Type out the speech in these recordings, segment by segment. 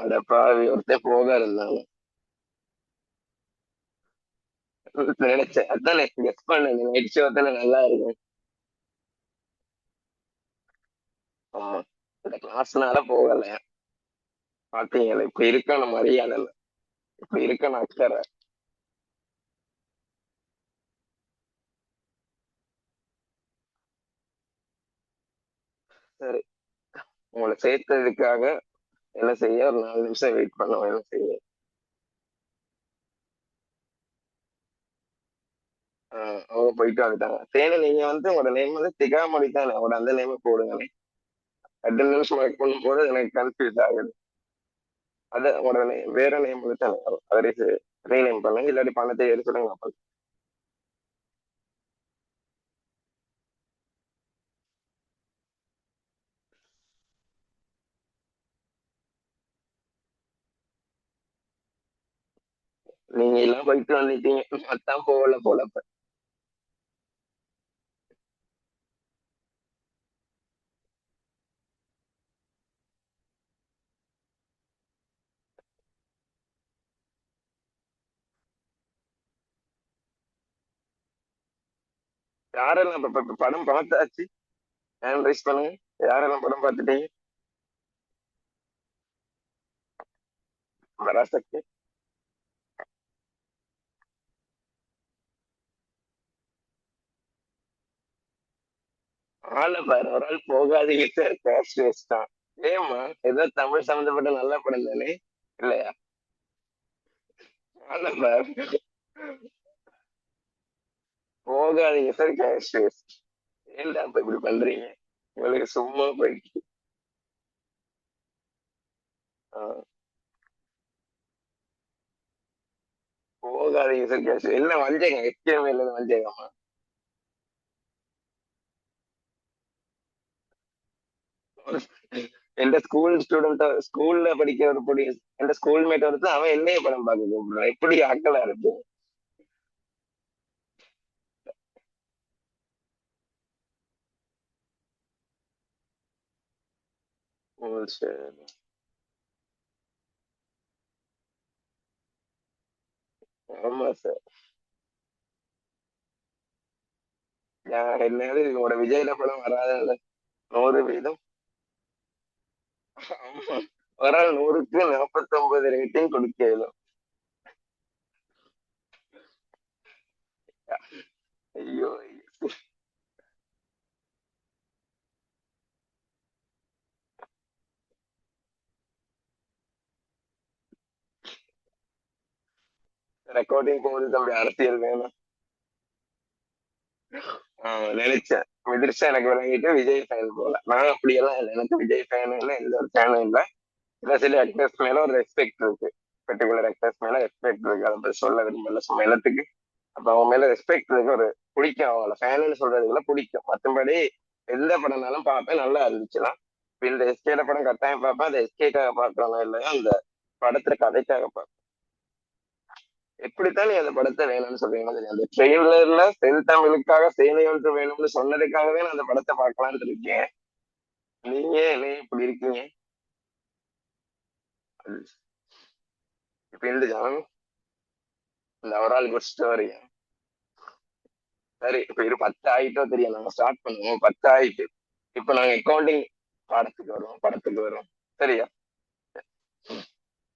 அட பாவி, ஒருத்தன் போக இருந்தாங்க. நினைச்சேன், அதான் கெஸ் பண்ணேன், நைட் ஷோ தானே நல்லா இருக்கும். ஆமா, இந்த கிளாஸ்னால போகல. பாத்தீங்களா, இப்ப இருக்கணும் மரியாதை இல்ல, இப்ப இருக்கணும் அக்கறை. சரி, உங்களை சேர்த்ததுக்காக என்ன செய்ய, ஒரு 4 நிமிஷம் வெயிட் பண்ணுவோம், என்ன செய்ய. அவங்க போயிட்டு வந்துட்டாங்க. சரி, நீங்க உங்களோட நேம் திகாமணி தானே, உங்களோட அந்த நேம் போடுங்க. அட்டெண்டன்ஸ் மார்க் பண்ணும் போது எனக்கு கன்ஃபியூஸ் ஆகுது. அது உங்களோட வேற நேம் தானே, அதை ரீநேம் பண்ணுங்க, இல்லாட்டி பணத்தை எடுத்துடுங்க அப்ப. நீங்க எல்லாம் போயிட்டு வந்துட்டீங்க, அதான் போகல போல இப்ப. யாரெல்லாம் இப்ப படம் பார்த்தாச்சு? ஹேண்ட் ரைஸ் பண்ணுங்க. யாரெல்லாம் படம் பார்த்துட்டீங்க? பராசக்தி. ஆளை பாரு, ஒரு ஆள் போகாதீங்க சார், கேஷ் வேஸ்ட் தான். ஏமா, ஏதோ தமிழ் சம்பந்தப்பட்ட நல்ல படம் தானே, இல்லையா? ஆளை பாரு, போகாதீங்க சார், கேஷ் வேஸ்ட். ஏன்டா இப்ப இப்படி பண்றீங்க? உங்களுக்கு சும்மா போயிட்டு. ஆஹ், போகாதீங்க சார், கேஷ் என்ன வஞ்சகம், எக்கேமே இல்லது வஞ்சகமா? எந்த ஸ்கூல் ஸ்டூடெண்ட், ஸ்கூல்ல படிக்கிற ஒரு பொடி, எந்த ஸ்கூல் மேட் ஒருத்த அவன் என்னைய படம் பார்க்க கூப்பிடுறான், எப்படி ஆக்களா இருக்கு. ஓ, சரி. ஆமா சார். என்னது உங்களோட விஜயில படம் வராத 100 வீதம். ஆமா, ஒரு ஆள் 100க்கு 49 ரேட்டிங் கொடுக்கலும். ஐயோ, ரெக்கார்டிங் போகுது தம்பி, அரசியல் வேணும். நினைச்சேன் எதிர்ச்சா எனக்கு விளங்கிட்டு விஜய் ஃபேன் போல. நான் அப்படியெல்லாம் இல்லை, எனக்கு விஜய் ஃபேன் இல்லை, எந்த ஒரு ஃபேனும் இல்லை. இல்ல, சில ஆக்டர்ஸ் மேல ஒரு ரெஸ்பெக்ட் இருக்கு, பர்டிகுலர் ஆக்டர்ஸ் மேல ரெஸ்பெக்ட் இருக்கு, அதை பத்தி சொல்ல விரும்பல சும்மா எல்லாத்துக்கு. அப்ப அவங்க மேல ரெஸ்பெக்ட் இருக்கு, ஒரு பிடிக்கும், அவங்கள ஃபேனுன்னு சொல்றதுக்குள்ள பிடிக்கும். மத்தபடி எந்த படம்னாலும் பார்ப்பேன், நல்லா இருந்துச்சுன்னா. இப்ப இந்த எஸ்கேட படம் கட்டாயம் பார்ப்பேன், அந்த எஸ்கேக்காக பாக்குறோம் இல்லையா, அந்த படத்துல கதைக்காக பார்ப்பேன். எப்படித்தான் நீ அந்த படத்தை வேணும்னு சொல்றீங்களோ தெரியும், அந்த ட்ரெயிலர்ல தென் தமிழுக்காக சேனை ஒன்று வேணும்னு சொன்னதுக்காகவே நான் அந்த படத்தை பார்க்கலான்னு இருக்கேன். நீங்க நீ இப்படி இருக்கீங்க. இப்ப இந்த ஜனம், இந்த அவரால் குட் ஸ்டோரி. சரி, இப்ப 10 ஆயிட்டோ தெரியும், நாங்க ஸ்டார்ட் பண்ணுவோம், 10 ஆயிட்டு. இப்ப நாங்க அக்கௌண்டிங் பாடத்துக்கு வருவோம், படத்துக்கு வருவோம். சரியா?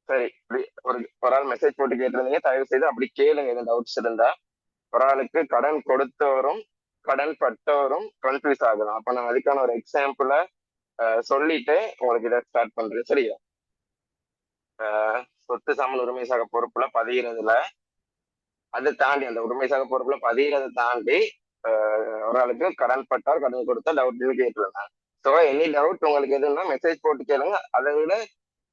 சரி, இப்படி ஒரு ஒரு ஆள் மெசேஜ் போட்டு கேட்டிருந்தீங்க, தயவு செய்து அப்படி கேளுங்க, எதுவும் டவுட்ஸ் இருந்தா. ஒரு ஆளுக்கு கடன் கொடுத்தவரும் கடன் பட்டவரும் கன்ஃபியூஸ் ஆகலாம். அப்ப நான் அதுக்கான ஒரு எக்ஸாம்பிள சொல்லிட்டு உங்களுக்கு இதை ஸ்டார்ட் பண்றேன், சரியா? சொத்து சாமல் உரிமை சாக பொறுப்புல பதிகிறதுல, அதை தாண்டி அந்த உரிமை சாக பொறுப்புல பதிகிறதை தாண்டி ஒரு ஆளுக்கு கடன் பட்டார், கடன் கொடுத்தா டவுட்னு கேட்டுருந்தேன். ஸோ எனி டவுட் உங்களுக்கு எதுன்னா மெசேஜ் போட்டு கேளுங்க, அதை விட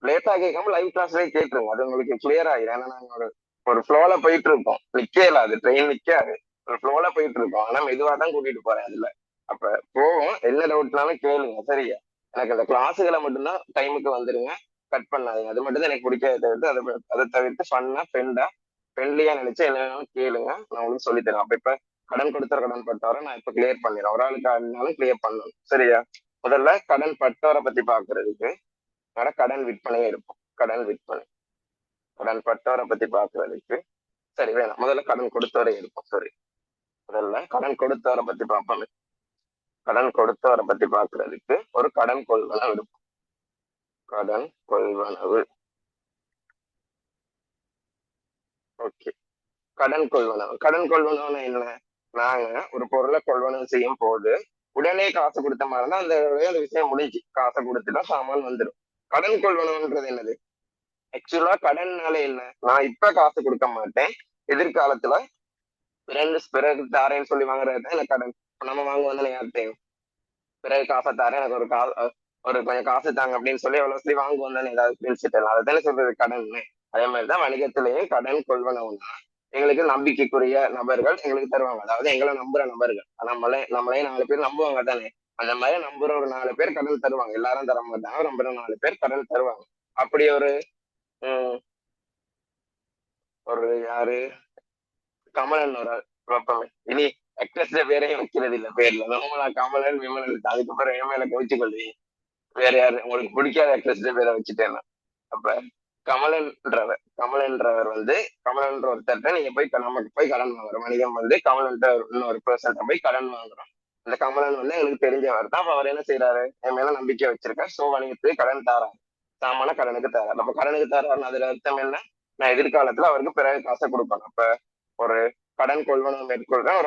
லேட்டா கேட்காம லைவ் கிளாஸ்லயே கேட்டுருங்க, அது உங்களுக்கு கிளியர் ஆகிடும். ஏன்னா நாங்க ஒரு ஒரு ஃப்ளோல போயிட்டு இருக்கோம், நிக்கல, அது ட்ரெயின் நிக்காது, ஒரு ஃப்ளோல போயிட்டு இருக்கோம், ஆனா மெதுவா தான் கூட்டிட்டு போறேன் அதுல. அப்ப போவோம், என்ன டவுட்னாலும் கேளுங்க, சரியா? எனக்கு அந்த கிளாஸுகளை மட்டும்தான் டைமுக்கு வந்துருங்க, கட் பண்ணாதீங்க, அது மட்டும் தான் எனக்கு பிடிக்காத தவிர்த்து. அதை தவிர்த்து ஃபன்னா ஃப்ரெண்டா ஃப்ரெண்ட்லியா நினைச்சு என்ன வேணாலும் கேளுங்க, நான் உங்களுக்கு சொல்லி தரேன். அப்ப இப்ப கடன் கொடுத்தவர கடன் பட்டவரை நான் இப்ப கிளியர் பண்ணிடுறேன், ஒரு ஆளுக்கு ஆனாலும் கிளியர் பண்ணணும், சரியா? முதல்ல கடன் பட்டவரை பத்தி பாக்குறதுக்கு கடன் விற்பனையே இருக்கும். கடன் விற்பனை. கடன் பட்டவரை பத்தி பாக்குறதுக்கு சரி வேணாம், முதல்ல கடன் கொடுத்தவரை இருக்கும். சரி, முதல்ல கடன் கொடுத்தவரை பத்தி பார்ப்போம். கடன் கொடுத்தவரை பத்தி பாக்குறதுக்கு ஒரு கடன் கொள்வனவு இருக்கும். கடன் கொள்வனவு. ஓகே, கடன் கொள்வனவு. கடன் கொள்வனவுன்னா என்ன? நாங்க ஒரு பொருளை கொள்வனவு செய்யும் போது உடனே காசு கொடுத்த மாதிரி இருந்தா அந்த விஷயம் முடிஞ்சு, காசை கொடுத்துட்டா சாமான் வந்துடும். கடன் கொள்வனவுன்றது என்னது? ஆக்சுவலா கடன்னால என்ன? நான் இப்ப காசு கொடுக்க மாட்டேன், எதிர்காலத்துல பிறகு தாரேன்னு சொல்லி வாங்குறது எனக்கு கடன். நம்ம வாங்குவோம் தானே யார்கிட்டையும், பிறகு காசை தாரேன், எனக்கு ஒரு கொஞ்சம் காசு தாங்க அப்படின்னு சொல்லி எவ்வளவு சொல்லி வாங்குவோம் தானே, ஏதாவது பிரிச்சுட்டு அதை தானே சொல்றது கடன். அதே மாதிரிதான் வணிகத்திலேயும் கடன் கொள்வனவுன்னா எங்களுக்கு நம்பிக்கைக்குரிய நபர்கள் எங்களுக்கு தருவாங்க, அதாவது எங்களை நம்புற நபர்கள். நம்மளே 4 பேர் நம்புவாங்க தானே, அந்த மாதிரி நம்புற ஒரு 4 பேர் கடன் தருவாங்க. எல்லாரும் தர மாட்டாங்க, நம்புற 4 பேர் கடன் தருவாங்க. அப்படி ஒரு ஒரு யாரு, கமலன் ஒரு குழப்பமே. இனி அக்ட்ரஸ் பேரையும் வைக்கிறது இல்ல பேர்ல, நம்மளா கமலன் விமலன் அதுக்கப்புறம் என் மேல கவிச்சு கொள்வீங்க. வேற யாரு உங்களுக்கு பிடிக்காத அக்ட்ரஸ் பேரை வச்சுட்டேன்னா. அப்ப கமலன்றவர் கமலன்ற ஒருத்தர்கிட்ட நீங்க போய் நமக்கு போய் கடன் வாங்குறோம். வணிகம் கமலன்ற இன்னொரு பர்சன்ட்ட போய் கடன் வாங்குறோம். இந்த கமலன் எங்களுக்கு தெரிஞ்சவர் தான். அப்ப அவர் என்ன செய்யறாரு, என் மேல நம்பிக்கை வச்சிருக்காரு, சோ வணிகத்துக்கு கடன் தாராரு, சாமான கடனுக்கு தராரு. அப்ப கடனுக்கு தராருன்னு அதுல அர்த்தம் என்ன? நான் எதிர்காலத்துல அவருக்கு பிறகு காசை கொடுக்கணும். அப்ப ஒரு கடன் கொள்வனவு மேற்கொள்றேன்,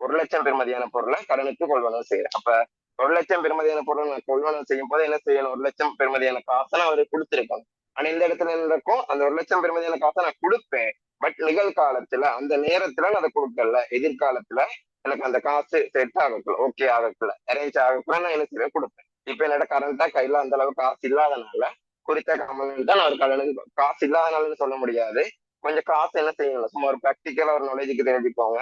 ஒரு லட்சம் பெறுமதியான பொருளை கடனுக்கு கொள்வனவு செய்யறேன். அப்ப 1 லட்சம் பெறுமதியான பொருள் நான் கொள்வனவு செய்யும் போது என்ன செய்யணும்? 1 லட்சம் பெறுமதியான காசை நான் அவருக்கு கொடுத்துருக்கணும். ஆனா இந்த இடத்துல இருக்கும், அந்த 1 லட்சம் பெறுமதியான காசை நான் கொடுப்பேன், பட் நிகழ்காலத்துல அந்த நேரத்துல நான் அதை கொடுக்கல, எதிர்காலத்துல எனக்கு அந்த காசு செட் ஆகல, ஓகே ஆகல, அரேஞ்ச் ஆகல, நான் என்ன செய்வேன்? கொடுப்பேன். இப்ப என்னோட கரண்டா கையில அந்த அளவுக்கு காசு இல்லாதனால குறித்த கமலில் தான் நான் ஒரு கடனுக்கு, காசு இல்லாதனாலன்னு சொல்ல முடியாது, கொஞ்சம் காசு என்ன செய்யணும், சும்மா ஒரு ப்ராக்டிக்கலா ஒரு நாலேஜுக்கு தெரிஞ்சுக்கோங்க.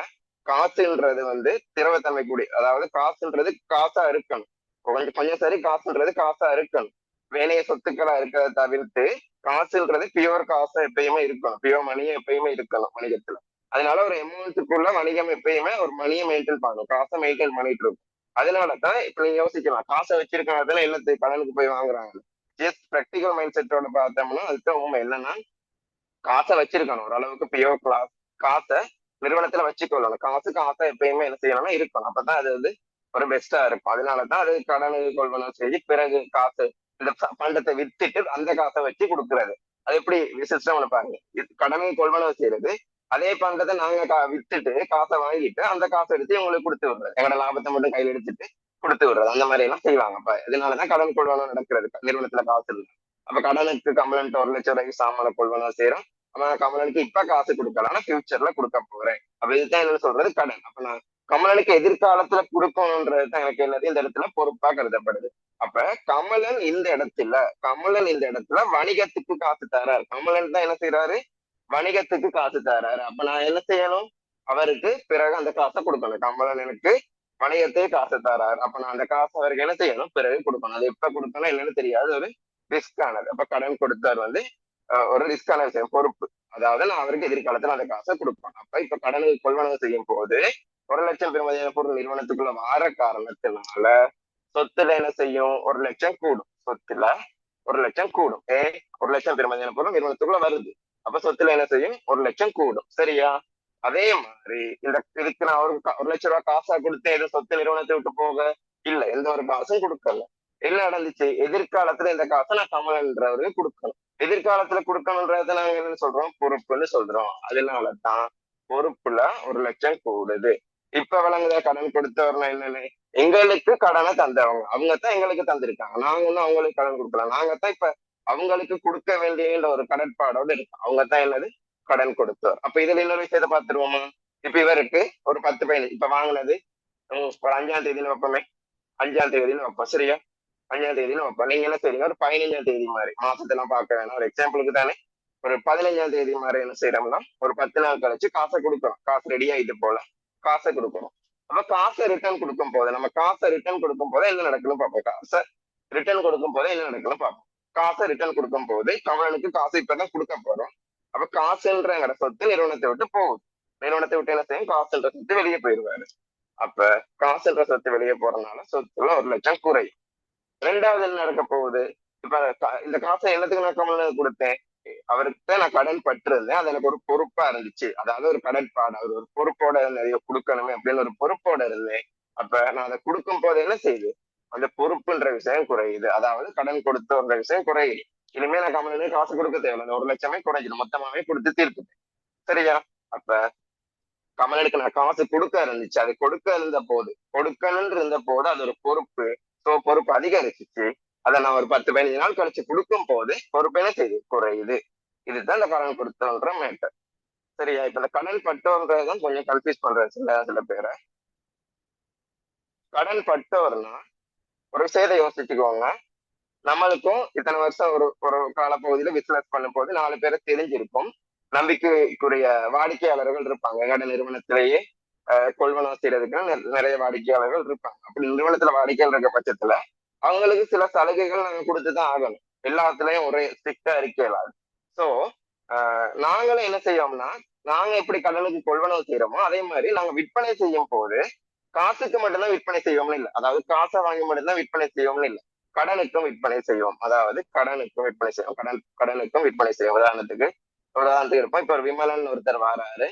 காசுன்றது திரவத்தன்மை கூடிய, அதாவது காசுன்றது காசா இருக்கணும். கொஞ்சம் கொஞ்சம் சரி, காசுன்றது காசா இருக்கணும், வேலைய சொத்துக்களா இருக்கிறத தவிர்த்து காசுன்றது பியூர் காசா எப்பயுமே இருக்கணும், பியூர் மணியை எப்பயுமே இருக்கணும் வணிகத்துல. அதனால ஒரு அமௌண்ட்டுக்குள்ள வணிகம் எப்பயுமே ஒரு மணியை மெயின்டைன் பண்ணணும், காசை மெயின்டைன் பண்ணிட்டு இருக்கும். அதனாலதான் இப்ப நீங்க யோசிக்கலாம், காசை வச்சிருக்கிறதுல எல்லாத்தையும் கடனுக்கு போய் வாங்குறாங்க. ஜஸ்ட் ப்ராக்டிக்கல் மைண்ட் செட்டோட பார்த்தோம்னா அதுதான் உண்மை. என்னன்னா காசை வச்சிருக்கணும் ஓரளவுக்கு பியூர் கிளாஸ், காசை நிறுவனத்துல வச்சுக்கொள்ளணும். காசை எப்பயுமே என்ன செய்யணும்னா இருக்கணும், அப்பதான் அது ஒரு பெஸ்டா இருக்கும். அதனாலதான் அது கடனு கொள்வனவு செஞ்சு பிறகு காசு இந்த பண்டத்தை வித்துட்டு அந்த காசை வச்சு கொடுக்கறது. அது எப்படி சிஸ்டம் பாருங்க, கடனை கொள்வனவு செய்யறது, அதே பண்டத்தை நாங்க வித்துட்டு காசை வாங்கிட்டு அந்த காசை எடுத்து உங்களுக்கு கொடுத்து விடுறது, எங்களோட லாபத்தை மட்டும் கையில் எடுத்துட்டு கொடுத்து விடுறது, அந்த மாதிரி எல்லாம் செய்வாங்க. அப்ப இதனாலதான் கடன் கொள்வனவு நடக்கிறது நிறுவனத்துல காசு இல்லை. அப்ப கடனுக்கு கமலன் 1 லட்சம் ரூபாய்க்கு சாமான கொள்வனவு செய்யறோம். அவன் கமலனுக்கு இப்ப காசு கொடுக்கல, ஆனா ஃபியூச்சர்ல கொடுக்க போறேன். அப்ப இதுதான் என்ன சொல்றது, கடன். அப்ப நான் கமலனுக்கு எதிர்காலத்துல கொடுக்கணும்ன்றதுதான் எனக்கு என்னது இந்த இடத்துல பொறுப்பா கருதப்படுது. அப்ப கமலன் இந்த இடத்துல வணிகத்துக்கு காசு தராரு. கமலன் தான் என்ன செய்யறாரு, வணிகத்துக்கு காசு தராரு. அப்ப நான் என்ன செய்யணும், அவருக்கு பிறகு அந்த காசை கொடுக்கணும். கமலன் எனக்கு வணிகத்துக்கு காசு தராரு, அப்ப நான் அந்த காசு அவருக்கு என்ன செய்யணும், பிறகு கொடுக்கணும். அது எப்ப கொடுக்கணும் என்னன்னு தெரியாது, ஒரு ரிஸ்க் ஆனது. அப்ப கடன் கொடுத்தார் ஒரு ரிஸ்கான விஷயம், பொறுப்பு. அதாவது நான் அவருக்கு எதிர்காலத்துல அந்த காசை கொடுப்பேன். அப்ப இப்ப கடனுக்கு கொள்வனவு செய்யும் போது 1 லட்சம் பெறுமதியான பொருள் நிறுவனத்துக்குள்ள வார காரணத்தினால சொத்துல என்ன செய்யும், 1 லட்சம் கூடும். சொத்துல 1 லட்சம் கூடும். 1 லட்சம் பெறுமதியான பொருள் நிறுவனத்துக்குள்ள வருது, அப்ப சொத்துல என்ன செய்யும், 1 லட்சம் கூடும். சரியா? அதே மாதிரி இதுக்கு நான் ஒரு 1 லட்சம் ரூபாய் காசா கொடுத்தேன், எதுவும் சொத்து நிறுவனத்தை விட்டு போக இல்ல, எந்த ஒரு காசும் கொடுக்கல. என்ன நடந்துச்சு, எதிர்காலத்துல இந்த காசை நான் கமலன்றவருக்கு கொடுக்கணும். எதிர்காலத்துல கொடுக்கணும்ன்றத நாங்க என்ன சொல்றோம், பொறுப்புன்னு சொல்றோம். அதனாலதான் பொறுப்புல 1 லட்சம் கூடுது. இப்ப விளங்குதா கடன் கொடுத்தவர்னா என்னன்னு? எங்களுக்கு கடனை தந்தவங்க, அவங்கத்தான் எங்களுக்கு தந்திருக்காங்க, நாங்க ஒன்னும் அவங்களுக்கு கடன் கொடுக்கலாம். நாங்கத்தான் இப்ப அவங்களுக்கு கொடுக்க வேண்டிய ஒரு கடற்பாடோடு இருக்கு, அவங்கத்தான் என்னது, கடன் கொடுத்தவர். அப்ப இதுல இன்னொரு விஷயத்த பாத்துருவோமா? இப்ப இவருக்கு ஒரு 10 இப்ப வாங்கினது ஒரு 5ஆம் தேதியில வைப்போமே, 5ஆம் தேதியில வைப்போம். சரியா? 5ஆம் தேதியில வைப்போம். நீங்க என்ன செய்றீங்க, ஒரு 15ஆம் தேதி மாதிரி, மாசத்தெல்லாம் பார்க்க வேணாம், ஒரு எக்ஸாம்பிளுக்கு தானே, ஒரு 15ஆம் தேதி மாதிரி என்ன செய்யறோம்னா ஒரு 10 நாள் கழிச்சு காசை கொடுக்கணும். காசு ரெடி ஆயிட்டு போல காசை கொடுக்கணும். அப்ப காசை ரிட்டர்ன் கொடுக்கும் போது நம்ம காசை ரிட்டர்ன் கொடுக்கும் போது என்ன நடக்கணும் பார்ப்போம். காசை ரிட்டர்ன் கொடுக்கும் போது என்ன நடக்கணும் பார்ப்போம். காசை ரிட்டர்ன் கொடுக்கும் போது கமலனுக்கு காசு இப்பதான் கொடுக்க போறோம். அப்ப காசுன்ற சொத்து நிறுவனத்தை விட்டு போகுது. நிறுவனத்தை விட்டு என்ன செய்யும், காசுன்ற சொத்து வெளியே போயிடுவாரு. அப்ப காசுன்ற சொத்து வெளியே போறதுனால சொத்துல 1 லட்சம் குறையும். 2வது என்ன நடக்க போகுது, இப்ப இந்த காசை என்னத்துக்கு நான் கமலனுக்கு கொடுத்தேன்? அவருக்கு நான் கடன் பட்டிருந்தேன். அது எனக்கு ஒரு பொறுப்பா இருந்துச்சு. அதாவது ஒரு கடன்பாடு, அவர் ஒரு பொறுப்போட நிறைய கொடுக்கணுமே அப்படின்னு ஒரு பொறுப்போட இருந்தேன். அப்ப நான் அதை கொடுக்கும் போது என்ன செய்யுது, அந்த பொறுப்புன்ற விஷயம் குறையுது. அதாவது கடன் கொடுத்தோன்ற விஷயம் குறையுது. இனிமே நான் கமலனுக்கு காசு கொடுக்க தேவையில்லை. 1,00,000 குறைஞ்சிடும், மொத்தமாவே கொடுத்து தீர்க்குது. சரியா? அப்ப கமலனுக்கு நான் காசு கொடுக்க இருந்துச்சு, அது கொடுக்க இருந்த போது, கொடுக்கணும்னு இருந்த போது அது ஒரு பொறுப்பு. சோ பொறுப்பு அதிகரிச்சிச்சு. அதை நான் ஒரு 10-15 நாள் கழிச்சு கொடுக்கும் போது பொறுப்பு என்ன செய்யுது, குறையுது. இதுதான் இந்த கடன் கொடுத்தோன்ற மேட்டர். சரியா? இப்ப இந்த கடன் பட்டோன்றதுதான் கொஞ்சம் கன்ஃபியூஸ் பண்றது சில சில பேரை. கடன் பட்டோர்னா ஒரு விஷயத்தை யோசிச்சுக்கோங்க. நம்மளுக்கும் இத்தனை வருஷம் ஒரு ஒரு காலப்பகுதியில பிசினஸ் பண்ணும் போது 4 பேரை தெரிஞ்சிருக்கும். நம்பிக்கைக்குரிய வாடிக்கையாளர்கள் இருப்பாங்க. எங்களோட நிறுவனத்திலேயே கொள்வனவு செய்யறதுக்கு நிறைய வாடிக்கையாளர்கள் இருப்பாங்க. அப்படி நிறுவனத்துல வாடிக்கையாளர் இருக்க பட்சத்துல அவங்களுக்கு சில சலுகைகள் நாங்க கொடுத்துதான் ஆகணும். எல்லாத்துலயும் ஒரே ஸ்ட்ரிக்டா இருக்கலாது. சோ நாங்களும் என்ன செய்யோம்னா, நாங்க எப்படி கடனுக்கு கொள்வனவு செய்யறோமோ அதே மாதிரி நாங்க விற்பனை செய்யும் போது காசுக்கு மட்டும்தான் விற்பனை செய்வோம்னு இல்லை. அதாவது காசை வாங்கி மட்டும்தான் விற்பனை செய்வோம்னு இல்லை. கடனுக்கும் விற்பனை செய்வோம். அதாவது கடனுக்கும் விற்பனை செய்வோம். கடனுக்கும் விற்பனை செய்வோம். உதாரணத்துக்கு இருப்போம். இப்ப ஒரு விமலன் ஒருத்தர் வாராரு,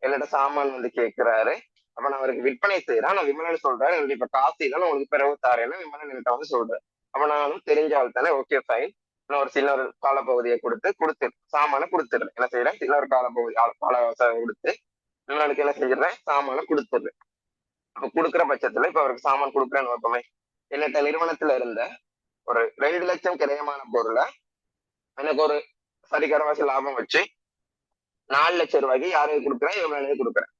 என்னோட சாமான் வந்து கேட்கிறாரு. அப்ப நான் அவருக்கு விற்பனை செய்யறேன். நான் விமலன் சொல்றாரு, எனக்கு இப்ப காசு இல்லைன்னு உங்களுக்கு பிறகு தாரேன்னு விமலன் என்கிட்ட வந்து சொல்றேன். அப்ப நானும் தெரிஞ்ச ஆள் தானே, ஓகே ஃபைன், இன்னும் ஒரு சின்ன ஒரு காலப்பகுதியை கொடுத்து சாமான கொடுத்துடுறேன். என்ன செய்யறேன், சின்ன ஒரு காலப்பகுதி கால கொடுத்து விமலனுக்கு என்ன செஞ்சிடறேன், சாமான கொடுத்துடுறேன். அப்ப கொடுக்குற பட்சத்துல இப்ப அவருக்கு சாமான் கொடுக்குறேன்னு வைப்போமே, என்னட்ட நிறுவனத்துல இருந்த ஒரு 2,00,000 கிரயமான பொருளை எனக்கு ஒரு சரிகரவாசி லாபம் வச்சு 4,00,000 ரூபாய்க்கு யாருக்கு கொடுக்குறேன், இவங்களுக்கு கொடுக்குறேன்.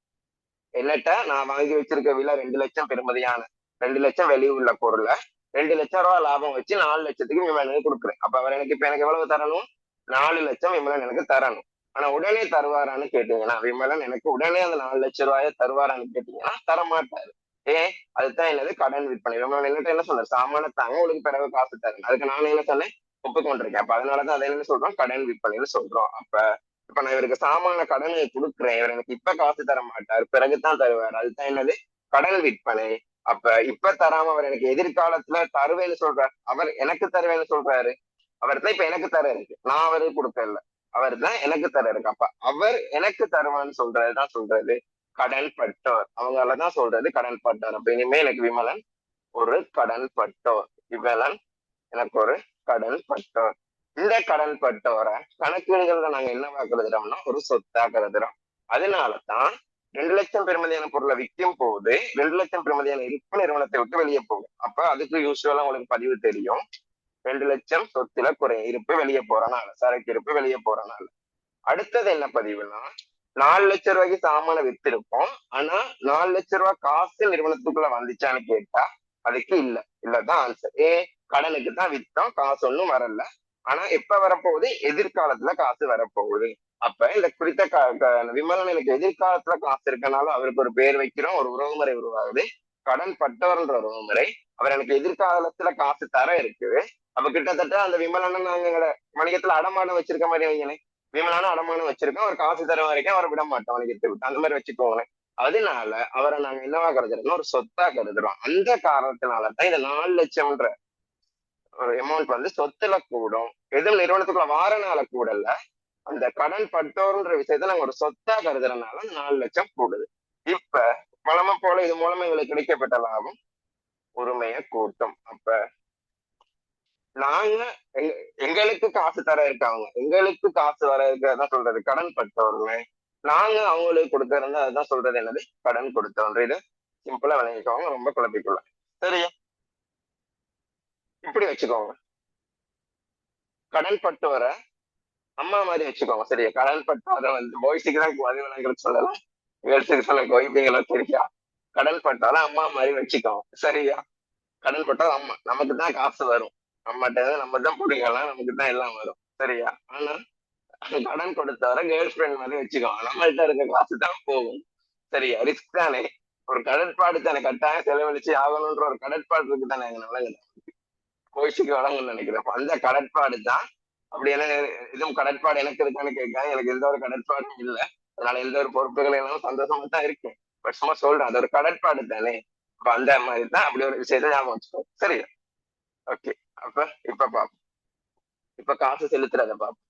என்னட்ட நான் வாங்கி வச்சிருக்க விலை 2,00,000 பெறுமதியான 2,00,000 வெளியுள்ள பொருளை 2,00,000 ரூபாய் லாபம் வச்சு 4,00,000க்கு விமலனுக்கு கொடுக்குறேன். அப்ப அவர் எனக்கு இப்ப எனக்கு எவ்வளவு தரணும், 4,00,000 விமலன் எனக்கு தரணும். ஆனா உடனே தருவாரான்னு கேட்டீங்கன்னா, விமலன் எனக்கு உடனே அந்த 4,00,000 ரூபாயை தருவாரான்னு கேட்டீங்கன்னா தரமாட்டாரு. ஏன்? அதுதான் என்னது, கடன் விற்பனை. விமலன் என்னட்ட என்ன சொன்னார், சாமான தாங்க உங்களுக்கு பிறகு காசு தரேன். அதுக்கு நானும் என்ன சொன்னேன், ஒப்புக்கொண்டிருக்கேன். அப்ப அதனாலதான் அதை என்ன சொல்றோம், கடன் விற்பனைன்னு சொல்றோம். அப்ப இப்ப நான் இவருக்கு சாமான கடனை கொடுக்குறேன், இவர் எனக்கு இப்ப காசு தர மாட்டார், பிறகுதான் தருவார். அதுதான் என்னது, கடன் விற்பனை. அப்ப இப்ப தராம அவர் எனக்கு எதிர்காலத்துல தருவேன்னு சொல்றாரு. அவர் எனக்கு தருவேன்னு சொல்றாரு. அவர் தான் இப்ப எனக்கு தர இருக்கு, நான் அவருக்கு கொடுக்கல. அவர் தான் எனக்கு தர இருக்கு. அப்ப அவர் எனக்கு தருவான்னு சொல்றதுதான் சொல்றது கடன் பட்டோர். அவங்களாலதான் சொல்றது கடன் பட்டோர். அப்ப இனிமே எனக்கு விமலன் ஒரு கடன் பட்டோர். விமலன் எனக்கு ஒரு கடன் பட்டோர். இந்த கடன் பட்டோரை கணக்கீடுகள்ல நாங்க என்னவா கருதுறோம்னா ஒரு சொத்தா கருதுறோம். அதனாலதான் 2,00,000 பெறுமதியான பொருளை விற்கும் போது 2,00,000 பெறுமதியான இருப்பு நிறுவனத்தை விட்டு வெளியே போகும். அப்ப அதுக்கு யூஸ்வலா உங்களுக்கு பதிவு தெரியும். 2,00,000 சொத்துல இருப்பு வெளியே போறனால, சரக்கு இருப்பு வெளியே போறனால. அடுத்தது என்ன பதிவுனா, 4,00,000 ரூபாய்க்கு சாமான வித்திருப்போம். ஆனா 4,00,000 ரூபாய் காசு நிறுவனத்துக்குள்ள வந்துச்சான்னு கேட்டா அதுக்கு இல்லதான் ஆன்சர். கடனுக்கு தான் வித்தோம், காசு ஒண்ணும் வரல. ஆனா எப்ப வரப்போகுது, எதிர்காலத்துல காசு வரப்போகுது. அப்ப இந்த குறித்த விமலன் எனக்கு எதிர்காலத்துல காசு இருக்கனால அவருக்கு ஒரு பேர் வைக்கிறோம், ஒரு உறவுமுறை உருவாகுது, கடன் பட்டவர்ன்ற உறவுமுறை. அவர் எனக்கு எதிர்காலத்துல காசு தர இருக்குது. அப்ப கிட்டத்தட்ட அந்த விமலனை நாங்க எங்களை வணிகத்துல அடமானம் வச்சிருக்க மாதிரி வைங்களேன். விமலான அடமானம் வச்சிருக்கோம், அவர் காசு தர வரைக்கும் அவரை விட மாட்டோம் வணிகத்தை விட்டு, அந்த மாதிரி வச்சுக்கோங்களேன். அதனால அவரை நாங்க என்னவா கருதுறோம், ஒரு சொத்தா கருதுறோம். அந்த காரணத்தினாலதான் இந்த 4,00,000ன்ற ஒரு அமௌண்ட் வந்து சொத்துல கூடும். எதுவும் நிறுவனத்துக்குள்ள வாரனால கூடல, அந்த கடன் பட்டோர்ன்ற விஷயத்த நாங்க ஒரு சொத்தா கருதுறதுனால 4,00,000 கூடுது. இப்ப வழமை போல இது மூலமா எங்களுக்கு கிடைக்கப்பட்ட லாபம் உரிமையை கூட்டும். அப்ப நாங்க எங்களுக்கு காசு தர இருக்காங்க, எங்களுக்கு காசு வர இருக்கிறதா சொல்றது கடன் பட்டவர்கள். நாங்க அவங்களுக்கு கொடுக்கறது அதுதான் சொல்றது என்னது, கடன் கொடுத்தவன்ற. இது சிம்பிளா விளங்கிக்கோங்க, ரொம்ப குழப்பிக்குள்ள. சரியா? இப்படி வச்சுக்கோங்க. கடன் பட்டு வர அம்மா மாதிரி வச்சுக்கோங்க. சரியா? கடன் பட்டு வர வந்து பாய்ஸுக்கு தான் விளங்குறது சொல்லலாம், கேர்ள்ஸுக்கு சொல்ல கோயிப்பீங்களோ சரியா? கடன் பட்டால அம்மா மாதிரி வச்சுக்கோங்க. சரியா? கடன் பட்டால் அம்மா, நமக்கு தான் காசு வரும், அம்மாட்ட நம்ம தான் பிடிக்கலாம், நமக்கு தான் எல்லாம் வரும். சரியா? ஆனா கடன் கொடுத்தவரை கேர்ள் ஃப்ரெண்ட் மாதிரி வச்சுக்கோங்க, நம்மள்ட்ட இருக்க காசு தான் போகும். சரியா? ரிஸ்க் தானே, ஒரு கடற்பாடு தானே, கட்டாயம் செலவழிச்சு ஆகணும்ன்ற ஒரு கடற்பாடு இருக்கு தானே வழங்குது, கோயிச்சுக்கு வழங்குன்னு நினைக்கிறேன். அந்த கடற்பாடு தான். அப்படி என்ன எதுவும் கடற்பாடு எனக்கு இருக்கான்னு கேட்க, எனக்கு எந்த ஒரு கடற்பாடும் இல்லை. அதனால எந்த ஒரு பொறுப்புகள் எல்லாம் சந்தோஷமா தான் இருக்கேன். பட் சும்மா சொல்றேன், அது ஒரு கடற்பாடு தானே. அப்ப அந்த மாதிரி தான் அப்படி ஒரு விஷயத்த ஞாபகம் வச்சுக்கோ. சரியா? ஓகே. அப்ப இப்ப பாப்போம். இப்ப காசு செலுத்துறத பார்ப்போம்.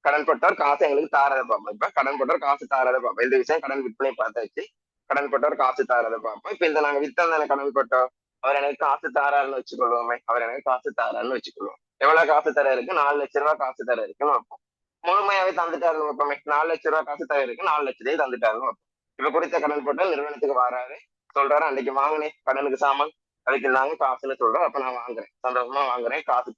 கடன்பட்டோர் காசு எங்களுக்கு தாரதை பார்ப்போம். இப்ப கடன்பட்டோர் காசு தாரதை பார்ப்போம். இந்த விஷயம் கடன் விற்பனை பார்த்தாச்சு. கடன்பட்டோர் காசு தாரதை பார்ப்போம். இப்ப இந்த நாங்க வித்தம் கடன்பட்டோர் அவர் எனக்கு காசு தாராருன்னு வச்சுக்கொள்வோமே. அவர் எனக்கு காசு தாராருன்னு வச்சுக்கொள்வோம். எவ்வளவு காசு தர இருக்கு? 4 லட்சம் ரூபாய் காசு தர இருக்குன்னு வைப்போம். முழுமையாவே தந்துட்டாருன்னு வைப்போமே. 4 லட்சம் ரூபாய் காசு தர இருக்கு, 4 லட்சத்தையும் தந்துட்டாருன்னு வைப்போம். இப்ப குறித்த கடன் போட்டால் நிறுவனத்துக்கு வராரு, சொல்றாரு அன்னைக்கு வாங்கினேன் கடனுக்கு சாமான், அதுக்கு நாங்க காசுன்னு சொல்றோம். அப்ப நான் வாங்குறேன், சந்தோஷமா வாங்குறேன். காசு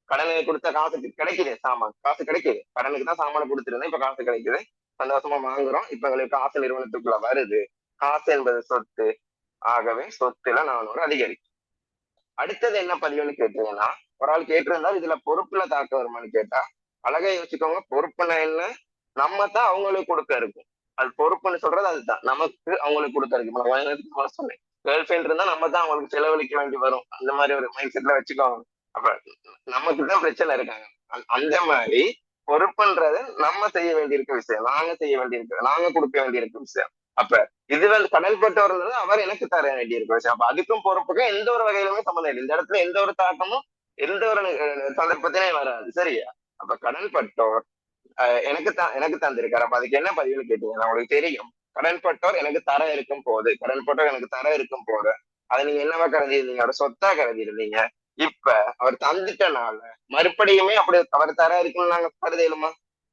கடனுக்கு கொடுத்த காசுக்கு கிடைக்குது, சாமான் காசு கிடைக்குது. கடனுக்கு தான் சாமான கொடுத்துருந்தேன், இப்ப காசு கிடைக்குது, சந்தோஷமா வாங்குறோம். இப்ப எங்களுக்கு காசு நிறுவனத்துக்குள்ள வருது. காசு என்பது சொத்து, ஆகவே சொத்துல 400 அதிகரிக்கும். அடுத்தது என்ன பதிவுன்னு கேட்டீங்கன்னா, ஒரு ஆள் கேட்டிருந்தால் இதுல பொறுப்புல தாக்க வருமானு கேட்டா அழகா யோசிக்கோங்க. பொறுப்புனா என்ன? நம்ம தான் அவங்களுக்கு கொடுக்க இருக்கும். அது பொறுப்புன்னு சொல்றது அதுதான், நமக்கு அவங்களுக்கு கொடுக்க இருக்கு. நான் சொன்னேன், கேர்ள் ஃபிரெண்ட் இருந்தா நம்ம தான் அவங்களுக்கு செலவழிக்க வேண்டி வரும். அந்த மாதிரி ஒரு மைண்ட் செட்ல வச்சுக்கோங்க. அப்ப நமக்கு தான் பிரச்சனை இருக்காங்க. அந்த மாதிரி பொறுப்புன்றது நம்ம செய்ய வேண்டியிருக்க விஷயம், நாங்க செய்ய வேண்டியிருக்கு, நாங்க கொடுக்க வேண்டியிருக்க விஷயம். அப்ப இது வந்து கடன்பட்டவர் அவர் எனக்கு தர வேண்டியிருக்க விஷயம். அப்ப அதுக்கும் பொறுப்புக்கும் எந்த ஒரு வகையிலுமே சம்மந்தம் இல்லை. இந்த இடத்துல எந்த ஒரு தாக்கமும் எந்த ஒரு சந்தர்ப்பத்திலே வராது. சரியா? அப்ப கடன்பட்டோர் எனக்கு தந்திருக்காரு. அப்ப அதுக்கு என்ன பதிவுன்னு கேட்டீங்கன்னா, உங்களுக்கு தெரியும் கடன்பட்டோர் எனக்கு தர இருக்கும் போது, கடன்பட்டோர் எனக்கு தர இருக்கும் போது அதை நீங்க என்னவா கருதி இருந்தீங்க? அவர் சொத்தா கருதி இருந்தீங்க. இப்ப அவர் தந்துட்டனால மறுபடியுமே அப்படி அவர் தர இருக்குன்னு நாங்க கருதையிலுமா?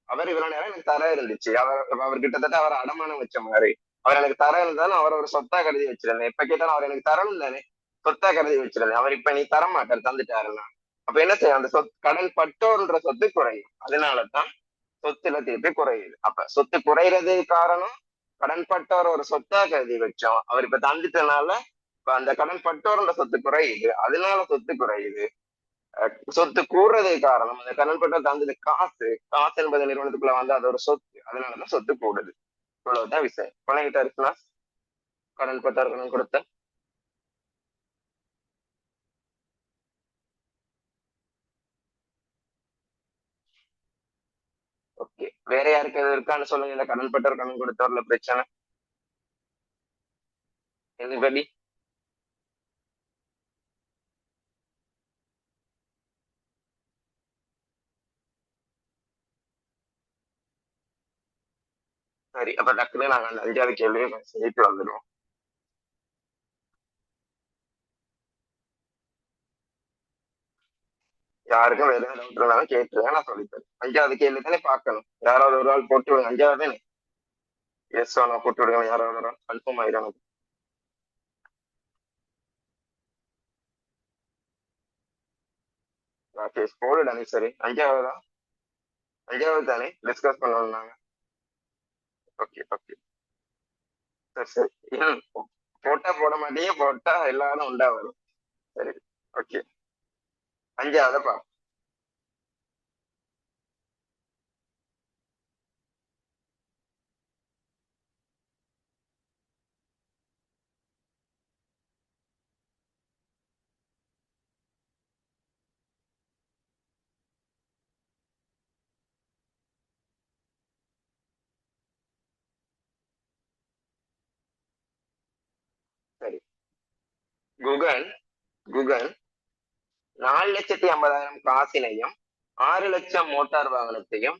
அவர் இவ்வளவு நேரம் எனக்கு தர இருந்துச்சு, அவர் கிட்டத்தட்ட அவர் அடமானம் வச்ச மாதிரி. அவர் எனக்கு தர இருந்தாலும் அவர் ஒரு சொத்தா கருதி வச்சிருந்தேன். இப்ப கேட்டாலும் அவர் எனக்கு தரணும் தானே, சொத்தா கருதி வச்சிருந்தேன். அவர் இப்ப நீ தர மாட்டார், தந்துட்டாருன்னா அப்ப என்ன செய்யும்? அந்த கடன் பட்டோர்ன்ற சொத்து குறையும். அதனாலதான் சொத்துல தீர்ப்பு குறையுது. அப்ப சொத்து குறையிறது காரணம் கடன்பட்டவர் ஒரு சொத்தா கருதி வச்சோம், அவர் இப்ப தந்துட்டனால இப்ப அந்த கடன் பட்டோர்ன்ற சொத்து குறையுது, அதனால சொத்து குறையுது. சொத்து கூடுறதுக்கு காரணம் அந்த கடன்பட்டவர் தந்தது காசு. காசு என்பது நிறுவனத்துக்குள்ள வந்து அது ஒரு சொத்து, அதனாலதான் சொத்து கூடுது. இவ்வளவுதான் விஷயம். பழகிட்டா இருக்குன்னா கடன்பட்டவர் கடன் கொடுத்த ஓகே. வேற யாருக்கு எது இருக்கான்னு சொல்லுங்க. இந்த கடன்பட்டவர் கடன் கொடுத்தவர்ல பிரச்சனை எனிபடி? சரி, அப்ப டக்குன்னு நாங்க அந்த 5வது கேள்வியை சொல்லிட்டு வந்துடுவோம். யாருக்கும் வேற ஏதாவது டவுட் இருந்தாலும் கேட்டுருங்க, நான் சொல்லித்தரேன். 5வது கேள்வி தானே பார்க்கணும். யாராவது ஒரு ஆள் போட்டு விடுங்க. 5வது தானே? எஸ், நான் போட்டு விடுங்க. யாராவது ஒரு ஆள் கன்ஃபார்ம் ஆயிடும். ராகேஷ் போடுடானே. சரி, 5வது தான். 5வது தானே டிஸ்கஸ் பண்ணணும் நாங்க. Okay okay. சரி சரி. போட்டா போட மாட்டீங்க, போட்டா எல்லாரும் உண்டா வரும். சரி, ஓகே. 5வது பா. சரி, குகன் குகன் 4,50,000 காசினையும் 6 லட்சம் மோட்டார் வாகனத்தையும்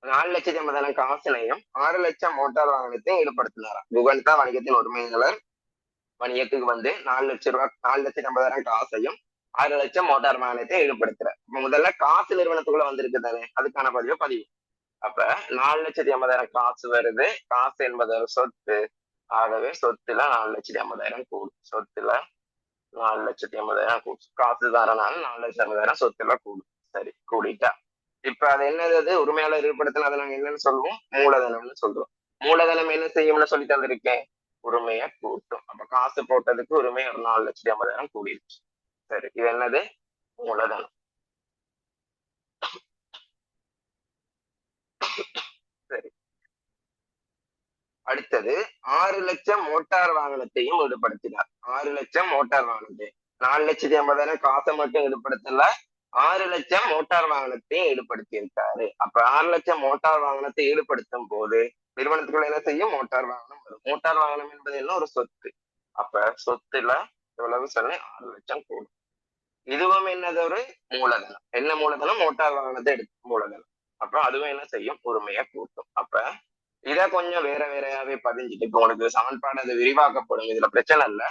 4,50,000 காசினையும் 6 லட்சம் மோட்டார் வாகனத்தையும் ஈடுபடுத்தினாராம். குகன் தான் வணிகத்தின் உரிமையாளர். வணிகத்துக்கு வந்து 4 லட்சம் ரூபாய், 4,50,000 காசையும் 6 லட்சம் மோட்டார் வாகனத்தையும் ஈடுபடுத்துற. முதல்ல காசு நிறுவனத்துக்குள்ள வந்திருக்கு தானே, அதுக்கான பதிவு. அப்ப 4,50,000 காசு வருது. காசு என்பது ஒரு சொத்து, ஆகவே சொத்துல 4,50,000 கூடும். சொத்துல 4,50,000 கூடும். காசு தரனால 4,50,000 சொத்துல கூடும். சரி, கூடிட்டா இப்ப அது என்னது? உரிமையாளர் ஏற்படுத்தின அதை நாங்க என்னன்னு சொல்லுவோம்? மூலதனம்னு சொல்றோம். மூலதனம் என்ன செய்யும்னு சொல்லி தந்திருக்கேன்? உரிமையை கூட்டும். அப்ப காசு போட்டதுக்கு உரிமை ஒரு 4,50,000 கூடிடுச்சு. சரி, இது என்னது? மூலதனம். சரி, அடுத்தது 6 லட்சம் மோட்டார் வாகனத்தையும் ஈடுபடுத்தினார். 6 லட்சம் மோட்டார் வாகனத்தை, 4,50,000 காசை மட்டும் ஈடுபடுத்தல, 6 லட்சம் மோட்டார் வாகனத்தையும் ஈடுபடுத்தி இருக்காரு. அப்ப 6 லட்சம் மோட்டார் வாகனத்தை ஈடுபடுத்தும் போது நிறுவனத்துக்குள்ள என்ன செய்யும்? மோட்டார் வாகனம் வரும். மோட்டார் வாகனம் என்பது என்ன? ஒரு சொத்து. அப்ப சொத்துல எவ்வளவு சொன்னேன் 6,00,000 கூடும். இதுவும் என்னது ஒரு மூலதனம். என்ன மூலதனம்? மோட்டார் வாகனத்தை எடுத்து மூலதனம். அப்ப அதுவும் என்ன செய்யும்? உரிமையை கூட்டும். அப்ப இத கொஞ்சம் வேற வேறையாவே பதிஞ்சுட்டு இப்ப உங்களுக்கு சமன்பாடு அது விரிவாக்கப்படும், இதுல பிரச்சனை இல்ல.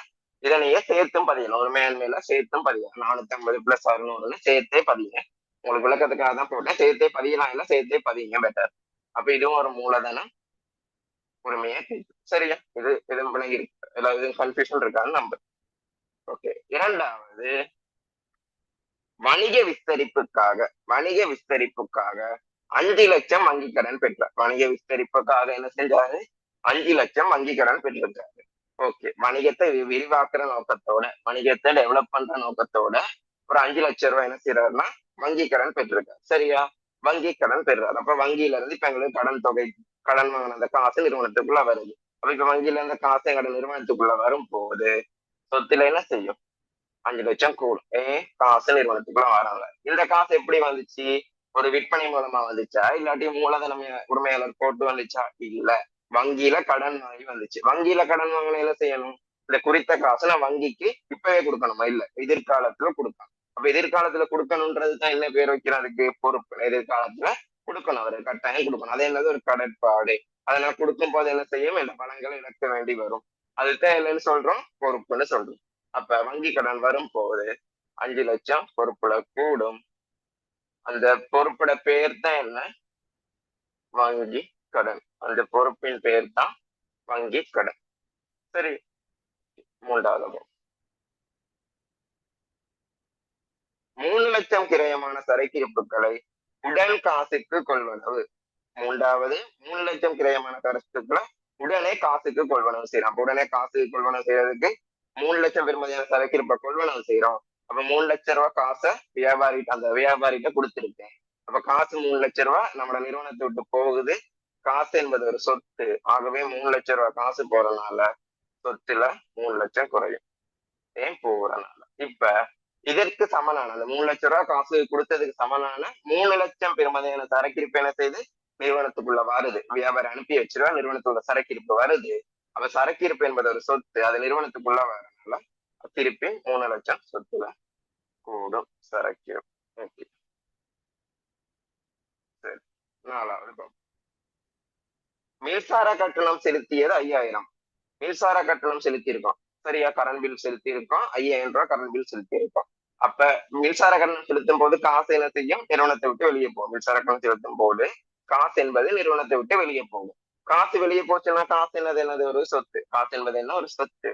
இதை நீங்க சேர்த்தும் பதியணும், ஒரு மேன்மையில சேர்த்தும் பதியலாம். 450 + 600 சேர்த்தே பதியுங்க. உங்களுக்கு விளக்கத்துக்காக தான் போட்டேன். சேர்த்தே பதியலாம், இல்ல சேர்த்தே பதியுங்க பெட்டர். அப்ப இதுவும் ஒரு மூலதனம், உரிமையை கூட்டும். சரியா? இது விளங்கி இருக்கு, ஏதாவது கன்ஃபியூஷன் இருக்கான்னு நம்புறேன். ஓகே. இரண்டாவது, வணிக விஸ்தரிப்புக்காக 5,00,000 வங்கி கடன் பெற்றார். வணிக விஸ்தரிப்புக்காக என்ன செஞ்சாரு? 5,00,000 வங்கி கடன் பெற்றிருக்காரு. ஓகே. வணிகத்தை விரிவாக்குற நோக்கத்தோட, வணிகத்தை டெவலப் பண்ற நோக்கத்தோட ஒரு 5,00,000 ரூபாய் என்ன செய்யறாருன்னா வங்கி கடன் பெற்றிருக்காரு. சரியா? வங்கி கடன் பெறுறாரு. அப்ப வங்கியில இருந்து இப்ப எங்களுக்கு கடன் தொகை, கடன் வாங்கின அந்த காசு நிறுவனத்துக்குள்ள வருது. அப்ப இப்ப வங்கியில இருந்த காசு எங்களோட நிறுவனத்துக்குள்ள வரும் போது சொத்துல என்ன செய்யும்? 5,00,000 கூடும். காசு நிறுவனத்துக்குள்ள வராங்க. இந்த காசு எப்படி வந்துச்சு? ஒரு விற்பனை மூலமா வந்துச்சா, இல்லாட்டி மூலதன உரிமையாளர் போட்டு வந்துச்சா? இல்ல, வங்கியில கடன் வாங்கி வந்துச்சு. வங்கியில கடன் வாங்கின என்ன செய்யணும்? இந்த குறித்த காசு நான் வங்கிக்கு இப்பவே கொடுக்கணுமா? இல்ல, எதிர்காலத்துல கொடுக்கணும். அப்ப எதிர்காலத்துல கொடுக்கணும்ன்றதுதான் என்ன பேர் வைக்கிறதுக்கு? பொறுப்பு. எதிர்காலத்துல கொடுக்கணும், அவரு கட்டாயம் கொடுக்கணும். அது என்னது? ஒரு கடற்பாடு. அதை நான் கொடுக்கும் போது என்ன செய்யும்? இந்த பணங்களை இழக்க வேண்டி வரும். அதுதான் என்னன்னு சொல்றோம்? பொறுப்புன்னு சொல்றோம். அப்ப வங்கி கடன் வரும் போது 5,00,000 பொறுப்புல கூடும். அந்த பொறுப்போட பெயர் தான் என்ன? வங்கி கடன். அந்த பொறுப்பின் பெயர் தான் வங்கி கடன். சரி. மூன்றாவது, 3,00,000 கிரயமான சரக்கிருப்புகளை உடன் காசுக்கு கொள்வனவு. மூன்றாவது, 3,00,000 கிரயமான சரக்குகளை உடனே காசுக்கு கொள்வனவு செய்யறோம். உடனே காசுக்கு கொள்வனவு செய்யறதுக்கு 3,00,000 பெறுமதியான சரக்கிருப்ப கொள்வனவு செய்யறோம். அப்ப 3,00,000 ரூபாய் காசை அந்த வியாபாரிகிட்ட கொடுத்துருக்கேன். அப்ப காசு 3,00,000 ரூபாய் நம்மளோட நிறுவனத்தை விட்டு போகுது. காசு என்பது ஒரு சொத்து. ஆகவே 3,00,000 ரூபாய் காசு போறதுனால சொத்துல 3,00,000 குறையும். ஏன்? போறதுனால. இப்ப இதற்கு சமனான, அந்த 3,00,000 ரூபாய் காசு கொடுத்ததுக்கு சமனான 3,00,000 பெறுமதியான சரக்கிருப்பு என்ன செய்து நிறுவனத்துக்குள்ள வருது. வியாபாரி அனுப்பி வச்சிருவா, நிறுவனத்துக்குள்ள சரக்கிருப்பு வருது. அப்ப சரக்கிருப்பு என்பது ஒரு சொத்து, அது நிறுவனத்துக்குள்ள வரனால திருப்பி 3,00,000 சொத்துல கூடும் சரக்கிருப்பு. ஓகே. சரி. 4வது, மின்சார கட்டணம் செலுத்தியது 5,000. மின்சார கட்டணம் செலுத்தி இருக்கோம். சரியா? கரண்ட் பில் செலுத்தி இருக்கோம். 5,000 ரூபாய் கரண்ட் பில் செலுத்தி இருக்கோம். அப்ப மின்சார கட்டணம் செலுத்தும் போது காசு என்ன செய்யும்? நிறுவனத்தை விட்டு வெளியே போகும். மின்சார கட்டணம் செலுத்தும் போது காசு என்பது நிறுவனத்தை விட்டு வெளியே போகும். காசு வெளியே போச்சுன்னா காசு என்னது? ஒரு சொத்து. காசு என்பது என்ன? ஒரு சொத்து.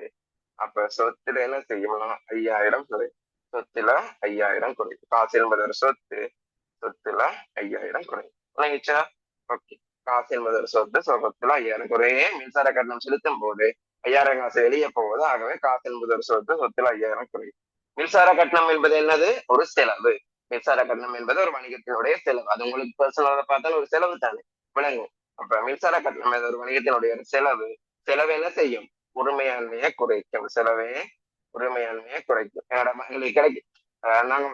அப்ப சொத்துல என்ன செய்யும்னா 5,000 குறையும். சொத்துல 5,000 குறையும். காசு என்பது ஒரு சொத்து. சொத்துல 5,000 குறையும். ஓகே. காசு என்பது ஒரு சொத்து. சொத்துல 5,000 குறையும். மின்சார கட்டணம் செலுத்தும் போது 5,000 காசு வெளியே போகுது. ஆகவே காசு என்பது ஒரு சொத்து. சொத்துல 5,000 குறையும். மின்சார கட்டணம் என்பது என்னது? ஒரு செலவு. மின்சார கட்டணம் என்பது ஒரு வணிகத்தினுடைய செலவு. அது உங்களுக்கு பர்சனலா பார்த்தாலும் ஒரு செலவு தானே விளங்கும். அப்ப மின்சார கட்டணம் என்பது ஒரு வணிகத்தினுடைய செலவு. செலவு என்ன செய்யும்? உரிமையாண்மையை குறைக்கும். செலவே உரிமையாண்மையை குறைக்கும். எங்களுக்கு கிடைக்கும். நாங்க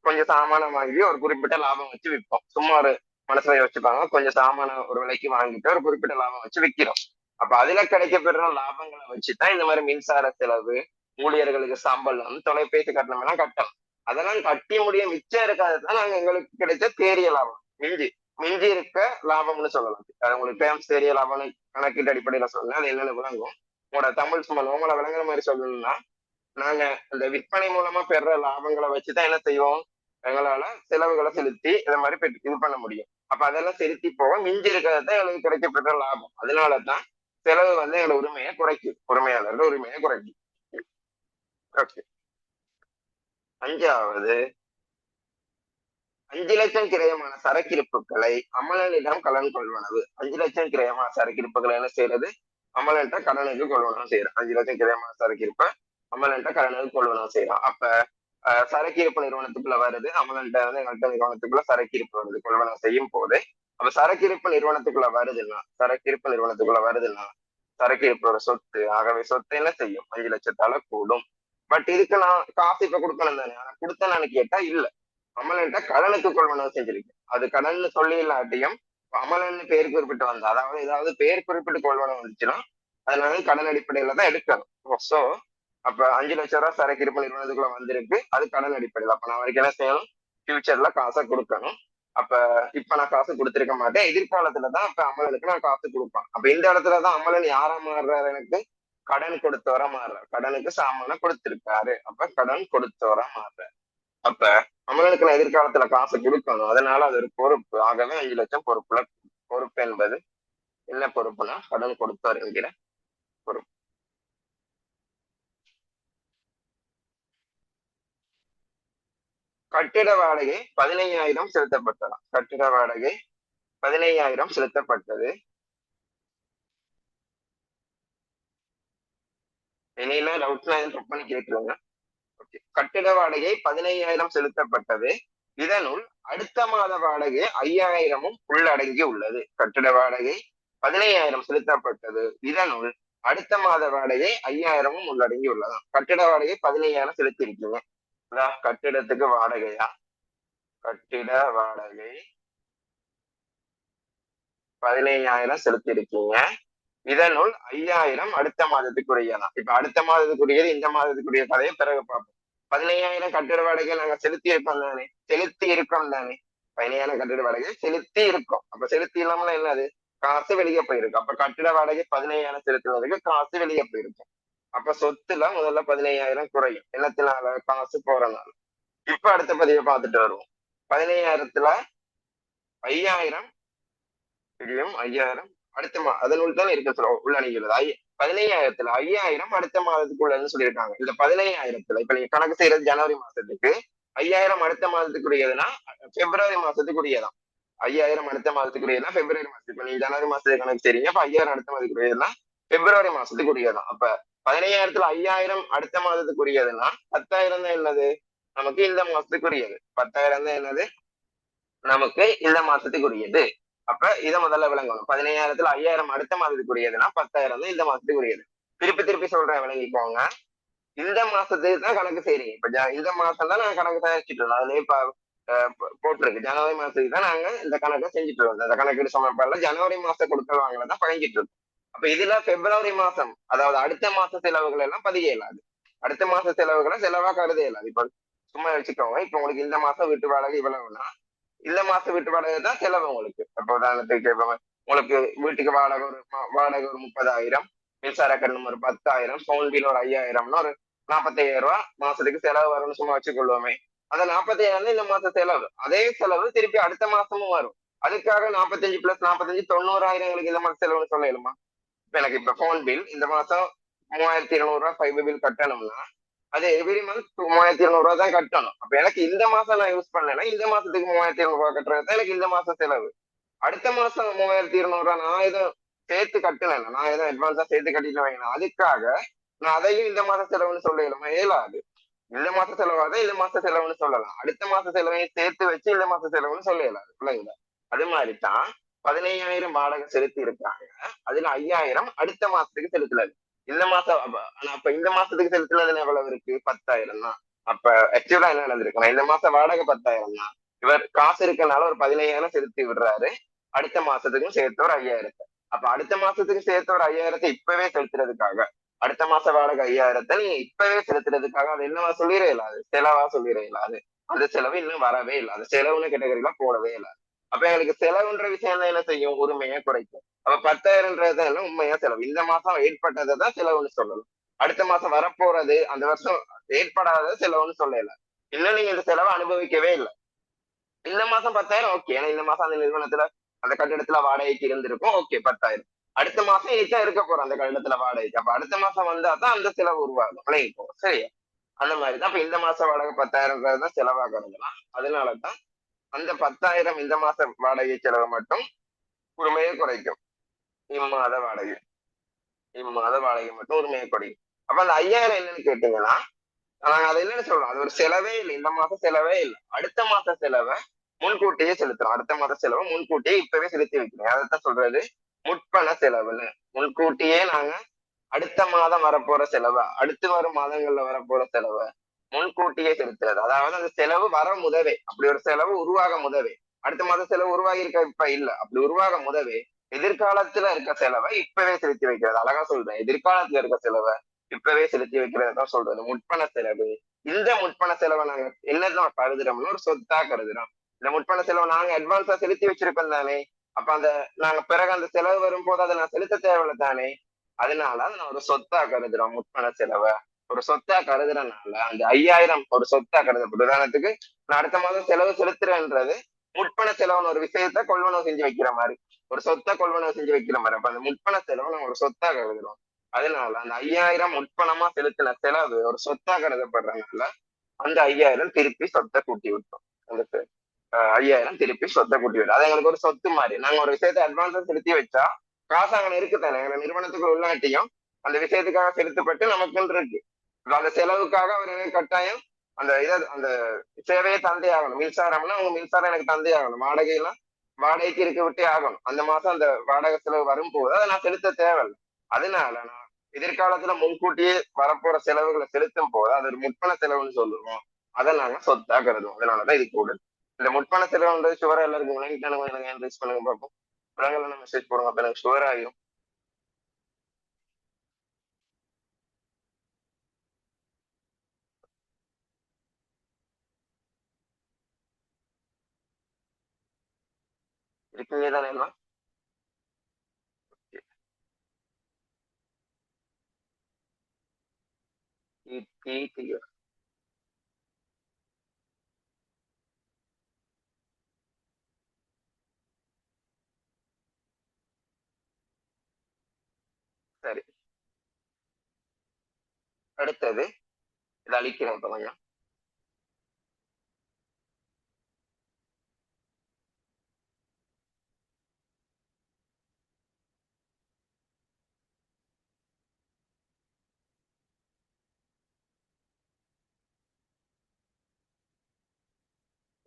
கொஞ்சம் சாமானம் வாங்கி ஒரு குறிப்பிட்ட லாபம் வச்சு விற்போம். சும்மா ஒரு மனசுல யோசிச்சுப்பாங்க. கொஞ்சம் சாமான ஒரு விலைக்கு வாங்கிட்டு ஒரு குறிப்பிட்ட லாபம் வச்சு விற்கிறோம். அப்ப அதுல கிடைக்கப்பெற லாபங்களை வச்சுதான் இந்த மாதிரி மின்சார செலவு, ஊழியர்களுக்கு சம்பளம், தொலைபேசி கட்டணம் எல்லாம் கட்டணும். அதெல்லாம் கட்டி முடிய மிச்சம் இருக்காதுதான் நாங்க எங்களுக்கு கிடைச்ச தேறிய லாபம். மிஞ்சி இருக்க லாபம்னு சொல்லலாம். அது உங்களுக்கு தேறிய லாபம் கணக்கீட்டு அடிப்படையில சொல்லலாம். அது என்னென்ன விளங்கும்? உங்களோட தமிழ் சும்மா நோமலை விளங்குற மாதிரி சொல்லணும்னா, நாங்க இந்த விற்பனை மூலமா பெற லாபங்களை வச்சுதான் என்ன செய்வோம்? எங்களால செலவுகளை செலுத்தி இதை மாதிரி இது பண்ண முடியும். அப்ப அதெல்லாம் செலுத்தி போக மிஞ்சி இருக்கிறதான் எங்களுக்கு கிடைக்கப்பெற்ற லாபம். அதனாலதான் செலவு எங்களோட உரிமையை குறைக்கும். உரிமையாளர்கள் உரிமையை குறைக்கும். ஓகே. 5வது, 5,00,000 கிரயமான சரக்கிருப்புகளை அமலனிடம் கடன் கொள்வனவு. 5,00,000 கிரயமான சரக்கிருப்புகளை என்ன செய்யறது? அமலன்ட்ட கடனுக்கு கொள்வனவு செய்யறோம். 5,00,000 கிரயமான சரக்கிருப்ப அமலன்ட்ட கடனுக்கு கொள்வனவு செய்யறோம். அப்ப சரக்கிருப்பு நிறுவனத்துக்குள்ள வருது. அமலன்ட்ட எங்கள்கிட்ட நிறுவனத்துக்குள்ள சரக்கிருப்பு வருது கொள்வனவு செய்யும் போது. அப்ப சரக்கிருப்பு நிறுவனத்துக்குள்ள வருதுன்னா சரக்கிருப்பு ஒரு சொத்து. ஆகவே சொத்து என்ன செய்யும்? 5,00,000 கூடும். பட் இதுக்கு நான் காசு இப்ப கொடுக்கணும் தானே. ஆனா கொடுத்தேன்னு கேட்டா இல்ல. அமலன்ட்ட கடனுக்கு கொள்வனவு செஞ்சிருக்கேன். அது கடன் சொல்லி இல்லாட்டியும் அமலன்னு பேர் குறிப்பிட்டு வந்தா, அதாவது ஏதாவது பேர் குறிப்பிட்டு கொள்வனவு வந்துச்சுன்னா அதனால கடன் அடிப்படையில தான் எடுக்கணும். சோ அப்ப 5 லட்சம் ரூபாய் சரக்கு இருப்பு நிறுவனத்துக்குள்ள வந்திருக்கு, அது கடன் அடிப்படையில். அப்ப நான் வரைக்கும் என்ன செய்யணும், ஃபியூச்சர்ல காசை கொடுக்கணும். அப்ப இப்ப நான் காசு கொடுத்திருக்க மாட்டேன், எதிர்காலத்துலதான் அப்ப அமலனுக்கு நான் காசு கொடுப்பேன். அப்ப இந்த இடத்துலதான் அமலன் யாரா மாறுறாரு, எனக்கு கடன் கொடுத்தவரா மாறுறாரு. கடனுக்கு சாமான கொடுத்திருக்காரு, அப்ப கடன் கொடுத்தவரா மாறுறாரு. அப்ப அமலனுக்கு நான் எதிர்காலத்துல காசு கொடுக்கணும், அதனால அது ஒரு பொறுப்பு. ஆகவே 5 லட்சம் பொறுப்புல பொறுப்பு என்பது என்ன பொறுப்புனா கடன் கொடுத்தவர் என்கிற பொறுப்பு. கட்டிட வாடகை 15,000 செலுத்தப்பட்டதாம். கட்டிட வாடகை 15,000 செலுத்தப்பட்டது. என்ன டவுட்னா செக் பண்ணி கேட்டுருங்க. கட்டிட வாடகை 15,000 செலுத்தப்பட்டது. இதனுள் அடுத்த மாத வாடகை 5,000 உள்ளடங்கி உள்ளது. கட்டிட வாடகை 15,000 செலுத்தப்பட்டது. இதனுள் அடுத்த மாத வாடகை 5,000 உள்ளடங்கி உள்ளதாம். கட்டிட வாடகை 15,000 செலுத்தி இருக்கீங்க. கட்டிடத்துக்கு வாடகையா, கட்டிட வாடகை 15,000 செலுத்தி இருக்கீங்க. இதனுள் 5,000 அடுத்த மாதத்துக்குரியதான். இப்ப அடுத்த மாதத்துக்குரியது இந்த மாதத்துக்குரிய கதையை பிறகு பார்ப்போம். 15,000 கட்டிட வாடகை நாங்க செலுத்தி இருக்கோம் தானே, செலுத்தி இருக்கோம் தானே. 15,000 கட்டிட வாடகை செலுத்தி இருக்கோம். அப்ப செலுத்தி இல்லாமல என்னது, காசு வெளியே போயிருக்கு. அப்ப கட்டிட வாடகை 15,000 செலுத்துவதற்கு காசு வெளியே போயிருக்கும். அப்ப சொத்துல முதல்ல 15,000 குறையும், என்னத்தினால, காசு போறனால. இப்ப அடுத்த பதிவை பார்த்துட்டு வருவோம். 15,000த்துல 5,000 தெரியும், 5,000 அடுத்த அதனுள் தான் இருக்க சொல்ல உள்ளடங்கியுள்ளது. 15,000த்துல 5,000 அடுத்த மாதத்துக்குள்ளன்னு சொல்லியிருக்காங்க. இந்த 15,000த்துல இப்ப நீங்க கணக்கு செய்யறது ஜனவரி மாசத்துக்கு, 5,000 அடுத்த மாதத்துக்குரியதுன்னா பிப்ரவரி மாசத்துக்குரியதான். 5,000 அடுத்த மாதத்துக்குரியதுன்னா பிப்ரவரி மாசத்துக்கு. இப்ப நீங்க ஜனவரி மாசத்துக்கு கணக்கு செய்றீங்க, அப்ப 5,000 அடுத்த மாதத்துக்குரியதுன்னா பிப்ரவரி மாசத்துக்குரியதான். அப்ப 15,000த்துல 5,000 அடுத்த மாதத்துக்குரியதுன்னா 10,000 தான் என்னது, நமக்கு இந்த மாசத்துக்குரியது. 10,000 தான் என்னது, நமக்கு இந்த மாசத்துக்குரியது. அப்ப இதை முதல்ல விளங்கணும். 15,000த்துல 5,000 அடுத்த மாதத்துக்குரியதுன்னா 10,000 தான் இந்த மாசத்துக்குரியது. திருப்பி திருப்பி சொல்றேன், விளங்கிக்கோங்க. இந்த மாசத்துக்கு தான் கணக்கு செய்றீங்க. இப்ப இந்த மாசம் தான் நாங்க கணக்கு தயாரிச்சுட்டு இருந்தோம். அதுலயே இப்ப போட்டிருக்கு ஜனவரி மாசத்துக்கு தான் நாங்க இந்த கணக்கை செஞ்சுட்டு இருக்கோம். இந்த கணக்கு சமர்ப்பால ஜனவரி மாசம் கொடுக்கல் வாங்கலதான் பழங்கிட்டு இருக்கோம். அப்ப இதுல பிப்ரவரி மாசம், அதாவது அடுத்த மாச செலவுகள் எல்லாம் பதிய இயலாது. அடுத்த மாச செலவுகளை செலவா கருத இயலாது. இப்ப சும்மா வச்சுக்கோங்க, இப்ப உங்களுக்கு இந்த மாசம் வீட்டு வாடகை இவ்வளவுனா இந்த மாசம் வீட்டு வாடகை தான் செலவு உங்களுக்கு. இப்ப உதாரணத்துக்கு உங்களுக்கு வீட்டுக்கு வாடகை ஒரு 30,000, மின்சார கட்டணம் ஒரு 10,000, போன் பில் ஒரு 5,000னா ஒரு 45,000 ரூபாய் மாசத்துக்கு செலவு வரும்னு சும்மா வச்சுக்கொள்வோமே. அந்த 45,000 இந்த மாசம் செலவு, அதே செலவு திருப்பி அடுத்த மாசமும் வரும். அதுக்காக 45 + 45 90,000 எங்களுக்கு இந்த மாசம் செலவுன்னு சொல்லலுமா? இப்ப எனக்கு இப்ப போன் பில் இந்த மாசம் 3,200 ரூபாய் ஃபைபர் பில் கட்டணும்னா அது எவ்ரி மந்த் 3,200 ரூபாய் தான் கட்டணும். அப்ப எனக்கு இந்த மாசம் நான் யூஸ் பண்ணேன்னா இந்த மாசத்துக்கு 3,200 ரூபாய் கட்டுறது தான் எனக்கு இந்த மாசம் செலவு. அடுத்த மாசம் 3,200 ரூபாய் நான் எதுவும் சேர்த்து கட்டல, நான் எதுவும் அட்வான்ஸா சேர்த்து கட்டிட்டு வைக்கணும். அதுக்காக நான் அதையும் இந்த மாச செலவுன்னு சொல்லலாமா? இயலாது. இந்த மாச செலவாதான் இந்த மாச செலவுன்னு சொல்லலாம், அடுத்த மாச செலவையும் சேர்த்து வச்சு இந்த மாச செலவுன்னு சொல்ல இயலாது. பிள்ளைங்க அது மாதிரிதான் 15,000 வாடகை செலுத்தி இருக்காங்க. அதுல 5,000 அடுத்த மாசத்துக்கு செலுத்தல. இந்த மாசம் அப்ப இந்த மாசத்துக்கு செலுத்தினது எவ்வளவு இருக்கு, 10,000 தான். அப்ப ஆக்சுவலா என்ன நடந்திருக்கு, இந்த மாசம் வாடகை 10,000 தான். இவர் காசு இருக்கனால ஒரு 15,000 செலுத்தி விடுறாரு. அடுத்த மாசத்துக்கும் சேர்த்து ஒரு 5,000. அப்ப அடுத்த மாசத்துக்கு சேர்த்து ஒரு 5,000 இப்பவே செலுத்துறதுக்காக, அடுத்த மாச வாடகை 5,000 நீங்க இப்பவே செலுத்துறதுக்காக அது என்னவா சொல்லிட இயலாது, செலவா சொல்லிட இயலாது. அந்த செலவு இன்னும் வரவே இல்லை, அது செலவுன்னு கேட்டகரியில போடவே இயலாது. அப்ப எங்களுக்கு செலவுன்ற விஷயம் தான் என்ன செய்யும், உரிமையை குறைக்கும். அப்ப 10,000 உண்மையா செலவு, இந்த மாசம் ஏற்பட்டதை தான் செலவுன்னு சொல்லணும். அடுத்த மாசம் வரப்போறது அந்த வருஷம் ஏற்படாத செலவுன்னு சொல்லல. இன்னும் நீங்க இந்த செலவை அனுபவிக்கவே இல்லை. இந்த மாசம் 10,000 ஓகே, ஏன்னா இந்த மாசம் அந்த நிறுவனத்துல அந்த கட்டிடத்துல வாடகைக்கு இருந்திருக்கும், ஓகே 10,000. அடுத்த மாசம் இதுதான் இருக்க போறோம் அந்த கட்டிடத்துல வாடகைக்கு. அப்ப அடுத்த மாசம் வந்தா தான் அந்த செலவு உருவாகும், விளங்கிப்போம் சரியா? அந்த மாதிரிதான் இப்ப இந்த மாசம் வாடகை 10,000 தான் செலவாகிறதுலாம். அதனாலதான் அந்த 10,000 இந்த மாச வாடகை செலவு மட்டும் உரிமையை குறைக்கும். இம்மாத வாடகை மட்டும் உரிமையை குறைக்கும். அப்ப அந்த 5,000 என்னன்னு கேட்டீங்கன்னா, நாங்க அதை என்னன்னு சொல்றோம், அது ஒரு செலவே இல்லை, இந்த மாசம் செலவே இல்லை. அடுத்த மாச செலவை முன்கூட்டியே செலுத்துறோம். அடுத்த மாத செலவை முன்கூட்டியே இப்பவே செலுத்தி வைக்கிறோம். அதைத்தான் சொல்றது முற்பண செலவுன்னு. முன்கூட்டியே நாங்க அடுத்த மாதம் வரப்போற செலவை, அடுத்து வரும் மாதங்கள்ல வரப்போற செலவை முன்கூட்டியே செலுத்துறது. அதாவது அந்த செலவு வர முதவே, அப்படி ஒரு செலவு உருவாக முதவே, அடுத்த மாத செலவு உருவாகி இருக்க இப்ப இல்ல, அப்படி உருவாக முதவே எதிர்காலத்துல இருக்க செலவை இப்பவே செலுத்தி வைக்கிறது. அழகா சொல்றேன், எதிர்காலத்துல இருக்க செலவை இப்பவே செலுத்தி வைக்கிறதான் சொல்றது முற்பண செலவு. இந்த முற்பண செலவை நாங்க என்னதான் கருதுறோம்னு ஒரு சொத்தா கருதுறோம். இந்த முற்பண செலவை நாங்க அட்வான்ஸா செலுத்தி வச்சிருக்கோம் தானே. அப்ப அந்த நாங்க பிறகு அந்த செலவு வரும்போது அதை நான் செலுத்த தேவையில்லை தானே. அதனால அதை நான் ஒரு சொத்தா கருதுறோம். முற்பண செலவை ஒரு சொத்தா கருதுறதுனால அந்த 5000 ஒரு சொத்தா கருதப்படும். உதாரணத்துக்கு நான் அடுத்த மாதம் செலவு செலுத்துறேன்றது முற்பண செலவுன்னு ஒரு விஷயத்த கொள்வனவு செஞ்சு வைக்கிற மாதிரி, ஒரு சொத்தை கொள்வனவு செஞ்சு வைக்கிற மாதிரி. அப்ப அந்த முற்பண செலவை நம்ம ஒரு சொத்தா கருதுறோம். அதனால அந்த 5000 முற்பணமா செலுத்தின செலவு ஒரு சொத்தா கருதப்படுறதுனால அந்த 5000 திருப்பி சொத்தை கூட்டி விட்டோம். அந்த 5000 திருப்பி சொத்தை கூட்டி விட்டோம். அது எங்களுக்கு ஒரு சொத்து மாதிரி. நாங்க ஒரு விஷயத்தை அட்வான்ஸா செலுத்தி வச்சா காசு அங்கே இருக்குத்தானே. எங்க நிறுவனத்துக்கு உள்ளாட்டியும் அந்த விஷயத்துக்காக செலுத்தப்பட்டு நமக்குன்னு இருக்கு. அந்த செலவுக்காக அவர் எனக்கு கட்டாயம் அந்த அந்த சேவையை தந்தே ஆகணும். மின்சாரம்னா அவங்க மின்சாரம் எனக்கு தந்தே ஆகணும். வாடகைலாம் வாடகைக்கு இருக்க விட்டே ஆகணும். அந்த மாசம் அந்த வாடகை செலவு வரும்போது அதை நான் செலுத்த தேவையில்லை. அதனால நான் எதிர்காலத்துல முன்கூட்டியே வரப்போற செலவுகளை செலுத்தும் போது அது ஒரு முற்பண செலவுன்னு சொல்லுவோம். அதை நாங்க சொத்தா கருதுவோம். அதனாலதான் இது கூடுது. இந்த முற்பண செலவுன்றது சுவரா எல்லாருக்கும் விளங்கிட்டானு எனக்கு என்ட்ரிஸ் பண்ணுங்க பார்ப்போம். விலங்கெல்லாம் மெசேஜ் போடுங்க. அப்ப எனக்கு சுவர் ஆகிரும். இருக்கீங்க தானே எல்லாம்? சரி, அடுத்தது இதை அழிக்கிறேன் இப்ப கொஞ்சம்.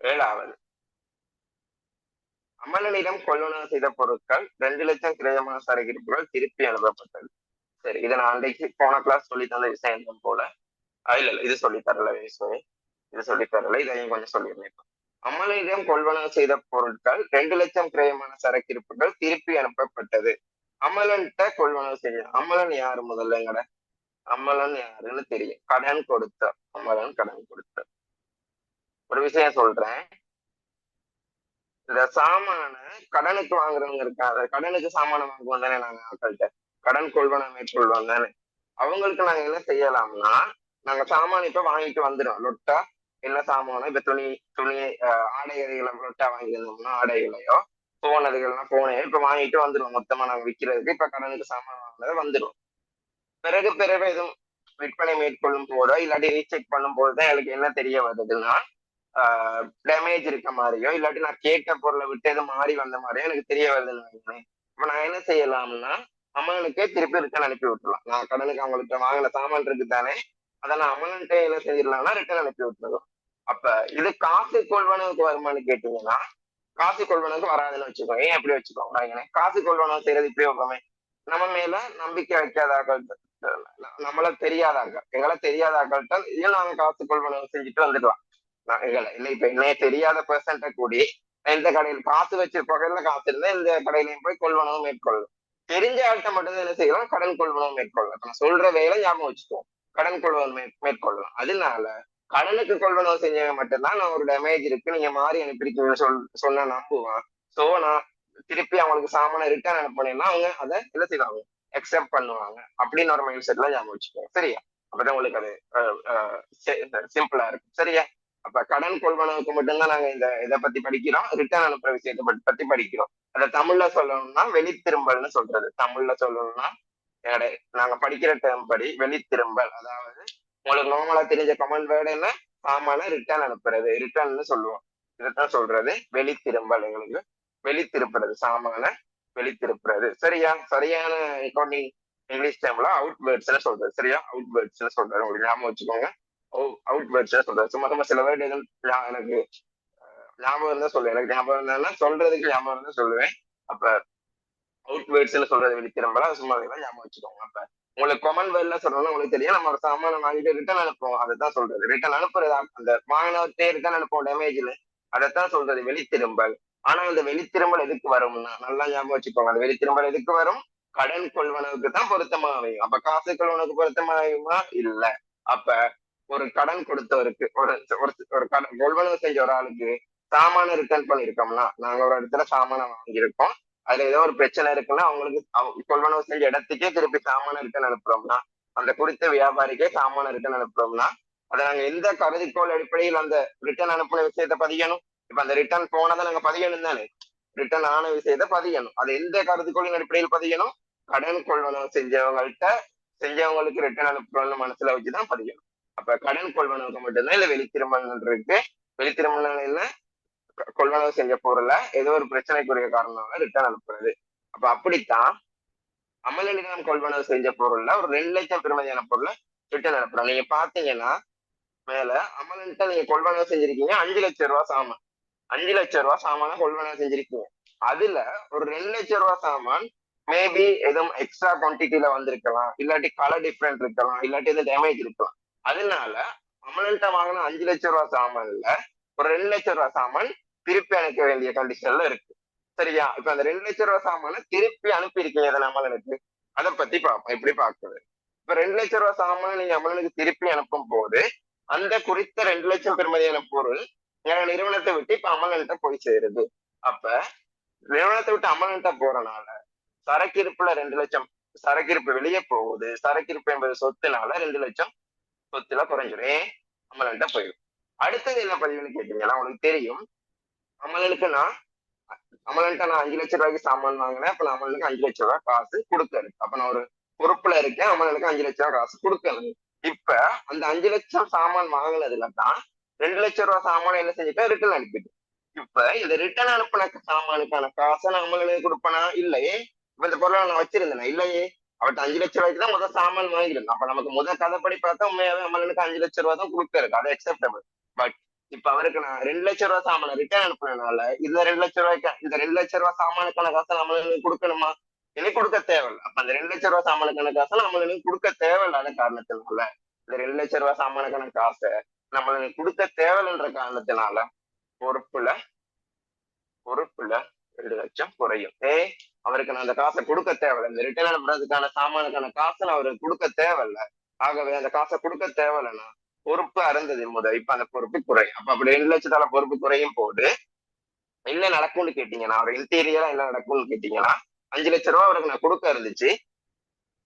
ஏழாவது, அமலனிடம் கொள்வனவு செய்த பொருட்கள் 2,00,000 கிரயமான சரக்கிருப்புகள் திருப்பி அனுப்பப்பட்டது. சரி, இதை நான் அன்றைக்கு போன கிளாஸ் சொல்லி தந்த விஷயம் போல. இல்ல இல்ல, இது சொல்லி தரல விஸ்வமே. இது சொல்லி தரல, இதையும் கொஞ்சம் சொல்லிடுறேன். அமலனிடம் கொள்வனவு செய்த பொருட்கள் 2,00,000 கிரயமான சரக்கிருப்புகள் திருப்பி அனுப்பப்பட்டது. அமலன்ட்ட கொள்வனவு செய்ய, அமலன் யாரு முதல்ல எங்கட? அமலன் யாருன்னு தெரியும். கடன் கொடுத்த அமலன் கடன் கொடுத்த. ஒரு விஷயம் சொல்றேன். இந்த சாமான கடனுக்கு வாங்குறவங்க இருக்காங்க. கடனுக்கு சாமான வாங்குவோம் தானே நாங்க மக்கள்கிட்ட. கடன் கொள்வன மேற்கொள்வோம் தானே. அவங்களுக்கு நாங்க என்ன செய்யலாம்னா, நாங்க சாமான இப்ப வாங்கிட்டு வந்துடும் லொட்டா. என்ன சாமானம் இப்ப துணி துணி ஆடைகளை லொட்டா வாங்கியிருந்தோம்னா ஆடைகளையோ, போனதுகள்னா போனையோ இப்ப வாங்கிட்டு வந்துடும். மொத்தமா நாங்க விற்கிறதுக்கு இப்ப கடனுக்கு சாமான் வாங்கினதை வந்துடும். பிறகு பிறகு எதுவும் விற்பனை மேற்கொள்ளும் போதோ இல்லாட்டி ரீசெக் பண்ணும் போதுதான் எனக்கு என்ன தெரிய வருதுன்னா, டேமேஜ் இருக்க மாதிரியோ இல்லாட்டி நான் கேட்ட பொருளை விட்டு எதுவும் மாறி வந்த மாதிரியோ எனக்கு தெரிய வருதுன்னு வைங்களேன். இப்ப நான் என்ன செய்யலாம்னா, அமலனுக்கே திருப்பி ரிட்டர்ன் அனுப்பி விட்டுலாம். நான் கடனுக்கு அவங்கள்ட்ட வாங்கின சாமான் இருக்கு தானே, அதை நான் அமலன்ட்டே என்ன செஞ்சிடலாம்னா ரிட்டர்ன் அனுப்பி விட்டுருவோம். அப்ப இது காசு கொள்வனவுக்கு வருமானு கேட்டீங்கன்னா, காசு கொள்வனவுக்கு வராதுன்னு வச்சுக்கோங்க. ஏன் எப்படி வச்சுக்கோங்க? காசு கொள்வனவு செய்யறது இப்படி வைப்போமே, நம்ம மேல நம்பிக்கை வைக்காதாக்கள், நம்மள தெரியாதாக்கள், எங்களை தெரியாதாக்கள்கிட்ட ஏன் நாங்க காசு கொள்வனவு செஞ்சுட்டு வந்துடலாம். எங்களை இல்லை, இப்ப என்னைய தெரியாத பெர்சன்ட்ட கூடி இந்த கடையில் காசு வச்சிருப்பகையில காசு இருந்தா இந்த கடையிலையும் போய் கொள்வனவு மேற்கொள்ளணும். தெரிஞ்ச ஆள்கிட்ட மட்டும்தான் என்ன செய்யலாம், கடன் கொள்வனவு மேற்கொள்ளலாம். நான் சொல்ற வேலை ஞாபகம் வச்சுக்கோ, கடன் கொள்வனவு மேற்கொள்ளலாம். அதனால கடனுக்கு கொள்வனவு செஞ்சவங்க மட்டும்தான் நான் ஒரு டேமேஜ் இருக்கு நீங்க மாறி அனுப்பியிருக்கீங்கன்னு சொன்ன நம்புவான். சோ நான் திருப்பி அவங்களுக்கு சாமான ரிட்டர்ன் அனுப்பினேன்னா அவங்க அதை என்ன செய்வாங்க, அக்செப்ட் பண்ணுவாங்க. அப்படின்னு ஒரு மைண்ட் செட்ல ஞாபகம் வச்சுக்கோங்க. சரியா? அப்பதான் உங்களுக்கு அது சிம்பிளா இருக்கும். சரியா? அப்ப கடன் கொள்வனவுக்கு மட்டும்தான் நாங்க இந்த இதை பத்தி படிக்கிறோம். ரிட்டர்ன் அனுப்புற விஷயத்தை பத்தி படிக்கிறோம். அதை தமிழ்ல சொல்லணும்னா வெளித்திரும்பல்னு சொல்றது. தமிழ்ல சொல்லணும்னா நாங்க படிக்கிற டேர்ம் படி வெளித்திரும்பல். அதாவது உங்களுக்கு நார்மலா தெரிஞ்ச கமெண்ட் வேர்டு என்ன? சாமான ரிட்டர்ன் அனுப்புறது, ரிட்டர்ன்னு சொல்லுவோம். இதைத்தான் சொல்றது வெளித்திரும்பல். எங்களுக்கு வெளித்திருப்புறது, சாமான வெளித்திருப்புறது. சரியா? சரியான அக்கௌண்டிங் இங்கிலீஷ் டைம்ல அவுட் வேர்ட்ஸ் சொல்றது. சரியா? அவுட் வேர்ட்ஸ் சொல்றது உங்களுக்கு ஞாபகம் வச்சுக்கோங்க. அவுட் வேர்ட்ஸ் சொல்றது. சும்மா சும்மா சில வேர்டு எதுவும் எனக்கு ஞாபகம் இருந்தா சொல்லுவேன். எனக்கு ஞாபகம் இருந்தா சொல்றதுக்கு ஞாபகம் இருந்தா சொல்லுவேன். அப்ப அவுட் வேர்ட்ஸ்ல சொல்றது வெளித்திரும்பல சும்மா ஞாபகம் வச்சுக்கோங்க. அப்ப உங்களுக்கு கொமன் வேர்ட்ல சொல்லணும்னா உங்களுக்கு தெரியும். நம்ம ஒரு சாமான வாங்கிட்டு ரிட்டர்ன் அனுப்புவோம். அதைத்தான் சொல்றது. ரிட்டர்ன் அனுப்புறது அந்த வாங்கினவர்த்தே ரிட்டர்ன் அனுப்புவோம் டேமேஜ்ல. அதைத்தான் சொல்றது வெளித்திரும்பல். ஆனா இந்த வெளித்திரும்பல் எதுக்கு வரும்னா, நல்லா ஞாபகம் வச்சுக்கோங்க. அந்த வெளித்திரும்பல் எதுக்கு வரும்? கடன் கொள்வனவுக்கு தான் பொருத்தமா அமையும். அப்ப காசு கொள்வனவுக்கு பொருத்தமா அமையுமா? இல்ல. அப்ப ஒரு கடன் கொடுத்தவருக்கு ஒரு ஒரு ஒரு கடன் கொள்வனவு செஞ்ச ஒரு ஆளுக்கு சாமான ரிட்டர்ன் பண்ணிருக்கோம்னா, நாங்க ஒரு இடத்துல சாமான வாங்கியிருக்கோம், அதுல ஏதோ ஒரு பிரச்சனை இருக்குன்னா அவங்களுக்கு கொள்வனவு செஞ்ச இடத்துக்கே திருப்பி சாமான ரிட்டர்ன் அனுப்புறோம்னா, அந்த குறித்த வியாபாரிக்கே சாமான ரிட்டர்ன் அனுப்புறோம்னா, அதை நாங்க எந்த கருதிக்கோள் அடிப்படையில் அந்த ரிட்டர்ன் அனுப்புன விஷயத்த பதியணும்? இப்ப அந்த ரிட்டர்ன் போனதை நாங்க பதியணும் தானே, ரிட்டர்ன் ஆன விஷயத்த பதியணும். அது எந்த கருதுகோளின் அடிப்படையில் பதியணும்? கடன் கொள்வனவு செஞ்சவங்களுக்கு ரிட்டர்ன் அனுப்புறோம்னு மனசுல வச்சுதான் பதியணும். அப்ப கடன் கொள்வனவுக்கு மட்டும்தான் இல்ல வெளித்திருமணம் இருக்கு. வெளித்திருமணம் என்ன? கொள்வனவு செஞ்ச பொருளை ஏதோ ஒரு பிரச்சனைக்குரிய காரணமாக ரிட்டர்ன் அனுப்புறது. அப்ப அப்படித்தான் அமலனிடம் கொள்வனவு செஞ்ச பொருள்ல ஒரு 2,00,000 பெறுமதியான பொருளை ரிட்டர்ன் அனுப்புறோம். நீங்க பாத்தீங்கன்னா மேல அமலன்ட்ட நீங்க கொள்வனவு செஞ்சிருக்கீங்க 5,00,000 ரூபாய் சாமான். 5,00,000 ரூபாய் சாமான கொள்வனவு செஞ்சிருக்கீங்க. அதுல ஒரு 2,00,000 ரூபாய் சாமான் மேபி எதுவும் எக்ஸ்ட்ரா குவான்டிட்டியில வந்திருக்கலாம், இல்லாட்டி கலர் டிஃபரெண்ட் இருக்கலாம், இல்லாட்டி எதுவும் டேமேஜ் இருக்கலாம். அதனால அமலன்ட்ட வாங்கின 5,00,000 ரூபாய் சாமான்ல ஒரு 2,00,000 ரூபாய் சாமான் திருப்பி அனுப்ப வேண்டிய கண்டிஷன்ல இருக்கு. சரியா? இப்ப அந்த 2,00,000 ரூபாய் சாமான திருப்பி அனுப்பி இருக்கீங்க அமலனுக்கு. அதை பத்தி பார்ப்போம் எப்படி பார்க்கிறது. இப்ப 2,00,000 ரூபாய் சாமான நீங்க அமலனுக்கு திருப்பி அனுப்பும் போது அந்த குறித்த 2,00,000 பெறுமதியான பொருள் நிறுவனத்தை விட்டு இப்ப அமலன்ட்ட போய் சேருது. அப்ப நிறுவனத்தை விட்டு அமலன்ட்ட போறனால சரக்கிருப்புல 2,00,000 சரக்கிருப்பு வெளியே போகுது. சரக்கிருப்பு என்பது சொத்துனால 2,00,000 சொத்துல குறைஞ்சிரும். அமலன்ட்ட போயிடும். அடுத்தது என்ன பதிவுன்னு கேட்டீங்கன்னா, உங்களுக்கு தெரியும் அமலன்ட்ட நான் 5,00,000 ரூபாய்க்கு சாமான் வாங்கினேன். அப்ப நான் அமலனுக்கு 5,00,000 ரூபாய் காசு கொடுக்கணும். அப்ப நான் ஒரு பொறுப்புல இருக்கேன், அமலனுக்கு 5,00,000 ரூபாய் காசு கொடுக்கணும். இப்ப அந்த 5,00,000 சாமான் வாங்கினதுல தான் 2,00,000 ரூபாய் சாமான் என்ன செஞ்சுட்டேன்? ரிட்டர்ன் அனுப்பிட்டு. இப்ப இந்த ரிட்டர்ன் அனுப்பின சாமானுக்கான காசை நான் அமலனுக்கு கொடுப்பனா? இல்லையே. இப்ப இந்த பொருளை நான் வச்சிருந்தேன் இல்லையே. அவர்கிட்ட 5,00,000 ரூபாய்க்கு தான் முதல் சாமான் வாங்கிருந்தேன். அப்ப நமக்கு முதல் கதைப்படி பார்த்தா உண்மையாவே அமலனுக்கு 5,00,000 ரூபாய் தான் கொடுக்கறது, அது அக்செப்டபிள். பட் இப்ப அவருக்கு நான் 2,00,000 ரூபாய் சாமான ரிட்டர்ன் அனுப்புனதுனால இந்த 2,00,000 ரூபாய்க்கு இந்த 2,00,000 ரூபாய் சாமானுக்கான காசை நம்மளுக்கு கொடுக்கணுமா? எனக்கு கொடுக்க தேவையில்லை. அப்ப அந்த 2,00,000 ரூபாய் சாமானுக்கான காசை நம்மளுக்கு கொடுக்க தேவையில்லாத காரணத்தினால இந்த 2,00,000 ரூபாய் சாமானுக்கான காசை நம்மளுக்கு கொடுக்க தேவையில்லைன்ற காரணத்தினால பொறுப்புல பொறுப்புல 2,00,000 குறையும். அவருக்கு நான் அந்த காசை கொடுக்க தேவையில்லை. இந்த ரிட்டர்ன் அனுப்புறதுக்கான சாமானுக்கான காசை நான் அவருக்கு கொடுக்க தேவையில்லை. ஆகவே அந்த காசை கொடுக்க தேவையில்லைன்னா பொறுப்பு அறந்தது முதல் இப்ப அந்த பொறுப்பு குறையும். அப்ப அப்படி 2,00,000 பொறுப்பு குறையும் போது என்ன நடக்கும்னு கேட்டீங்கன்னா, ஒரு இன்டீரியரா என்ன நடக்கும்னு கேட்டீங்கன்னா, 5,00,000 ரூபாய் அவருக்கு நான் கொடுக்க இருந்துச்சு.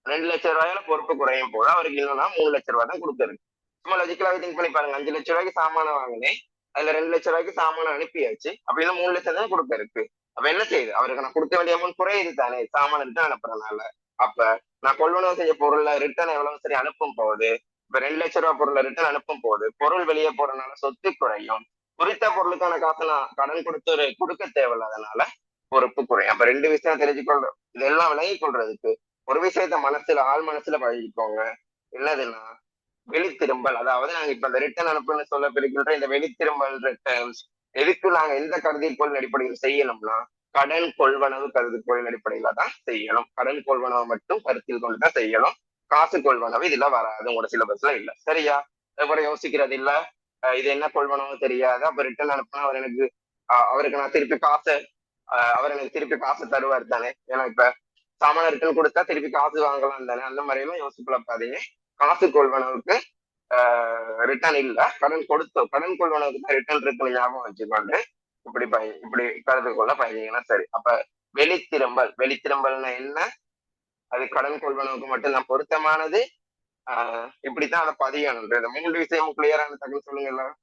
2,00,000 ரூபாயில பொறுப்பு குறையும் போது அவருக்கு இல்லைன்னா 3,00,000 ரூபாய் தான் கொடுக்க இருக்கு. சும்மா லாஜிக்கலாவே திங்க் பண்ணி பாருங்க. 5,00,000 ரூபாய்க்கு சாமான வாங்கினேன், அதுல 2,00,000 ரூபாய்க்கு சாமான அனுப்பியாச்சு. அப்ப இன்னும் 3,00,000 தான் கொடுக்க இருக்கு. அப்ப என்ன செய்யுது? அவருக்கு நான் கொடுக்க வேண்டிய அமௌண்ட் குறையுது தானே சாமான ரிட்டர்ன் அனுப்புறதுனால. அப்ப நான் கொள்வனவு செஞ்ச பொருள்ல ரிட்டர்ன் எவ்வளவு சரி அனுப்பும் போது, இப்ப 2,00,000 ரூபாய் பொருளை ரிட்டர்ன் அனுப்பும் போது பொருள் வெளியே போறதுனால சொத்து குறையும். குறித்த பொருளுக்கான காசை நான் கடன் கொடுத்து கொடுக்க தேவையில்லாதனால பொறுப்பு குறையும். அப்ப ரெண்டு விஷயம் தெரிஞ்சுக்கொள்றோம். இதெல்லாம் விளங்கி கொள்றதுக்கு ஒரு விஷயத்த ஆள் மனசுல பழகிக்கோங்க. என்னதுன்னா வெளித்திரும்பல். அதாவது நாங்க இப்ப இந்த ரிட்டர்ன் அனுப்புன்னு சொல்ல பிரிக்கின்ற இந்த வெளித்திரும்பல் ரிட்டர்ன்ஸ் எதுக்கு நாங்க எந்த கருதிக்கோளின் அடிப்படையில் செய்யணும்னா கடன் கொள்வனவு கருதுகோளின் அடிப்படையில தான் செய்யணும். கடன் கொள்வனவு மட்டும் கருத்தில் கொண்டுதான் செய்யணும். காசு கொள்வனவு இதுல வராது, உங்களோட சிலபஸ்ல இல்ல. சரியா? அதுக்கப்புறம் யோசிக்கிறது இல்ல, இது என்ன கொள்வனவு தெரியாது, அப்ப ரிட்டர்ன் அனுப்புனா அவருக்கு நான் திருப்பி காசு அவர் எனக்கு திருப்பி காசு தருவார் தானே. ஏன்னா இப்ப சாமான ரிட்டர்ன் கொடுத்தா திருப்பி காசு வாங்கலாம் தானே. அந்த மாதிரி எல்லாம் யோசிக்கலாப்பாதீங்க. காசு கொள்வனவுக்கு ரிட்டர்ன் இல்ல, கடன் கொள்வனவுக்கு தான் ரிட்டர்ன் இருக்குன்னு ஞாபகம் வச்சுக்கொண்டு இப்படி கருது கொள்ள பயந்தீங்கன்னா சரி. அப்ப வெளித்திரும்பல்னா என்ன? அது கடன் கொள்வனவுக்கு மட்டும்தான் பொருத்தமானது. இப்படித்தான் அதை பதியணும். இந்த 3 விஷயமும் கிளியரான தகவல் சொல்லுங்க எல்லாரும்.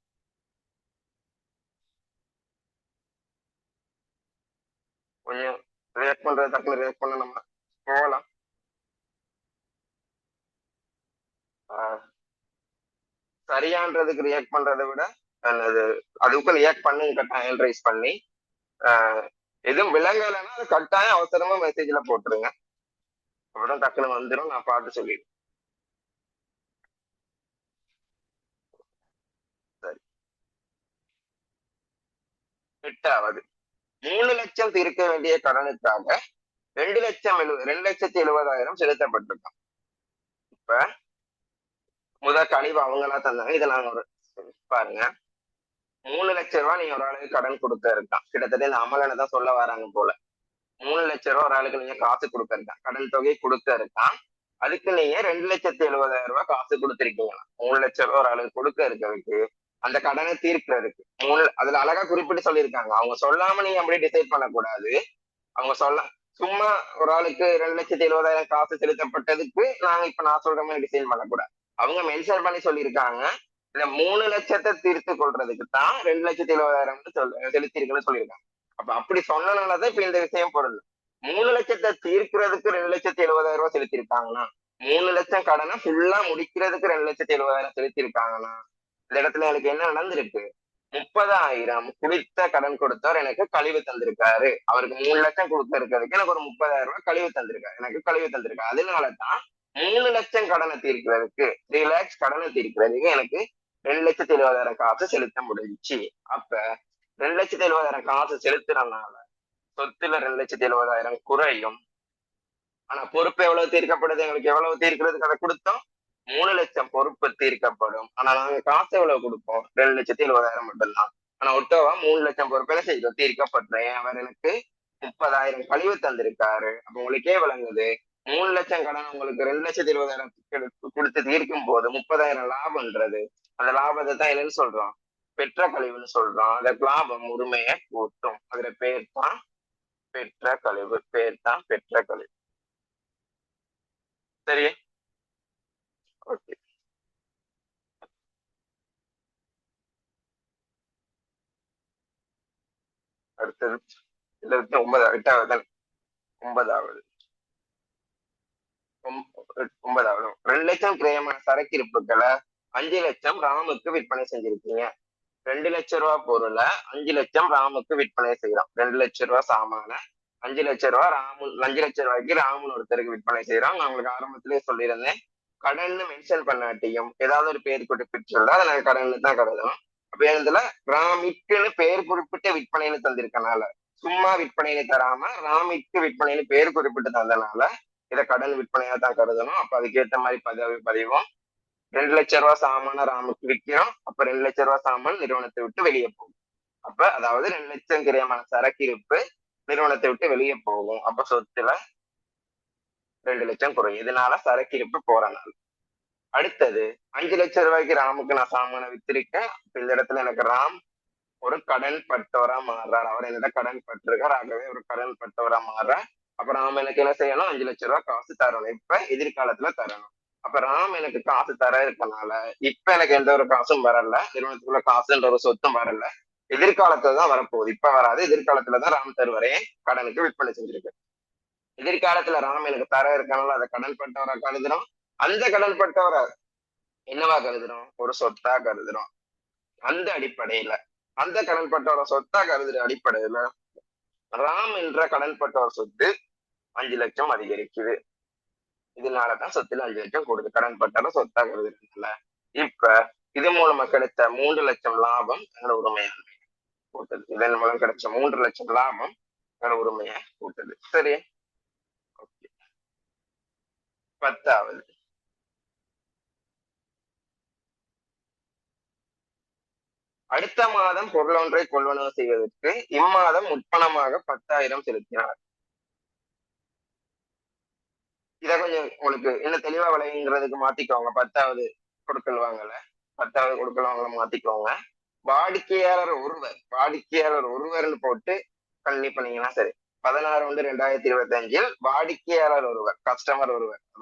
கொஞ்சம் ரியாக்ட் பண்றது டக்குனு ரியாக்ட் பண்ண நம்ம போகலாம். சரியான்றதுக்கு ரியாக்ட் பண்றதை விட அதுக்கும் ரியாக்ட் பண்ணுங்க கட்டாயம் ரைஸ் பண்ணி. எதுவும் விளங்கலைன்னா அது கட்டாயம் அவசரமா மெசேஜ்ல போட்டுருங்க. அப்படிதான் டக்குனு வந்துடும், நான் பார்த்து சொல்லிடுறேன். சரி, 8வது 3,00,000 தீர்க்க வேண்டிய கடனுக்காக 2,70,000 செலுத்தப்பட்டிருக்கோம். இப்ப கழிவு அவங்களா தந்தாங்க. இதை நாங்க பாருங்க, 3,00,000 ரூபாய் நீங்க ஒரு ஆளுக்கு கடன் கொடுக்க இருக்கான். கிட்டத்தட்ட இந்த அமலனை தான் சொல்ல வராங்க போல. 3 லட்சம் ரூபாய் ஒரு ஆளுக்கு நீங்க காசு கொடுக்க இருக்கான், கடன் தொகை கொடுக்க இருக்கான். அதுக்கு நீங்க 2,70,000 காசு கொடுத்துருக்கீங்க. 3 லட்சம் ரூபாய் ஒரு ஆளுக்கு கொடுக்க இருக்கிறதுக்கு, அந்த கடனை தீர்க்கிறதுக்கு அதுல அழகா குறிப்பிட்டு சொல்லியிருக்காங்க. அவங்க சொல்லாம நீங்க அப்படியே டிசைட் பண்ணக்கூடாது. அவங்க சொல்ல சும்மா ஒரு ஆளுக்கு 2,70,000 காசு செலுத்தப்பட்டதுக்கு நான் சொல்ற மாதிரி டிசைன் பண்ணக்கூடாது. அவங்க மென்ஷன் பண்ணி சொல்லியிருக்காங்க, இந்த 3 லட்சத்தை தீர்த்து கொள்றதுக்கு தான் 2,70,000 செலுத்திருக்குன்னு சொல்லியிருக்காங்க. அப்ப அப்படி சொன்னனாலதான் இப்ப இந்த விஷயம் பொருள். 3 லட்சத்தை தீர்க்கிறதுக்கு 2,70,000 செலுத்திருக்காங்கன்னா, 3 லட்சம் கடனை ஃபுல்லா முடிக்கிறதுக்கு 2,70,000 செலுத்திருக்காங்கன்னா, இந்த இடத்துல எனக்கு என்ன நடந்திருக்கு? 30,000 குடித்த கடன் கொடுத்தவர் எனக்கு கழிவு தந்திருக்காரு. அவருக்கு 3 லட்சம் கொடுக்க இருக்கிறதுக்கு எனக்கு ஒரு 30,000 கழிவு தந்திருக்காரு, எனக்கு கழிவு தந்திருக்காரு. அதனாலதான் 3 லட்சம் கடனை தீர்க்கிறதுக்கு 3 lakhs கடனை தீர்க்கிறதுக்கு எனக்கு 2,70,000 காசு செலுத்த முடிஞ்சுச்சு. அப்ப 2,70,000 காசு செலுத்துறதுனால சொத்துல 2,70,000 குறையும். ஆனா பொறுப்பு எவ்வளவு தீர்க்கப்படுது? எங்களுக்கு எவ்வளவு தீர்க்கிறதுக்கு அதை கொடுத்தோம்? 3 லட்சம் பொறுப்பு தீர்க்கப்படும். ஆனா நாங்க காசு எவ்வளவு கொடுப்போம்? 2,70,000 மட்டும்தான். ஆனா ஒட்டோவா 3 லட்சம் பொறுப்பு என்ன செய்யும்? தீர்க்கப்பட்டேன். அவர் எனக்கு 30,000 கழிவு தந்திருக்காரு. அப்ப உங்களுக்கே விளங்குது, 3 லட்சம் கடன் உங்களுக்கு 2,70,000 கொடுத்து தீர்க்கும் போது 30,000 லாபம்ன்றது, அந்த லாபத்தை தான் என்னன்னு சொல்றோம்? பெற்ற கழிவுன்னு சொல்றோம். அந்த லாபம் உரிமையை கூட்டும். அதுல பேர் தான் பெற்ற கழிவு, பேர் தான் பெற்ற கழிவு. சரி, ஓகே. அடுத்தது இல்ல, 9வது 2 லட்சம் கிரயமான சரக்கு இருப்புகளை 5 லட்சம் ராமுக்கு விற்பனை செஞ்சிருக்கீங்க. 2 லட்சம் ரூபாய் பொருளை 5 லட்சம் ராமுக்கு விற்பனை செய்யறோம். 2 லட்சம் ரூபாய் சாமான 5 லட்சம் ரூபாய் 5 லட்சம் ரூபாய்க்கு ராமன் ஒருத்தருக்கு விற்பனை செய்யறோம். நான் உங்களுக்கு ஆரம்பத்திலேயே சொல்லியிருந்தேன், கடன்னு மென்ஷன் பண்ணாட்டியும் ஏதாவது ஒரு பேர் குறிப்பிட்டு அதை நாங்க கடன்னு தான் கருதணும். அப்ப இதுல ராமிக்குன்னு பேர் குறிப்பிட்டு விற்பனைன்னு தந்திருக்கனால, சும்மா விற்பனைன்னு தராம ராமிக்கு விற்பனைன்னு பேர் குறிப்பிட்டு தந்தனால இதை கடன் விற்பனையா தான் கருதணும். அப்ப அதுக்கேற்ற மாதிரி பதிவோம். 2 லட்சம் ரூபாய் சாமான ராமுக்கு விற்கிறோம். அப்ப 2 லட்சம் ரூபாய் சாமான் நிறுவனத்தை விட்டு வெளியே போகும். அப்ப அதாவது 2 லட்சம் கிரயமான சரக்கு இருப்பு நிறுவனத்தை விட்டு வெளியே போகும். அப்ப சொத்துல 2 லட்சம் குறையும். இதனால சரக்கு இருப்பு போறனால. அடுத்தது 5 லட்சம் ரூபாய்க்கு ராமுக்கு நான் சாமான வித்திருக்கேன். இந்த இடத்துல எனக்கு ராம் ஒரு கடன் பட்டவரா மாறுறார். அவர் என்னிட கடன் பட்டிருக்கார், ஆகவே ஒரு கடன் பட்டவரா மாறுறார். அப்ப ராம் எனக்கு என்ன செய்யணும்? 5 லட்சம் ரூபாய் காசு தரணும். இப்ப எதிர்காலத்துல தரணும். அப்ப ராம் எனக்கு காசு தர இருக்கனால இப்ப எனக்கு எந்த ஒரு காசும் வரல, நிறுவனத்துக்குள்ள காசுன்ற ஒரு சொத்தும் வரல. எதிர்காலத்துல தான் வரப்போகுது, இப்ப வராது. எதிர்காலத்துலதான் ராம் தருவரே கடனுக்கு விற்பனை செஞ்சிருக்கு. எதிர்காலத்துல ராம் எனக்கு தர இருக்கனால அதை கடன் பட்டவரா கருதுறோம். அந்த கடன் பட்டவரை என்னவா கருதுறோம்? ஒரு சொத்தா கருதுறோம். அந்த அடிப்படையில அந்த கடன்பட்டவர சொத்தா கருதுற அடிப்படையில ராம் என்ற கடன்பட்டவர் சொத்து 5 லட்சம் அதிகரிக்குது. இதனாலதான் சொத்துல 5 லட்சம் கொடுது, கடன்பட்டவர சொத்தா கருதுறதுல. இப்ப இது மூலமா கிடைச்ச 3 லட்சம் லாபம் எங்களோட உரிமையாண்மை கூட்டுது. இதன் மூலம் கிடைச்ச 3 லட்சம் லாபம் எங்களோட உரிமையை கூட்டுது. சரி, ஓகே. 10வது, அடுத்த மாதம் பொருள் ஒன்றை கொள்வனவு செய்வதற்கு இம்மாதம் முற்பணமாக 10,000 செலுத்தினார். இதை கொஞ்சம் உங்களுக்கு இன்னும் தெளிவா விளையுங்கிறதுக்கு மாத்திக்கோங்க. 10வது கொடுக்கல் வாங்கல, 10வது கொடுக்கல் வாங்கல மாத்திக்கோங்க. வாடிக்கையாளர் ஒருவர்னு போட்டு கல்வி பண்ணீங்கன்னா சரி. 16/1/2025 வாடிக்கையாளர் ஒருவர்,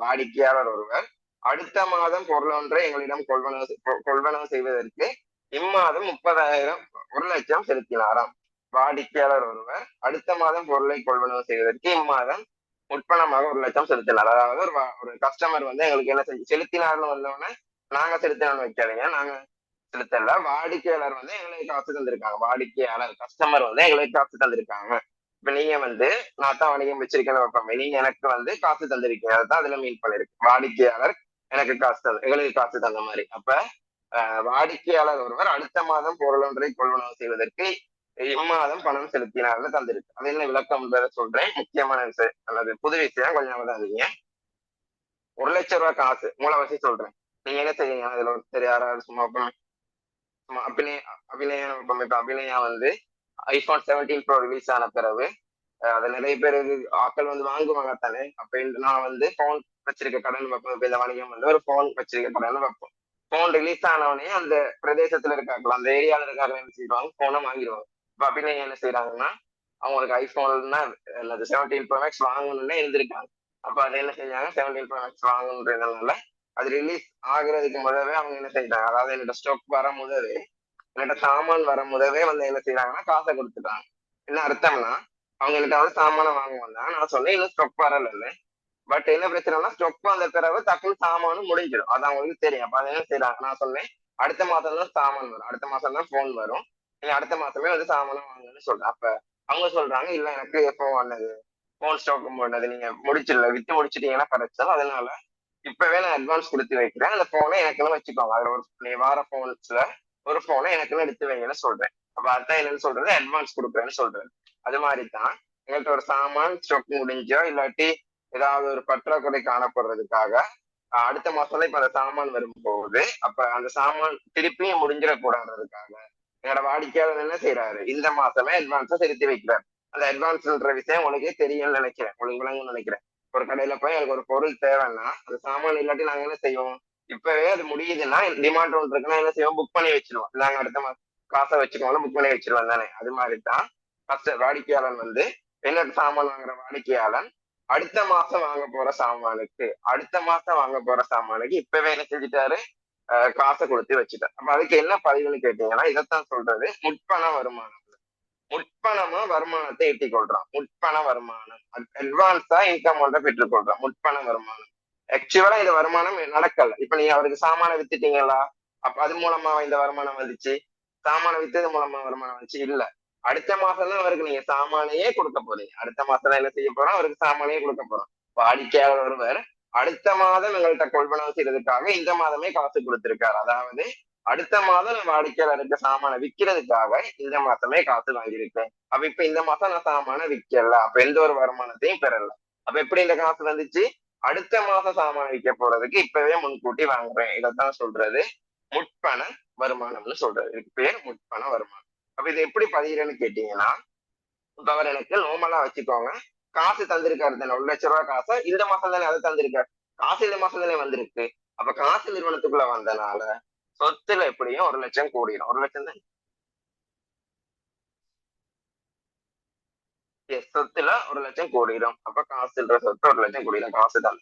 வாடிக்கையாளர் ஒருவர் அடுத்த மாதம் பொருள் ஒன்றை எங்களிடம் கொள்வனவு செய்வதற்கு இம்மாதம் 30,000 1 லட்சம் செலுத்தினாராம். வாடிக்கையாளர் ஒருவர் அடுத்த மாதம் பொருளை கொள்வனவு செய்வதற்கு இம்மாதம் முற்பணமாக 1 லட்சம் செலுத்தினார். அதாவது ஒரு கஸ்டமர் எங்களுக்கு என்ன செலுத்தினார்னு வந்தோடனே நாங்க செலுத்தினோம்னு வைக்காதீங்க, நாங்க செலுத்தல. வாடிக்கையாளர் எங்களுக்கு காசு தந்திருக்காங்க. வாடிக்கையாளர் கஸ்டமர் எங்களுக்கு காசு தந்திருக்காங்க. இப்ப நீங்க நான் தான் வணிகம் வச்சிருக்கேன்னு வைப்போம், நீங்க எனக்கு காசு தந்திருக்கீங்க, அதுதான் அதுல மீன் பண்ணிருக்கு. வாடிக்கையாளர் எனக்கு எங்களுக்கு காசு தந்த மாதிரி. அப்ப வாடிக்கையாளர் ஒருவர் அடுத்த மாதம் பொருள் ஒன்றை கொள்வனவு செய்வதற்கு இம்மாதம் பணம் செலுத்தினார்னு தந்திருக்கு. அது என்ன விளக்கம் சொல்றேன், முக்கியமான அல்லது புது விஷயம், கொஞ்சம் அவதாதீங்க. 1 லட்சம் ரூபாய் காசு மூலவசி சொல்றேன். நீங்க என்ன செய்யுங்க, அதுல சரி யாராவது சும்மா அபிநயா ஐபோன் 17 Pro ரிலீஸ் ஆன பிறகு அதை நிறைய பேர் ஆட்கள் வந்து வாங்குவாங்க தானே. அப்ப நான் வந்து போன் வச்சிருக்க கடன் வைப்போம். இப்ப இந்த வணிகம் வந்து ஒரு போன் வச்சிருக்க கடன் வைப்போம். போன் ரிலீஸ் ஆனவனே அந்த பிரதேசத்துல இருக்காங்களா, அந்த ஏரியால இருக்காங்க என்ன செய்வாங்க, போனை வாங்கிடுவாங்க. இப்ப அப்படின்னு என்ன செய்யறாங்கன்னா, அவங்களுக்கு ஐபோன்னா 17 Pro Max வாங்கணும்னு இருந்திருக்காங்க. அப்ப அதை என்ன செஞ்சாங்க, 17 Pro Max வாங்கணுன்றதுனால அது ரிலீஸ் ஆகுறதுக்கு முதவே அவங்க என்ன செய்யறாங்க, அதாவது என்னோட ஸ்டாக் வர முதவே, என்னோட சாமான் வர முதவே வந்து என்ன செய்யறாங்கன்னா காசை கொடுத்துட்டாங்க. என்ன அர்த்தம்னா, அவங்க என்கிட்ட வந்து சாமான வாங்குவாங்க, நான் சொன்னேன் இன்னும் ஸ்டாக் வரலன்னு. பட் என்ன பிரச்சனைனா, ஸ்டொக் வந்த பிறகு டக்குன்னு சாமானும் முடிஞ்சிடும், அது அவங்களுக்கு தெரியும். அப்ப அதை என்ன செய்யறாங்க, நான் சொன்னேன் அடுத்த மாசம் தான் சாமான் வரும், அடுத்த மாசம் தான் போன் வரும், நீங்க அடுத்த மாசமே வந்து சாமானும் வாங்குன்னு சொல்றேன். அப்ப அவங்க சொல்றாங்க, இல்ல எனக்கு எப்போ வந்தது போன் ஸ்டாக் பண்ணது, நீங்க முடிச்சிடல, வித்து முடிச்சிட்டீங்கன்னா கரெக்ட், அதனால இப்பவே நான் அட்வான்ஸ் கொடுத்து வைக்கிறேன், அந்த போனை எனக்குன்னு வச்சுக்கோங்க, அதுல ஒரு நீ வார போன்ஸ்ல ஒரு போனை எனக்குன்னு எடுத்து வைங்கன்னு சொல்றேன். அப்ப அதுதான் என்னன்னு சொல்றது, அட்வான்ஸ் கொடுக்குறேன்னு சொல்றேன். அது மாதிரி தான் எங்கள்கிட்ட ஒரு சாமான் ஸ்டாக் முடிஞ்சோ இல்லாட்டி ஏதாவது ஒரு பற்றாக்குறை காணப்படுறதுக்காக அடுத்த மாசம் இப்ப அந்த சாமான் வரும்போது, அப்ப அந்த சாமான் திருப்பியும் முடிஞ்சிடக்கூடாதுக்காக என்னோட வாடிக்கையாளர் என்ன செய்யறாரு, இந்த மாசமே அட்வான்ஸா செலுத்தி வைக்கிறார். அந்த அட்வான்ஸ்ன்ற விஷயம் உனக்கே தெரியும்னு நினைக்கிறேன், உங்களுக்கு விளங்கும்னு நினைக்கிறேன். ஒரு கடையில போய் எனக்கு ஒரு பொருள் தேவைன்னா அந்த சாமான் இல்லாட்டி நாங்க என்ன செய்வோம், இப்பவே அது முடியுதுன்னா டிமாண்ட் ஒன்று இருக்குன்னா என்ன செய்வோம், புக் பண்ணி வச்சிருவோம். நாங்க அடுத்த மாசம் காசை வச்சுக்கோங்க புக் பண்ணி வச்சிருவோம் தானே. அது மாதிரிதான் ஃபர்ஸ்ட் வாடிக்கையாளன் வந்து என்ன சாமான் வாங்குற வாடிக்கையாளன் அடுத்த மாசம் வாங்க போற சாமானுக்கு, அடுத்த மாசம் வாங்க போற சாமானுக்கு இப்பவே என்ன செஞ்சுட்டாரு, காசை கொடுத்து வச்சுட்டாரு. அப்ப அதுக்கு என்ன பதிவுன்னு கேட்டீங்கன்னா, இதைத்தான் சொல்றது முற்பண வருமானம். முற்பணமா வருமானத்தை ஈட்டிக் கொள்றான், முற்பண வருமானம். அட்வான்ஸா இன்கம் ஒன்றை பெற்றுக் கொள்றான், முற்பண வருமானம். ஆக்சுவலா இந்த வருமானம் நடக்கல. இப்ப நீங்க அவருக்கு சாமான வித்துட்டீங்களா, அப்ப அது மூலமா இந்த வருமானம் வந்துச்சு, சாமான வித்தது மூலமா வருமானம் வந்துச்சு இல்ல. அடுத்த மாசம் தான் அவருக்கு நீங்க சாமானையே கொடுக்க போறீங்க, அடுத்த மாசம் தான் என்ன செய்ய போறோம், அவருக்கு சாமானையே கொடுக்க போறோம். வாடிக்கையாளர் ஒருவர் அடுத்த மாதம் எங்கள்கிட்ட கொள்வனவு செய்யறதுக்காக இந்த மாதமே காசு கொடுத்திருக்காரு, அதாவது அடுத்த மாதம் நான் வாடிக்கையாளருக்கு சாமான விற்கிறதுக்காக இந்த மாசமே காசு வாங்கியிருக்கேன். அப்ப இப்ப இந்த மாசம் நான் சாமான விற்கல, அப்ப எந்த ஒரு வருமானத்தையும் பெறல. அப்ப எப்படி இந்த காசு வந்துச்சு, அடுத்த மாசம் சாமான விற்க போறதுக்கு இப்பவே முன்கூட்டி வாங்குறேன். இதைத்தான் சொல்றது முற்பண வருமானம்னு சொல்றது. இதுக்கு பேர் முற்பண வருமானம். அப்ப இது எப்படி பதிகிறேன்னு கேட்டீங்கன்னா, இப்ப அவர் எனக்கு நோமலா வச்சுக்கோங்க, காசு தந்திருக்காரு தானே, 1 லட்ச ரூபாய் காசை இந்த மாசம் தானே அதை தந்திருக்காரு, காசு இந்த மாசம் தானே வந்திருக்கு. அப்ப காசு நிறுவனத்துக்குள்ள வந்தனால சொத்துல எப்படியும் 1 லட்சம் கூடிடும், 1 லட்சம் தான். சொத்துல 1 லட்சம் கூடிடும். அப்ப காசுன்ற சொத்து 1 லட்சம் கூடிடும், காசு தான்.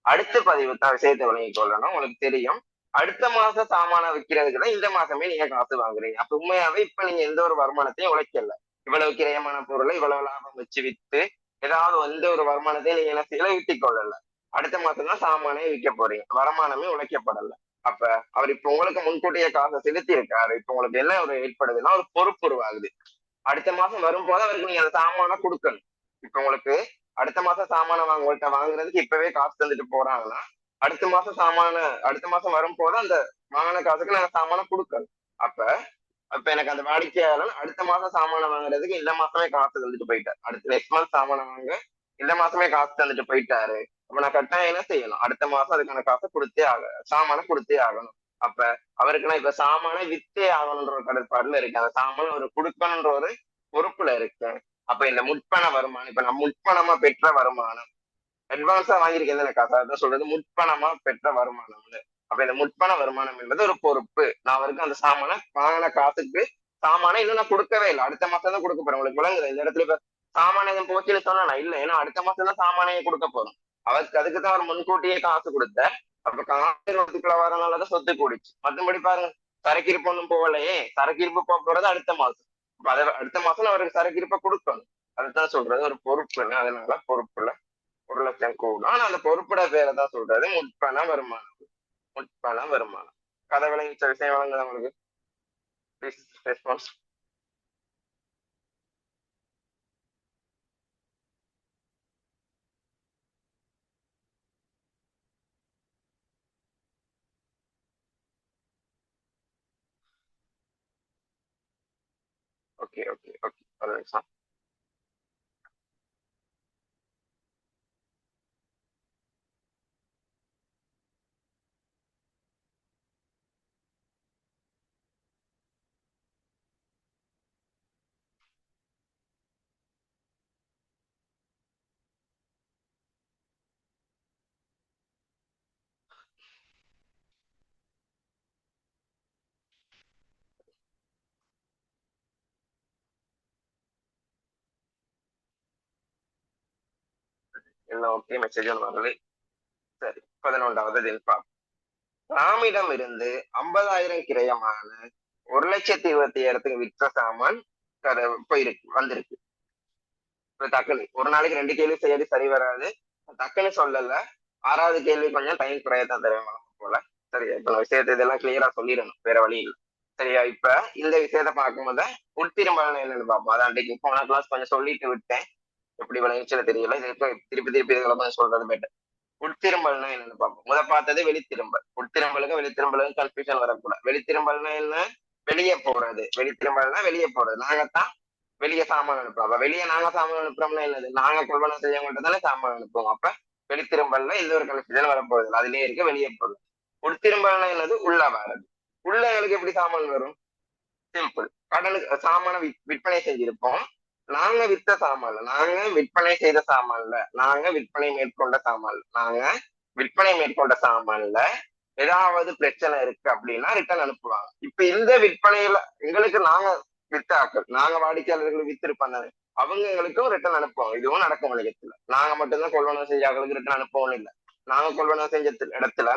அடுத்த பதிவு தான் விஷயத்தை விளங்கி கொள்ளணும். உங்களுக்கு தெரியும், அடுத்த மாசம் சாமான விற்கிறதுக்கு தான் இந்த மாசமே நீங்க காசு வாங்குறீங்க. அப்ப உண்மையாவே இப்ப நீங்க எந்த ஒரு வருமானத்தையும் உழைக்கல, இவ்வளவு கிரயமான பொருளை இவ்வளவு லாபம் வச்சு வித்து ஏதாவது எந்த ஒரு வருமானத்தையும் நீங்க என்ன செய்யல, ஈட்டிக் கொள்ளல. அடுத்த மாசம் தான் சாமானே விற்க போறீங்க, வருமானமே உழைக்கப்படல. அப்ப அவர் இப்ப உங்களுக்கு முன்கூட்டியே காசை செலுத்தி இருக்காரு. இப்ப உங்களுக்கு என்ன ஒரு ஏற்படுதுன்னா, ஒரு பொறுப்பு உருவாகுது. அடுத்த மாசம் வரும்போது அவருக்கு நீங்க அந்த சாமான கொடுக்கணும். இப்ப உங்களுக்கு அடுத்த மாசம் சாமான உங்கள்கிட்ட வாங்குறதுக்கு இப்பவே காசு தந்துட்டு போறாங்கன்னா, அடுத்த மாசம் சாமான அடுத்த மாசம் வரும்போது அந்த வாங்கின காசுக்கு நாங்க சாமான கொடுக்கணும். அப்ப அப்ப எனக்கு அந்த வாடிக்கையாளர் அடுத்த மாசம் சாமான வாங்குறதுக்கு இந்த மாசமே காசு தந்துட்டு போயிட்டாரு, அடுத்த நெக்ஸ்ட் மந்த் சாமான வாங்க இந்த மாசமே காசு தந்துட்டு போயிட்டாரு. அப்ப நான் கட்டாயம் என்ன செய்யணும், அடுத்த மாசம் அதுக்கான காசை கொடுத்தே சாமான கொடுத்தே ஆகணும். அப்ப அவருக்கு நான் இப்ப சாமானை வித்தே ஆகணுன்ற ஒரு கடற்பாடுல இருக்கேன், அந்த சாமான ஒரு கொடுக்கணுன்ற ஒரு பொறுப்புல இருக்கேன். அப்ப இந்த முற்பண வருமானம், இப்ப நான் முற்பணமா பெற்ற வருமானம், அட்வான்ஸா வாங்கியிருக்கேன் எனக்கு காசு, அதான் சொல்றது முற்பணமா பெற்ற வருமானம்னு. அப்ப இந்த முற்பண வருமானம் என்பது ஒரு பொறுப்பு. நான் அவருக்கு அந்த சாமான வாங்கின காசுக்கு சாமானை இன்னும் நான் கொடுக்கவே இல்லை, அடுத்த மாசம் தான் கொடுக்க போறேன். உங்களுக்கு விளங்குது இந்த இடத்துல, இப்ப சாமானை போச்சுன்னு சொன்னா நான் இல்லை, ஏன்னா அடுத்த மாசம் தான் சாமானையே கொடுக்க போறோம். அவருக்கு அதுக்கு தான் அவர் முன்கூட்டியே காசு கொடுத்த. அப்ப காசு சொத்துக்குள்ள வரனாலதான் சொத்து கூடிச்சு. மற்றபடி பாருங்க, சரக்கு இருப்பு ஒண்ணும் போகலையே, சரக்கு இருப்பு போக போறது அடுத்த மாசம். அப்ப அதை அடுத்த மாசம் அவருக்கு சரக்கு இருப்பை கொடுக்கணும். அதுதான் சொல்றது ஒரு பொறுப்புன்னு. அதனால பொறுப்புல 1 லட்சம் கூடும். ஆனா அந்த பொறுப்புட பேரை தான் சொல்றது முற்பண வருமானம், முற்பண வருமானம். கதை விளங்கிச்ச விஷயம் விளங்குது உங்களுக்கு? Please response. Okay okay okay, ஒரு நிமிஷம். என்ன ஓகே மெசேஜ் ஒன்று வரல. சரி, 11வது தின்பா. ராமிடம் இருந்து 50,000 கிரயமான 1,20,000 விற்ற சாமான் போயிருக்கு வந்திருக்கு. டக்குனு ஒரு நாளைக்கு 2 கேள்வி செய்யறது சரி வராது. டக்குன்னு சொல்லல. 6வது கேள்வி கொஞ்சம் டைம் குறையத்தான் தருவேன் போல. சரியா, இப்ப விஷயத்தை இதெல்லாம் கிளியரா சொல்லிடணும், வேற வழி இல்லை. சரியா, இப்ப இந்த விஷயத்த பார்க்கும்போது உட்திரும்பல் என்னன்னு பார்ப்போம். அதான் அன்றைக்கு போன கிளாஸ் கொஞ்சம் சொல்லிட்டு விட்டேன், எப்படி விளைவிச்சல தெரியல. இது திருப்பி திருப்பி இதுகளை கொஞ்சம் சொல்றது பெட்டர். உட்திரும்பல்னா என்னன்னு பார்ப்போம். பார்த்தது வெளித்திரும்பல். உட்திரும்பலுக்கு வெளித்திரும்பலுக்கு கன்ஃபியூஷன் வரக்கூடாது. வெளித்திரும்பல்னா என்ன? வெளியே போறது. வெளித்திரும்பல்னா வெளியே போறது. நாங்கத்தான் வெளியே சாமான் அனுப்புறோம். அப்ப வெளியே நாங்க சாமான் அனுப்புறோம்னா என்னது? நாங்க கொள்வனம் செய்யவங்கள்ட்ட தானே சாமான் அனுப்புவோம். அப்ப வெளித்திரும்பல்ல எந்த ஒரு கன்ஃபியூஷன் வரப்போகுது, அதுலயே இருக்க வெளியே போகுது. உட்திரும்பல்னா என்னது? உள்ள வர்றது. உள்ள எங்களுக்கு எப்படி சாமான் வரும்? சிம்பிள். கடனுக்கு சாமான விற்பனை செஞ்சிருப்போம். நாங்க வித்த சாமான்ல, நாங்க விற்பனை செய்த சாமான்ல, நாங்க விற்பனை மேற்கொண்ட சாமான்ல, நாங்க விற்பனை மேற்கொண்ட சாமான்ல ஏதாவது பிரச்சனை இருக்கு அப்படின்னா ரிட்டர்ன் அனுப்புவாங்க. இப்ப இந்த விற்பனையில எங்களுக்கு நாங்க வித்த ஆக்கள், நாங்க வாடிக்கையாளர்களுக்கு வித்திருப்பாங்க, அவங்க எங்களுக்கும் ரிட்டர்ன் அனுப்புவாங்க. இதுவும் நடக்கும் வணிகத்துல. நாங்க மட்டும்தான் கொள்வனம் செஞ்ச ஆக்களுக்கு ரிட்டர்ன் அனுப்பவும் இல்லை. நாங்க கொள்வனம் செஞ்ச இடத்துல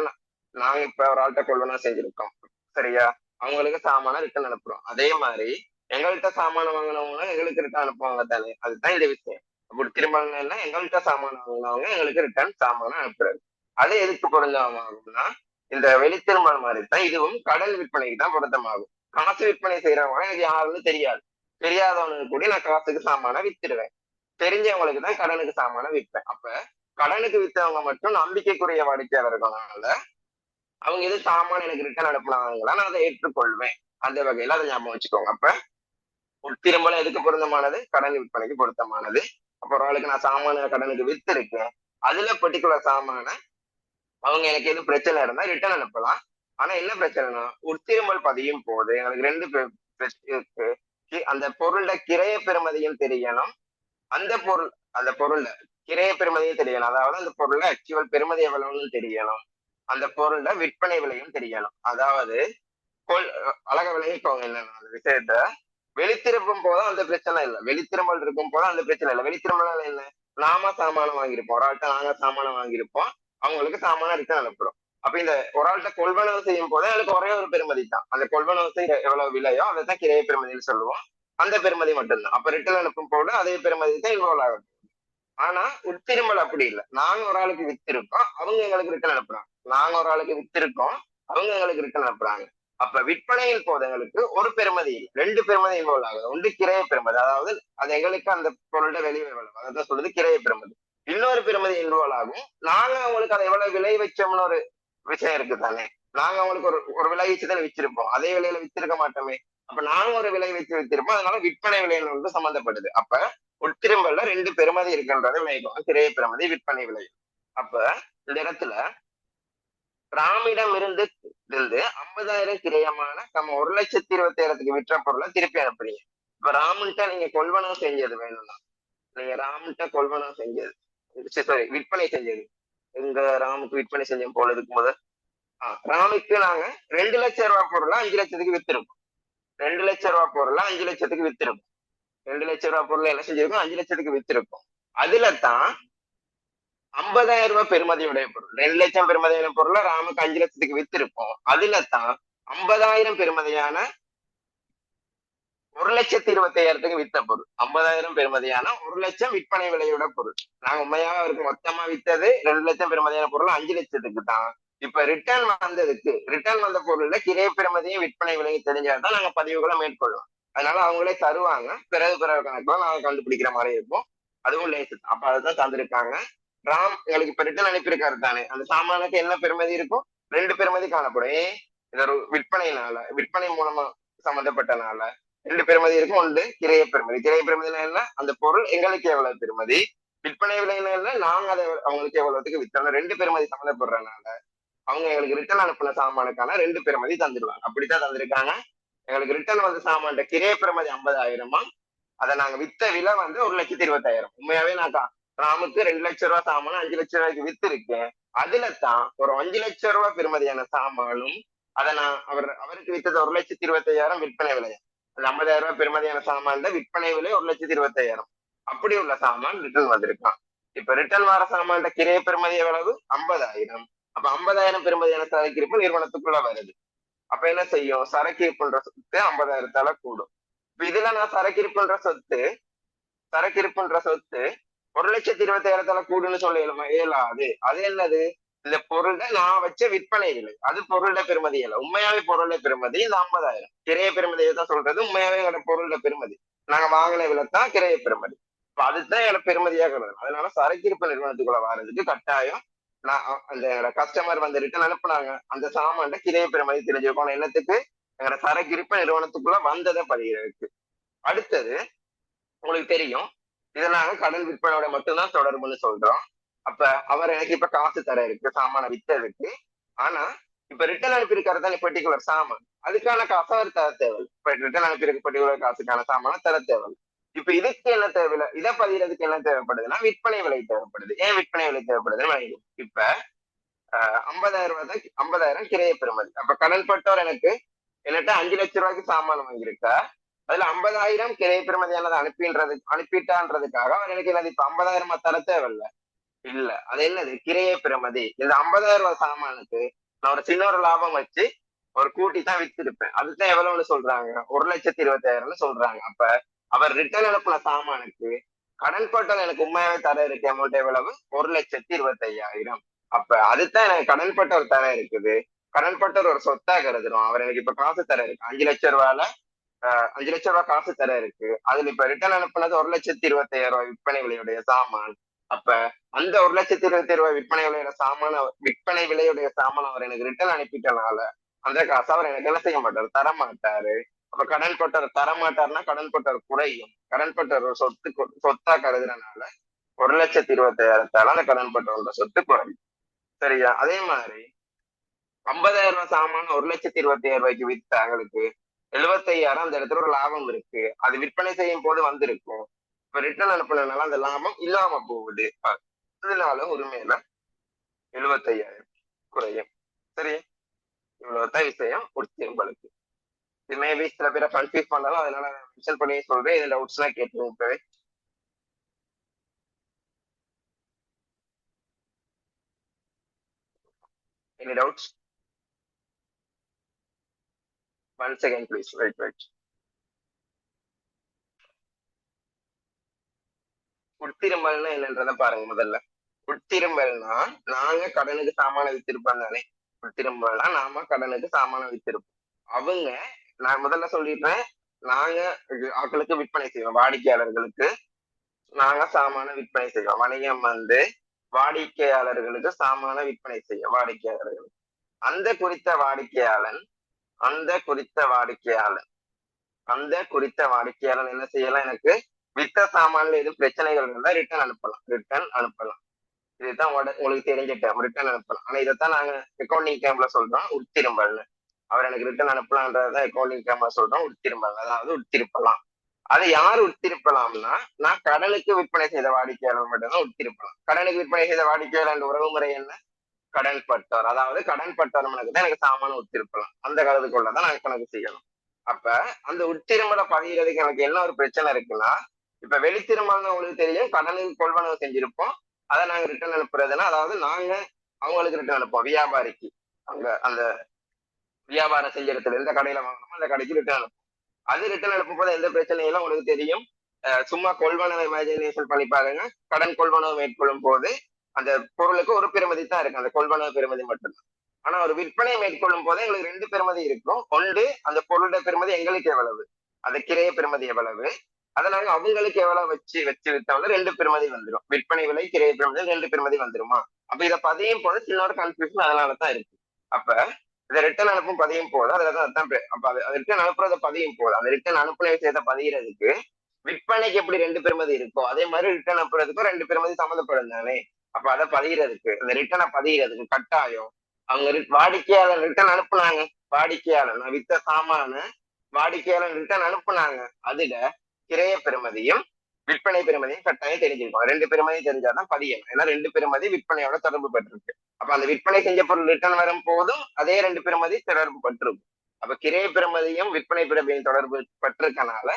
நாங்க இப்ப ஒரு ஆள்கிட்ட கொள்வனம் செஞ்சிருக்கோம், சரியா, அவங்களுக்கு சாமான ரிட்டர்ன் அனுப்புறோம். அதே மாதிரி எங்கள்கிட்ட சாமான வாங்கினவங்க எங்களுக்கு ரிட்டர்ன் அனுப்புவாங்க தானே. அதுதான் இந்த விஷயம். அப்படி திரும்ப எங்கள்கிட்ட சாமான வாங்கினவங்க எங்களுக்கு ரிட்டர்ன் சாமான அனுப்புறது. அது எதுக்கு பொருந்தமாகும்னா இந்த வெளித்திரும்பல் மாதிரி தான் இதுவும் கடன் விற்பனைக்கு தான் பொருத்தமாகும். காசு விற்பனை செய்யறவங்க எனக்கு யாருன்னு தெரியாது. தெரியாதவனுக்கு கூட நான் காசுக்கு சாமான வித்துடுவேன். தெரிஞ்சவங்களுக்கு தான் கடனுக்கு சாமான விற்பேன். அப்ப கடனுக்கு வித்தவங்க மட்டும் நம்பிக்கைக்குரிய வாடிக்கையாளர்களால அவங்க எது சாமான் எனக்கு ரிட்டர்ன் அனுப்புனாங்களா நான் அதை ஏற்றுக்கொள்வேன். அந்த வகையில அதை ஞாபகம் வச்சுக்கோங்க. அப்ப உட்திரும்பலம் எதுக்கு பொருத்தமானது? கடன் விற்பனைக்கு பொருத்தமானது. அப்ப ஒரு ஆளுக்கு நான் சாமான கடனுக்கு வித்து இருக்கேன், அதுல பர்டிகுலர் சாமான அவங்க எனக்கு எது பிரச்சனை இருந்தா ரிட்டர்ன் அனுப்பலாம். ஆனா என்ன பிரச்சனைனா உட்திரும்பல் பதியும் போது எனக்கு ரெண்டு இருக்கு. அந்த பொருளோட கிரைய பெறுமதியும் தெரியணும், அந்த பொருள்ல கிரைய பெறுமதியும் தெரியணும். அதாவது அந்த பொருள்ல ஆக்சுவல் பெறுமதி எவ்வளவுன்னு தெரியணும், அந்த பொருள்ல விற்பனை விலையும் தெரியணும். அதாவது அழக விளங்கிக்கோங்க என்னன்னா அந்த விஷயத்த. வெளித்திருப்பும் போதும் அந்த பிரச்சனை இல்லை, வெளித்திரும்பல் இருக்கும் போதும் அந்த பிரச்சனை இல்லை. வெளித்திரும்பல் என்ன? நாம சாமானம் வாங்கியிருப்போம், ஒரு ஆள்கிட்ட நாங்க சாமானம் வாங்கியிருப்போம், அவங்களுக்கு சாமானம் ரிட்டர்ன் அனுப்புறோம். அப்ப இந்த ஒரு ஆள்கிட்ட கொள்வனவு செய்யும் போது எனக்கு ஒரே ஒரு பெருமதி தான். அந்த கொள்வனவு செய்ய எவ்வளவு விலையோ அதை தான் கிரைய பெருமதின்னு சொல்லுவோம். அந்த பெருமதி மட்டும்தான். அப்ப ரிட்டர்ன் அனுப்பும் போது அதே பெருமதி தான் இன்வால்வ் ஆகும். ஆனா உட்திரும்பல் அப்படி இல்லை. நாங்க ஒரு ஆளுக்கு வித்திருக்கோம், அவங்க எங்களுக்கு ரிட்டர்ன் அனுப்புறாங்க. நாங்க ஒரு ஆளுக்கு வித்திருக்கோம், அவங்க எங்களுக்கு ரிட்டர்ன் அனுப்புறாங்க. அப்ப விற்பனையில் போது எங்களுக்கு ஒரு பெருமதி இல்லை, ரெண்டு பெருமதி இன்வால்வ் ஆகுது. ஒன்று கிரைய பெருமதி, அதாவது அது எங்களுக்கு அந்த பொருளோட வெளியே எவ்வளவு, அதான் சொல்றது கிரைய பெருமதி. இன்னொரு பெருமதி இன்வால்வ் ஆகும், நாங்க அவங்களுக்கு அதை எவ்வளவு விலை வச்சோம்னு ஒரு விஷயம் இருக்கு தானே. நாங்க அவங்களுக்கு ஒரு விலை வச்சுதான் விச்சிருப்போம், அதே விலையில வித்திருக்க மாட்டோமே. அப்ப நாங்க ஒரு விலை வச்சு வித்திருப்போம், அதனால விற்பனை விலையில வந்து சம்பந்தப்படுது. அப்ப உட்திரும்பல்ல ரெண்டு பெருமதி இருக்குன்றதை விளைவிக்கும், கிரைய பெருமதி, விற்பனை விலை. அப்ப இந்த இடத்துல ராமிடம் இருந்து 50,000 கிரயமான நம்ம 1,20,000 விற்ற பொருளை திருப்பி அனுப்புறீங்க. இப்ப ராமுன்ட்ட நீங்க கொள்வனம் செஞ்சது வேணும்னா, நீங்க ராமுன்ட்ட கொள்வனம் செஞ்சது, சாரி விற்பனை செஞ்சது, எங்க ராமுக்கு விற்பனை செஞ்ச போல இருக்கும் போது ராமுக்கு நாங்க 2,00,000 ரூபாய் பொருளை 5 லட்சத்துக்கு வித்திருக்கோம். 2,00,000 ரூபாய் பொருளை 5 லட்சத்துக்கு வித்திருக்கோம். 2,00,000 ரூபாய் பொருளை என்ன செஞ்சிருக்கோம்? 5 லட்சத்துக்கு வித்திருக்கோம். அதுல தான் 50,000 ரூபாய் பெருமதியுடைய பொருள், 2 லட்சம் பெருமதியான பொருளை ராமுக்கு 5 லட்சத்துக்கு வித்திருக்கோம். அதுல தான் 50,000 பெருமதியான 1,20,000 வித்த பொருள், 50,000 பெருமதியான 1 லட்சம் விற்பனை விலையோட பொருள். நாங்க உண்மையாக அவருக்கு மொத்தமா வித்தது 2 லட்சம் பெருமதியான பொருள் 5 லட்சத்துக்கு தான். இப்ப ரிட்டர்ன் வந்த பொருள்ல கிரைய பெருமதியும் விற்பனை விலையும் தெரிஞ்சாதான் நாங்க பதிவுகளை மேற்கொள்ளலாம். அதனால அவங்களே தருவாங்க, பிறகு கணக்குல நாங்க கண்டுபிடிக்கிற மாதிரி இருக்கும். அதுவும் லேசு. அப்ப அதுதான் தந்திருக்காங்க. ராம் எங்களுக்கு இப்ப ரிட்டர்ன் அனுப்பியிருக்காரு தானே, அந்த சாமானுக்கு என்ன பெருமதி இருக்கும்? 2 பெருமதி காணப்படும். இது ஒரு விற்பனை மூலமா சம்பந்தப்பட்டனால 2 பெருமதி இருக்கும். ஒன்று கிரைய பெருமதி. கிரைய பெருமதினா என்ன? அந்த பொருள் எங்களுக்கு எவ்வளவு பெருமதி, விற்பனை விலையில என்ன, நாங்க அதை அவங்களுக்கு எவ்வளவுக்கு வித்தோம். 2 பெருமதி சம்மந்தப்படுறதுனால அவங்க எங்களுக்கு ரிட்டர்ன் அனுப்பின சாமானுக்கான 2 பெருமதி தந்துடுவாங்க. அப்படித்தான் தந்திருக்காங்க. எங்களுக்கு ரிட்டர்ன் வந்த சாமான கிரைய பெருமதி 50,000, அதை நாங்க வித்த விலை வந்து 1,20,000. உண்மையாவே நான் ராமுக்கு 2 லட்சம் ரூபாய் சாமானும் 5 லட்சம் ரூபாய்க்கு வித்து இருக்கேன். அதுல தான் ஒரு 5 லட்சம் ரூபாய் பெருமதியான சாமானும் அதை நான் அவருக்கு வித்தது 1,20,000 விற்பனை விலை. அந்த 50,000 ரூபாய் பெருமதியான சாமான் விற்பனை விலை 1,20,000. அப்படி உள்ள சாமான் ரிட்டர்ன் வந்திருக்கான். இப்ப ரிட்டர்ன் வர சாமான கிரைய பெறுமதி எவ்வளவு 50,000. அப்ப 50,000 பெறுமதியான சரக்கு இருப்பு நிறுவனத்துக்குள்ள வருது. அப்ப என்ன செய்யும், சரக்கு இருப்புன்ற சொத்து 50,000 கூடும். இப்ப இதுல நான் சரக்கு இருப்புன்ற சொத்து 1,20,000 கூடுன்னு சொல்ல இயலாது. அது என்னது, இந்த பொருளை நான் வச்ச விற்பனை விலை, அது பொருளோட பெருமதி இல்லை. உண்மையாவே பொருளோட பெருமதி இந்த 50,000. கிரைய பெருமதியை தான் சொல்றது. உண்மையாவே எங்களோட பொருளோட பெருமதி, நாங்க வாங்கின விலை தான் கிரைய பெருமதி. இப்ப அதுதான் எனக்கு பெருமதியாக கருது. அதனால சரக்கிருப்பு நிறுவனத்துக்குள்ள வர்றதுக்கு கட்டாயம் நான் அந்த கஸ்டமர் வந்து ரிட்டர்ன் அனுப்புனாங்க, அந்த சாமான கிரைய பெருமதி தெரிஞ்சுக்கணும். என்னத்துக்கு, எங்களோட சரக்கிருப்பு நிறுவனத்துக்குள்ள வந்ததை பதிகிறதுக்கு. அடுத்தது உங்களுக்கு தெரியும், இதை நாங்க கடன் விற்பனையோட மட்டும்தான் தொடர்புன்னு சொல்றோம். அப்ப அவர் எனக்கு இப்ப காசு தர இருக்கு சாமான வித்ததுக்கு. ஆனா இப்ப ரிட்டர்ன் அனுப்பியிருக்காரு தான் பர்டிகுலர் சாமான், அதுக்கான காசு அவர் தர தேவை. இப்ப ரிட்டர்ன் அனுப்பியிருக்க பர்டிகுலர் காசுக்கான சாமான தர தேவை. இப்ப இதுக்கு என்ன தேவையில்லை, இதை பதிகிறதுக்கு என்ன தேவைப்படுதுன்னா விற்பனை விலை தேவைப்படுது. ஏன் விற்பனை விலை தேவைப்படுதுன்னு இப்ப 50,000 கிரைய பெறுமதி. அப்ப கடன் பட்டவர் எனக்கு என்னட்ட 5,00,000 சாமான் வாங்கியிருக்கா, அதுல 50,000 கிரைய பெறுமதியானது அனுப்பிட்டான்றதுக்காக அவர் எனக்கு என்னது இப்ப 50,000 தர தேவையில்ல. இல்ல, அது என்னது கிரைய பெறுமதி. இந்த 50,000 சாமானுக்கு நான் ஒரு சின்ன ஒரு லாபம் வச்சு ஒரு கூட்டி தான் வித்திருப்பேன். அதுதான் எவ்வளவுன்னு சொல்றாங்க, 1,20,000 சொல்றாங்க. அப்ப அவர் ரிட்டர்ன் அனுப்பின சாமானுக்கு கடன் பட்டல் எனக்கு உண்மையாவே தர இருக்கு அமௌண்ட் எவ்வளவு, 1,25,000. அப்ப அதுதான் எனக்கு கடன் பட்டவர் தர இருக்குது. கடன் பட்டவர் ஒரு சொத்தா கருதுறோம். அவர் எனக்கு இப்ப காசு தர இருக்கு 5,00,000 5,00,000 காசு தர இருக்கு. அதுல இப்ப ரிட்டர்ன் அனுப்புனது 1,25,000 விற்பனை விலையுடைய சாமான். அப்ப அந்த 1,20,000 விற்பனை விலையுடைய சாமான் அவர் எனக்கு ரிட்டர்ன் அனுப்பிட்டனால அந்த காசு அவர் எனக்கு என்ன செய்ய மாட்டாரு, தர மாட்டாரு. அப்ப கடன் பட்டவர் தர மாட்டாருன்னா கடன் பட்டவர் குறையும். கடன் பட்டவர் சொத்தா கருதுறதுனால 1,20,000 அந்த கடன் பட்டவரோட சொத்து குறையும். சரியா? அதே மாதிரி 50,000 சாமான 1,20,000 வித்து அவங்களுக்கு 75,000 அந்த இடத்துல ஒரு லாபம் இருக்கு. அது விற்பனை செய்யும் போது வந்திருக்கும். இப்ப ரிட்டர்ன் அனுப்புனதுனால அந்த லாபம் இல்லாம போகுது. அதனால உரிமையில 75,000 குறையும். சரி, இவ்வளவுதான் விஷயம் உங்களுக்கு. இது மேபி சில பேரை கன்ஃபியூஸ் பண்ணாலும் அதனால மென்ஷன் பண்ணி சொல்றேன். இது டவுட்ஸ் எல்லாம் கேட்டுருங்க. Any doubts? One second, please. Wait. உட்திரும்பல்னா என்னன்றத பாருங்க முதல்ல. உட்திரும்பல்னா நாங்க கடனுக்கு சாமான வித்திருப்போம் தானே. உட்திரும்பல்னா நாம கடனுக்கு சாமான வித்திருப்போம். அவங்க, நான் முதல்ல சொல்லிடுறேன், நாங்க அவங்களுக்கு விற்பனை செய்வோம். வாடிக்கையாளர்களுக்கு நாங்க சாமான விற்பனை செய்வோம். வணிகம் வந்து வாடிக்கையாளர்களுக்கு சாமான விற்பனை செய்யும். வாடிக்கையாளர்களுக்கு அந்த குறித்த வாடிக்கையாளன் என்ன செய்யலாம், எனக்கு வித்த சாமான்ல எதுவும் பிரச்சனைகள் இருந்தா ரிட்டர்ன் அனுப்பலாம். இதுதான் உங்களுக்கு தெரிஞ்ச டேம், ரிட்டர்ன் அனுப்பலாம். ஆனா இதைத்தான் நாங்க அக்கௌண்டிங் டேம்ல சொல்றோம் உட்திரும்பல்னு. அவர் எனக்கு ரிட்டர்ன் அனுப்பலான்றதான் அக்கௌண்டிங் டேம்ல சொல்றோம் உட்திரும்பல். அதாவது உட்திருப்பலாம். அதை யார் உட்திருப்பலாம்னா, நான் கடனுக்கு விற்பனை செய்த வாடிக்கையாளர் மட்டும்தான் உட்திருப்பலாம். கடனுக்கு விற்பனை செய்த வாடிக்கையாளர் உறவுமுறை என்ன, கடன் பட்டவர். அதாவது கடன் பட்டவர் தான் எனக்கு சாமான உட்திருப்பலாம். அந்த கருதுக்குள்ளதான் நாங்க கணக்கு செய்யணும். அப்ப அந்த உட்திருமலை பதிகிறதுக்கு எனக்கு என்ன ஒரு பிரச்சனை இருக்குன்னா, இப்ப வெளித்திருமல்னு உங்களுக்கு தெரியும், கடனுக்கு கொள்வனவு செஞ்சிருப்போம். அதை நாங்க ரிட்டர்ன் அனுப்புறதுன்னா, அதாவது நாங்க அவங்களுக்கு ரிட்டர்ன் அனுப்போம். வியாபாரிக்கு அந்த வியாபாரம் செய்யறதுல எந்த கடையில வாங்கணுமோ அந்த கடைக்கு ரிட்டர்ன் அனுப்பும். அது ரிட்டர்ன் அனுப்பும் போது எந்த பிரச்சனையும் உங்களுக்கு தெரியும். சும்மா கொள்வனவை இமேஜினேஷன் பண்ணி பாருங்க. கடன் கொள்வனவு மேற்கொள்ளும் போது அந்த பொருளுக்கு ஒரு பெருமதி தான் இருக்கு, அந்த கொள்வனவு பெருமதி மட்டும்தான். ஆனா ஒரு விற்பனை மேற்கொள்ளும் போது எங்களுக்கு 2 பெருமதி இருக்கும். ஒன்று அந்த பொருளோட பெருமதி எங்களுக்கு எவ்வளவு, அந்த கிரைய பெருமதி எவ்வளவு, அதை நாங்க அவங்களுக்கு எவ்வளவு வச்சு வித்தவங்க 2 பெருமதி வந்துடும். விற்பனை விலை கிரைய பெருமதி 2 பெருமதி வந்துருமா? அப்ப இதை பதியும் போது சின்ன ஒரு கன்ஃபியூஷன் அதனாலதான் இருக்கு. அப்ப இதை ரிட்டர்ன் அனுப்பும் பதியும் போது அதுதான் அப்ப அது ரிட்டர்ன் அனுப்புறத பதியும் போது அந்த ரிட்டர்ன் அனுப்புன விஷயத்தை பதிகிறதுக்கு விற்பனைக்கு எப்படி 2 பெருமதி இருக்கோ அதே மாதிரி ரிட்டர்ன் அனுப்புறதுக்கும் 2 பெருமதி சம்மந்தப்படும் தானே. அப்ப அதை பதிகிறதுக்கு, அந்த ரிட்டர்னை பதிகிறதுக்கு கட்டாயம் அவங்க வாடிக்கையாளர் ரிட்டர்ன் அனுப்புனாங்க. வாடிக்கையாளர் நான் வித்த சாமான வாடிக்கையாளர் ரிட்டர்ன் அனுப்புனாங்க. அதுல கிரைய பெருமதியும் விற்பனை பெருமதியும் கட்டாயம் தெரிஞ்சிருக்கும். 2 பெருமதியும் தெரிஞ்சாதான் பதியணும். ஏன்னா 2 பெருமதி விற்பனையோட தொடர்பு பெற்றிருக்கு. அப்ப அந்த விற்பனை செஞ்ச பொருள் ரிட்டர்ன் வரும் போதும் அதே 2 பெருமதி தொடர்பு பட்டிருக்கும். அப்ப கிரைய பெருமதியும் விற்பனை பெருமதியும் தொடர்பு பட்டிருக்கனால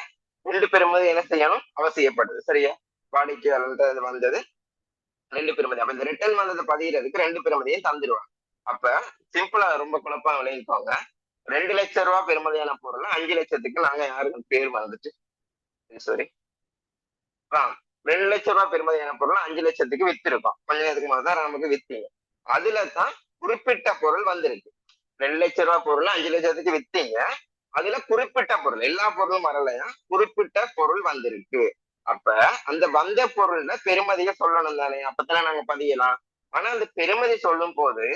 2 பெருமதி என்ன செய்யணும், அவசியப்படுது. சரியா? வாடிக்கையாளர் வந்தது 2 பெறுமதி. அப்ப இந்த ரிட்டர்ன் வந்ததை பதிகிறதுக்கு 2 பெறுமதியும் தந்துருவாங்க. அப்ப சிம்பிளா ரொம்ப குழப்பம் விளைவிப்பாங்க. 2 லட்சம் ரூபாய் பெறுமதியான பொருள் 5 லட்சத்துக்கு நாங்க யாருக்கு பேர் வந்துட்டு சாரி 2 லட்சம் ரூபாய் பெறுமதியான பொருள் 5 லட்சத்துக்கு வித்திருக்கோம். கொஞ்ச நேரத்துக்கு முதல்தான் நமக்கு வித்தீங்க. அதுலதான் குறிப்பிட்ட பொருள் வந்திருக்கு. 2 லட்சம் ரூபாய் பொருள் 5 லட்சத்துக்கு வித்தீங்க. அதுல குறிப்பிட்ட பொருள், எல்லா பொருளும் வரலையா, குறிப்பிட்ட பொருள் வந்திருக்கு. அப்ப அந்த வந்த பொருள்ல பெருமதியை சொல்லணும் தானே, அப்பதான் நாங்க பதியலாம். ஆனா அந்த பெருமதி சொல்லும் போது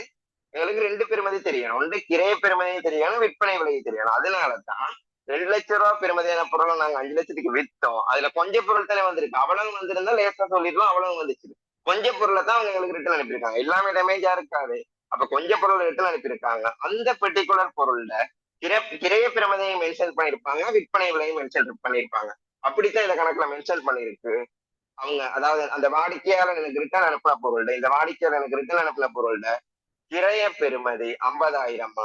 எங்களுக்கு 2 பெருமதி தெரியணும். ஒன்று கிரைய பெருமதியும் தெரியணும், விற்பனை விலையை தெரியணும். அதனாலதான் 2 லட்சம் ரூபாய் பெருமதியான பொருளை நாங்க 5 லட்சத்துக்கு வித்தோம். அதுல கொஞ்ச பொருள் தானே வந்திருக்கு. அவ்வளவு வந்திருந்தா லேசா சொல்லிடலாம், அவ்வளவு வந்துச்சு. கொஞ்ச பொருளை தான் அவங்க எங்களுக்கு ரிட்டர்ன் அனுப்பியிருக்காங்க. எல்லாமே டேமேஜா இருக்காது. அப்ப கொஞ்ச பொருள் ரிட்டர்ன் அனுப்பியிருக்காங்க. அந்த பெர்டிகுலர் பொருள்ல கிரைய பெருமதியை மென்ஷன் பண்ணிருப்பாங்க, விற்பனை விலையும் மென்ஷன் பண்ணிருப்பாங்க. அப்படித்தான் இந்த கணக்குல மென்ஷன் பண்ணிருக்கு. அவங்க அதாவது அந்த வாடிக்கையாளர் எனக்கு ரிட்டர்ன் அனுப்பின பொருள், இந்த வாடிக்கையாளர் எனக்கு ரிட்டர்ன் அனுப்பின பொருள்ல கிரைய பெறுமதி 50,000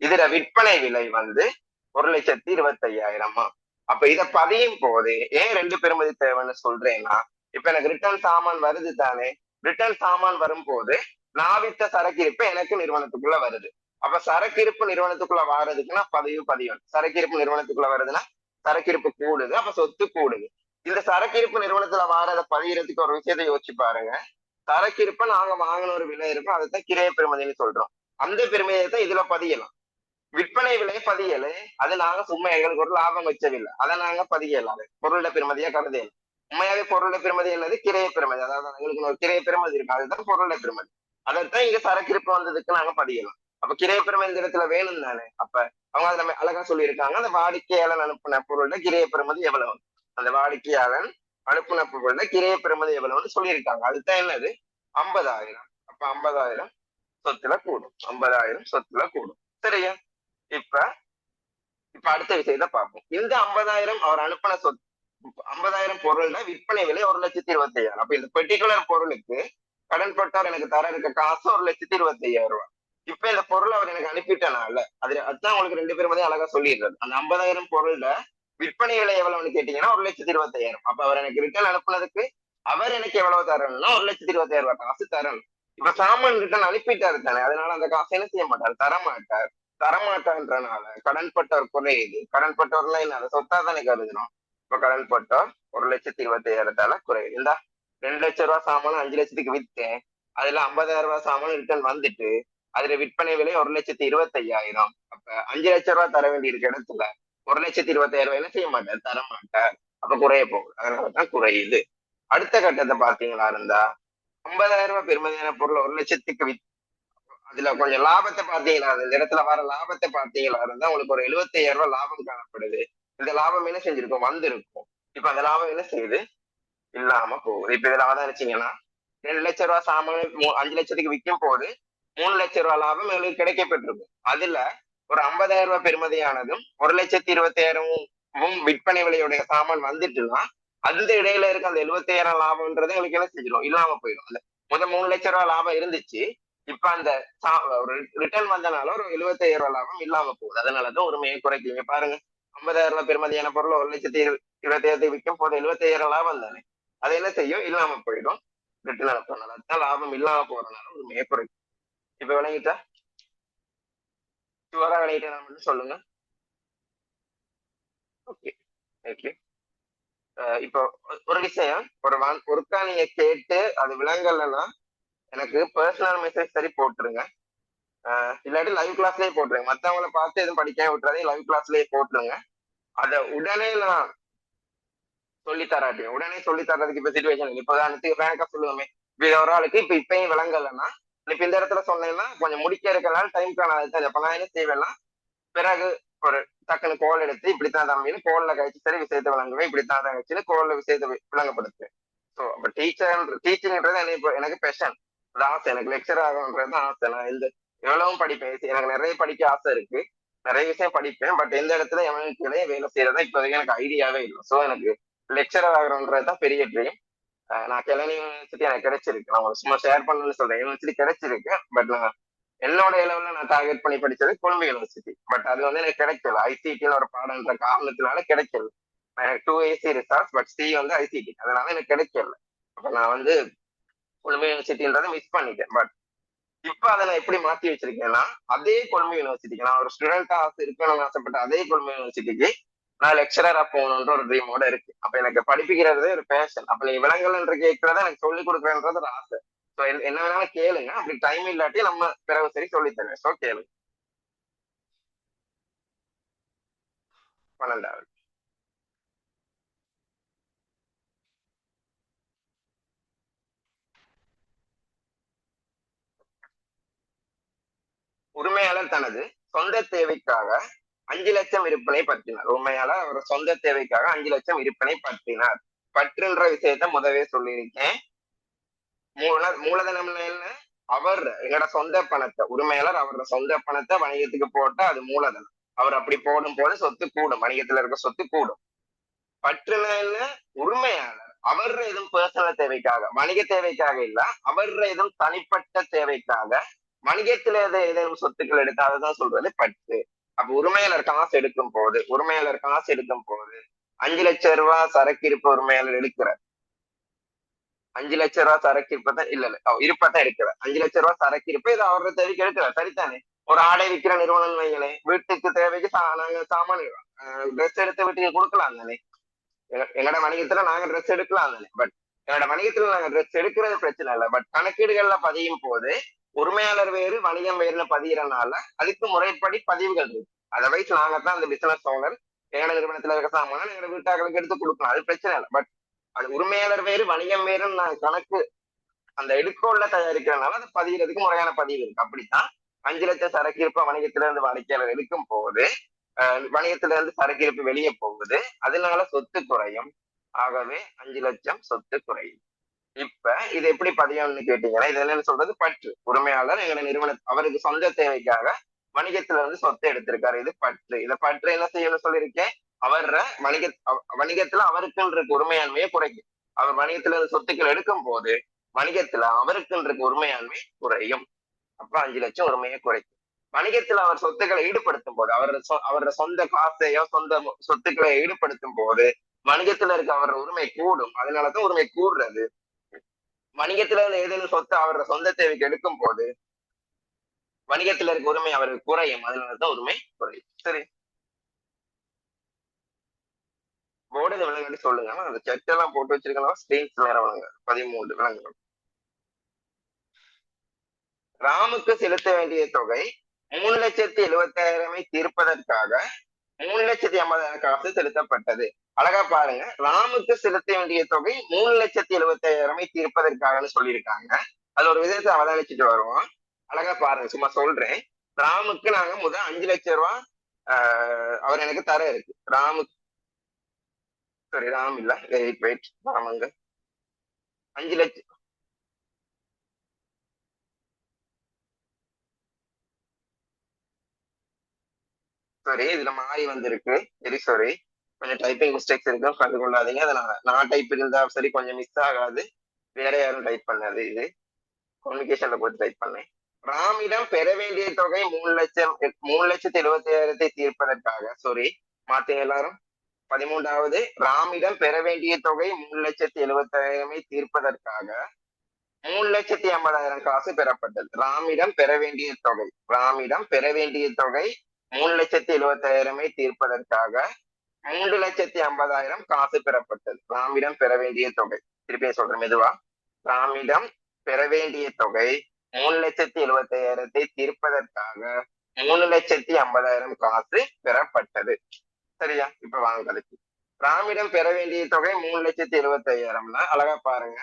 இதுல விற்பனை விலை 1,25,000. அப்ப இத பதியும் போது ஏன் 2 பெறுமதி தேவைன்னு சொல்றேன்னா, இப்ப எனக்கு ரிட்டர்ன் சாமான் வருது தானே, ரிட்டர்ன் சாமான் வரும்போது நான் வித்த சரக்கு இருப்பு எனக்கு நிறுவனத்துக்குள்ள வருது. அப்ப சரக்கு இருப்பு நிறுவனத்துக்குள்ள வாரதுக்குன்னா பதிவு சரக்கு இருப்பு நிறுவனத்துக்குள்ள வருதுன்னா சரக்கு இருப்பு கூடுது, அப்ப சொத்து கூடுது. இந்த சரக்கு இருப்பு நிறுவனத்துல வாரத பதிகிறதுக்கு ஒரு விஷயத்தை யோசிச்சு பாருங்க. சரக்கு இருப்ப நாங்க வாங்கின ஒரு விலை இருக்கும், அதைத்தான் கிரைய பெருமதின்னு சொல்றோம். அந்த பெருமையை தான் இதுல பதியலாம். விற்பனை விலை பதியல, அது நாங்க சும்மா எங்களுக்கு ஒரு லாபம் வச்சதில்லை, அதை நாங்க பதியலாம். பொருளோட பெருமதியா கருதையில உண்மையாவே பொருளோட பெருமதி என்னது கிரைய பெருமதி. அதாவது எங்களுக்கு ஒரு கிரைய பெருமதி இருக்கு, அதுதான் பொருளோட பெருமதி. அதைத்தான் இங்க சரக்கு இருப்பு வந்ததுக்கு நாங்க பதியலாம். அப்ப கிரைய பெருமதி இந்த இடத்துல வேணும் தானே. அப்ப அவங்க அதுல அழகா சொல்லியிருக்காங்க, அந்த வாடிக்கையாளன் அனுப்பின பொருள்ல கிரைய பெருமதி எவ்வளவு, அந்த வாடிக்கையாளன் அனுப்புன பொருள்ல கிரைய பெருமதி எவ்வளவுன்னு சொல்லியிருக்காங்க. அதுதான் என்னது 50,000. அப்ப 50,000 சொத்துல கூடும், 50,000 சொத்துல கூடும். சரியா? இப்ப இப்ப அடுத்த விஷயத்த பார்ப்போம். இந்த 50,000 அவர் அனுப்பின சொத்து 50,000 பொருள்ல விற்பனை விலை 1,25,000. அப்ப இந்த பெர்டிகுலர் பொருளுக்கு கடன்பட்டார் எனக்கு தர இருக்க காசு 1,25,000 ரூபாய். இப்ப இந்த பொருள் அவர் எனக்கு அனுப்பிட்டனால அதுதான் உங்களுக்கு 2 பேரும் அழகா சொல்லிடுறது. அந்த 50,000 பொருள்ல விற்பனை விலை எவ்வளவுன்னு கேட்டீங்கன்னா 1,25,000. அப்ப அவர் எனக்கு ரிட்டர்ன் அனுப்புனதுக்கு அவர் எனக்கு எவ்வளவு தரணும்னா 1,25,000 ரூபாய் காசு தரணும். இப்ப சாமான் ரிட்டர்ன் அனுப்பிட்டாரு தானே, அதனால அந்த காசை என்ன செய்ய மாட்டார், தரமாட்டார். தரமாட்டான்றனால கடன்பட்டவர் குறையுது. கடன்பட்டவர்லாம் என்ன, அதை சொத்தா தானே கருதணும். இப்ப கடன்பட்டவர் 1,25,000 குறையுது. இந்த 2 லட்சம் ரூபாய் சாமான் 5 லட்சத்துக்கு வித்தேன், அதுல 50,000 ரூபாய் சாமான் ரிட்டர்ன் வந்துட்டு அதுல விற்பனை விலை 1,25,000. அப்ப 5 லட்சம் ரூபாய் தர வேண்டிய இருக்க இடத்துல 1,25,000 என்ன செய்ய மாட்டார், தர மாட்டார். அப்ப குறைய போகுது, அதனாலதான் குறையுது. அடுத்த கட்டத்தை பாத்தீங்களா இருந்தா 50,000 ரூபாய் பெருமதியான பொருள் 1 லட்சத்துக்கு அதுல கொஞ்சம் லாபத்தை பாத்தீங்களா, இந்த இடத்துல வர லாபத்தை பாத்தீங்களா இருந்தா உங்களுக்கு ஒரு 75,000 ரூபாய் லாபம் காணப்படுது. இந்த லாபம் என்ன செஞ்சிருக்கும், வந்திருக்கும். இப்ப அந்த லாபம் என்ன செய்யுது, இல்லாம போகுது. இப்ப இதுல அவதானிச்சீங்கன்னா 2 லட்சம் ரூபாய் சாமான் 5 லட்சத்துக்கு விற்கும் போது 3 லட்சம் ரூபாய் லாபம் எங்களுக்கு கிடைக்கப்பட்டிருக்கும். அதுல ஒரு 50,000 ரூபாய் பெருமதியானதும் 1,25,000 விற்பனை விலையுடைய சாமான் வந்துட்டுன்னா அந்த இடையில இருக்க அந்த 75,000 லாபம்ன்றது எங்களுக்கு என்ன செஞ்சிடும், இல்லாம போயிடும். அந்த 3 லட்சம் ரூபாய் லாபம் இருந்துச்சு, இப்ப அந்த ஒரு ரிட்டர்ன் வந்தனால ஒரு 75,000 ரூபாய் லாபம் இல்லாம போகுது. அதனாலதான் உரிமையை குறைக்குங்க. பாருங்க, 50,000 ரூபாய் பெருமதியான பொருள் 1,25,000 விற்கும் போது 75,000 லாபம் தானே, அது என்ன செய்யும், இல்லாம போயிடும். ரிட்டர்ன் அனுப்புறதுனால அதுதான் லாபம் இல்லாம போறதுனால உரிமையை குறைக்கும். இப்ப விளங்கிட்டா, சுவரா விளங்கிட்டா சொல்லுங்க. Okay okay. இப்போ ஒரு விஷயம், ஒருக்கா நீங்க கேட்டு அது விளங்கலைன்னா எனக்கு பர்சனல் மெசேஜ் சரி போட்டுருங்க. இல்லாட்டி லைவ் கிளாஸ்லயே போட்டுருங்க. மத்தவங்களை பார்த்து எதுவும் படிக்காம விட்டுறாதே, லைவ் கிளாஸ்லயே போட்டுருங்க. அதை உடனே நான் சொல்லி தராட்டியும் உடனே சொல்லி தர்றதுக்கு இப்ப சிச்சுவேஷன் இப்போ பேங்கா சொல்லுவோமே, இப்ப ஒரு ஆளுக்கு இப்பயும் விளங்கலைன்னா இப்ப இந்த இடத்துல சொன்னேன்னா கொஞ்சம் முடிக்க இருக்கனால டைம் காணாது. அப்ப நான் என்ன செய்வேன்னா பிறகு ஒரு டக்குனு கோல் எடுத்து இப்படித்தான் தம்பின்னு கோல்ல கழிச்சு சரி விஷயத்தை விளங்குவேன், இப்படித்தான் கழிச்சுன்னு கோல்ல விஷயத்தை விளங்கப்படுத்துவேன். ஸோ அப்ப டீச்சிங்ன்றது எனக்கு பெஷன், அது ஆசை. எனக்கு லெக்சர் ஆகணுன்றது ஆசை. நான் இந்த எவ்வளவும் படிப்பேன், எனக்கு நிறைய படிக்க ஆசை இருக்கு, நிறைய விஷயம் படிப்பேன். பட் எந்த இடத்துல எவனுக்கு வேலை செய்யறதா இப்போதைக்கு எனக்கு ஐடியாவே இல்லை. ஸோ எனக்கு லெக்சரர் ஆகணுன்றதுதான் பெரிய ட்ரீம். நான் கிளனி யூனிவர்சிட்டி எனக்கு கிடைச்சிருக்கு, நான் சும்மா ஷேர் பண்ணணும்னு சொல்றேன். யூனிவர்சிட்டி கிடைச்சிருக்கு, பட் நான் என்னோட லெவல்ல நான் டார்கெட் பண்ணி படிச்சது கொழும்பு யூனிவர்சிட்டி. பட் அது எனக்கு கிடைக்கல, ஐசிடின்னு ஒரு பாடம்ன்ற காரணத்தினால கிடைக்கல. எனக்கு 2 AC resorts, but see ICT, அதனால எனக்கு கிடைக்கல. அப்ப நான் கொழும்பு யூனிவர்சிட்டின்றதை மிஸ் பண்ணிட்டேன். பட் இப்ப அதை நான் எப்படி மாத்தி வச்சிருக்கேன்னா, அதே கொழும்பு யூனிவர்சிட்டிக்கு நான் ஒரு ஸ்டூடெண்டா இருக்கணும்னு ஆசைப்பட்ட அதே கொழும்பு யூனிவர்சிட்டிக்கு நான் லெக்சரரா போகணுன்ற ஒரு ட்ரீமோட இருக்கு. அப்ப எனக்கு படிப்புக்கிறதே ஒரு பேஷன். அப்ப நீ விலங்குகள் கேட்கறத எனக்கு சொல்லிக் கொடுக்குறன்றது ஒரு ஆசை. ஸோ என்ன வேணாலும் கேளுங்க. அப்படி டைம் இல்லாட்டி நம்ம பிறகு சரி சொல்லி தருவேன். ஸோ கேளுங்க. 12வது உரிமையாளர் தனது சொந்த தேவைக்காக 5 லட்சம் விற்பனை பற்றினார். உண்மையாளர் அவர் சொந்த தேவைக்காக 5 லட்சம் விற்பனை பற்றினார். பற்றுன்ற விஷயத்த முதவே சொல்லியிருக்கேன். மூலதனம் என்ன? அவர் எங்களோட சொந்த பணத்தை, உரிமையாளர் அவரோட சொந்த பணத்தை வணிகத்துக்கு போட்டா அது மூலதனம். அவர் அப்படி போடும் போது சொத்து கூடும், வணிகத்துல இருக்க சொத்து கூடும். பற்றுன என்ன? உரிமையாளர் அவர் எதுவும் பர்சனல் தேவைக்காக, வணிக தேவைக்காக இல்ல, அவர் எதுவும் தனிப்பட்ட தேவைக்காக வணிகத்துல ஏதேனும் சொத்துக்கள் எடுத்து அதைதான் சொல்றது பற்று. அப்ப உரிமையாளர் காசு எடுக்கும் போது 5 லட்சம் ரூபாய் சரக்கு இருப்பு உரிமையாளர் எடுக்கிறார். 5 லட்சம் ரூபாய் சரக்கு இருப்பதான் இல்ல இருப்பதான் எடுக்கிறார். 5 லட்சம் ரூபாய் சரக்கு இருப்பு இது அவரோட தேவைக்கு எடுக்கிறார். சரிதானே? ஒரு ஆடை விற்கிற நிறுவனம் வைங்களேன், வீட்டுக்கு தேவைக்கு நாங்க சாமான் ட்ரெஸ் எடுத்து வீட்டுக்கு கொடுக்கலாம் தானே. எங்களோட வணிகத்துல நாங்க ட்ரெஸ் எடுக்கலாம் தானே. பட் என்னோட வணிகத்துல நாங்க ட்ரெஸ் எடுக்கிறது பிரச்சனை இல்லை. பட் கணக்கீடுகள்ல பதியும் போது உரிமையாளர் வேறு வணிகம் வேறுல பதியறனால அதுக்கு முறைப்படி பதிவுகள் இருக்கு. அதர்வைஸ் நாங்க தான் அந்த பிசினஸ் ஓனர் எங்களோட நிறுவனத்துல இருக்க சாமான எங்களோட வீட்டாக்களுக்கு எடுத்து கொடுக்கலாம், அது பிரச்சனை இல்லை. பட் அது உரிமையாளர் வேறு வணிகம் வேறுன்னு நான் கணக்கு அந்த எடுக்கோல்ல தயாரிக்கிறதுனால அது பதிகிறதுக்கு முறையான பதிவு இருக்கு. அப்படித்தான் 5 லட்சம் சரக்கு இருப்ப வணிகத்துல இருந்து வாடிக்கையாளர் எடுக்கும் போது வணிகத்துல இருந்து சரக்கு இருப்பு வெளியே போகுது, அதனால சொத்து குறையும். ஆகவே 5 லட்சம் சொத்து குறையும். இப்ப இது எப்படி பதியம்னு கேட்டீங்கன்னா, இது என்னன்னு சொல்றது? பற்று. உரிமையாளர் எங்க நிறுவன அவருக்கு சொந்த தேவைக்காக வணிகத்துல இருந்து சொத்தை எடுத்திருக்காரு, இது பற்று. இதை பற்று என்ன செய்யணும்னு சொல்லியிருக்கேன்? வணிகத்துல அவருக்குன்னு இருக்க உரிமையாண்மையை குறைக்கும். அவர் வணிகத்துல இருந்து சொத்துக்கள் எடுக்கும் போது வணிகத்துல அவருக்குன்னு இருக்க உரிமையாண்மை குறையும். அப்ப 5 லட்சம் உரிமையை குறைக்கும். வணிகத்துல அவர் சொத்துக்களை ஈடுபடுத்தும் போது அவரோட சொந்த காசையோ சொந்த சொத்துக்களை ஈடுபடுத்தும் போது வணிகத்துல இருக்க அவரோட உரிமை கூடும். அதனாலதான் உரிமை கூடுறது. வணிகத்துல ஏதேனும் சொத்து அவரோட சொந்த தேவைக்கு எடுக்கும் போது வணிகத்துல இருக்க உரிமை அவருக்கு குறையும். அதனாலதான் உரிமை குறையும். சரி, போர்டு விலங்கு சொல்லுங்க. அந்த செட்டெல்லாம் போட்டு வச்சிருக்கணும். ஸ்கிரீன்ஸ் நேரம் விலங்கு 13 விலங்குகள். ராமுக்கு செலுத்த வேண்டிய தொகை 3,70,000 தீர்ப்பதற்காக 3,50,000 காசு செலுத்தப்பட்டது. அழகா பாருங்க, ராமுக்கு செலுத்த வேண்டிய தொகை 3,70,000 தீர்ப்பதற்காகன்னு சொல்லியிருக்காங்க. அது ஒரு விதத்தை அவதானிச்சுட்டு வருவோம். அழகா பாருங்க, சும்மா சொல்றேன். ராமுக்கு நாங்க முதல் 5 லட்சம் ரூபாய் அவர் எனக்கு தர இருக்கு. ராமுக்கு சாரி ராம் இல்ல வெயிட் ராமங்க 5 லட்சம். சாரி, இதுல மாறி வந்திருக்கு. வெரி சாரி, கொஞ்சம் டைப்பிங் மிஸ்டேக்ஸ் இருக்கு, கண்டு கொள்ளாதீங்க. அதனால நான் டைப் இருந்தா சரி கொஞ்சம் மிஸ் ஆகாது. வேற யாரும் டைப் பண்ணாது, இது கம்யூனிகேஷன்ல போட்டு டைப் பண்ணேன். ராமிடம் பெற வேண்டிய தொகை 3,70,000 தீர்ப்பதற்காக, சாரி மாத்தீங்க எல்லாரும். 13வது, ராமிடம் பெற வேண்டிய தொகை 3,70,000 தீர்ப்பதற்காக 3,50,000 காசு பெறப்பட்டது. ராமிடம் பெற வேண்டிய தொகை 3,70,000 தீர்ப்பதற்காக 3,50,000 காசு பெறப்பட்டது. ராமிடம் பெற வேண்டிய தொகை, திருப்பி சொல்றேன் மெதுவா. ராமிடம் பெற வேண்டிய தொகை 3,70,000 தீர்ப்பதற்காக 3,50,000 காசு பெறப்பட்டது. சரியா? இப்ப வாங்க கதைக்கு. ராமிடம் பெற வேண்டிய தொகை 3,70,000. அழகா பாருங்க,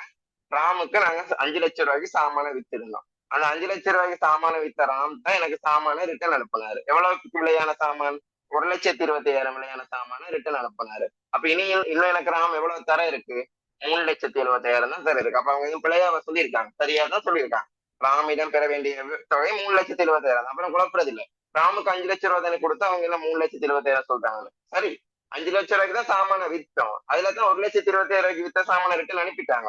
ராமுக்கு நாங்க 5 லட்சம் ரூபாய்க்கு சாமான வித்திருந்தோம். அந்த 5 லட்சம் ரூபாய்க்கு சாமான வித்த ராம் தான் எனக்கு சாமான ரிட்டர்ன் அனுப்பினாரு. எவ்வளவுக்கு விலையான சாமான்? 1,20,000 விலையான சாமான ரிட்டர்ன் அனுப்பினாரு. அப்ப இன்னும் எனக்கு ராம் எவ்வளவு தர இருக்கு? 3,70,000 தான் தர இருக்கு. அப்ப அவங்க பிள்ளையா சொல்லியிருக்காங்க, சரியா தான் சொல்லியிருக்காங்க. ராமிடம் பெற வேண்டிய தொகை 3,70,000. அப்புறம் குழப்பறது இல்லை. ராமுக்கு 5 லட்சம் ரூபாய் தானே கொடுத்தா அவங்க எல்லாம் 3,70,000 சொல்றாங்க. சரி, 5 லட்சம் ரூபாய்க்கு தான் சாமான வித்தோம். அதுலதான் 1,20,000 வித்த சாமான ரிட்டர்ன் அனுப்பிட்டாங்க.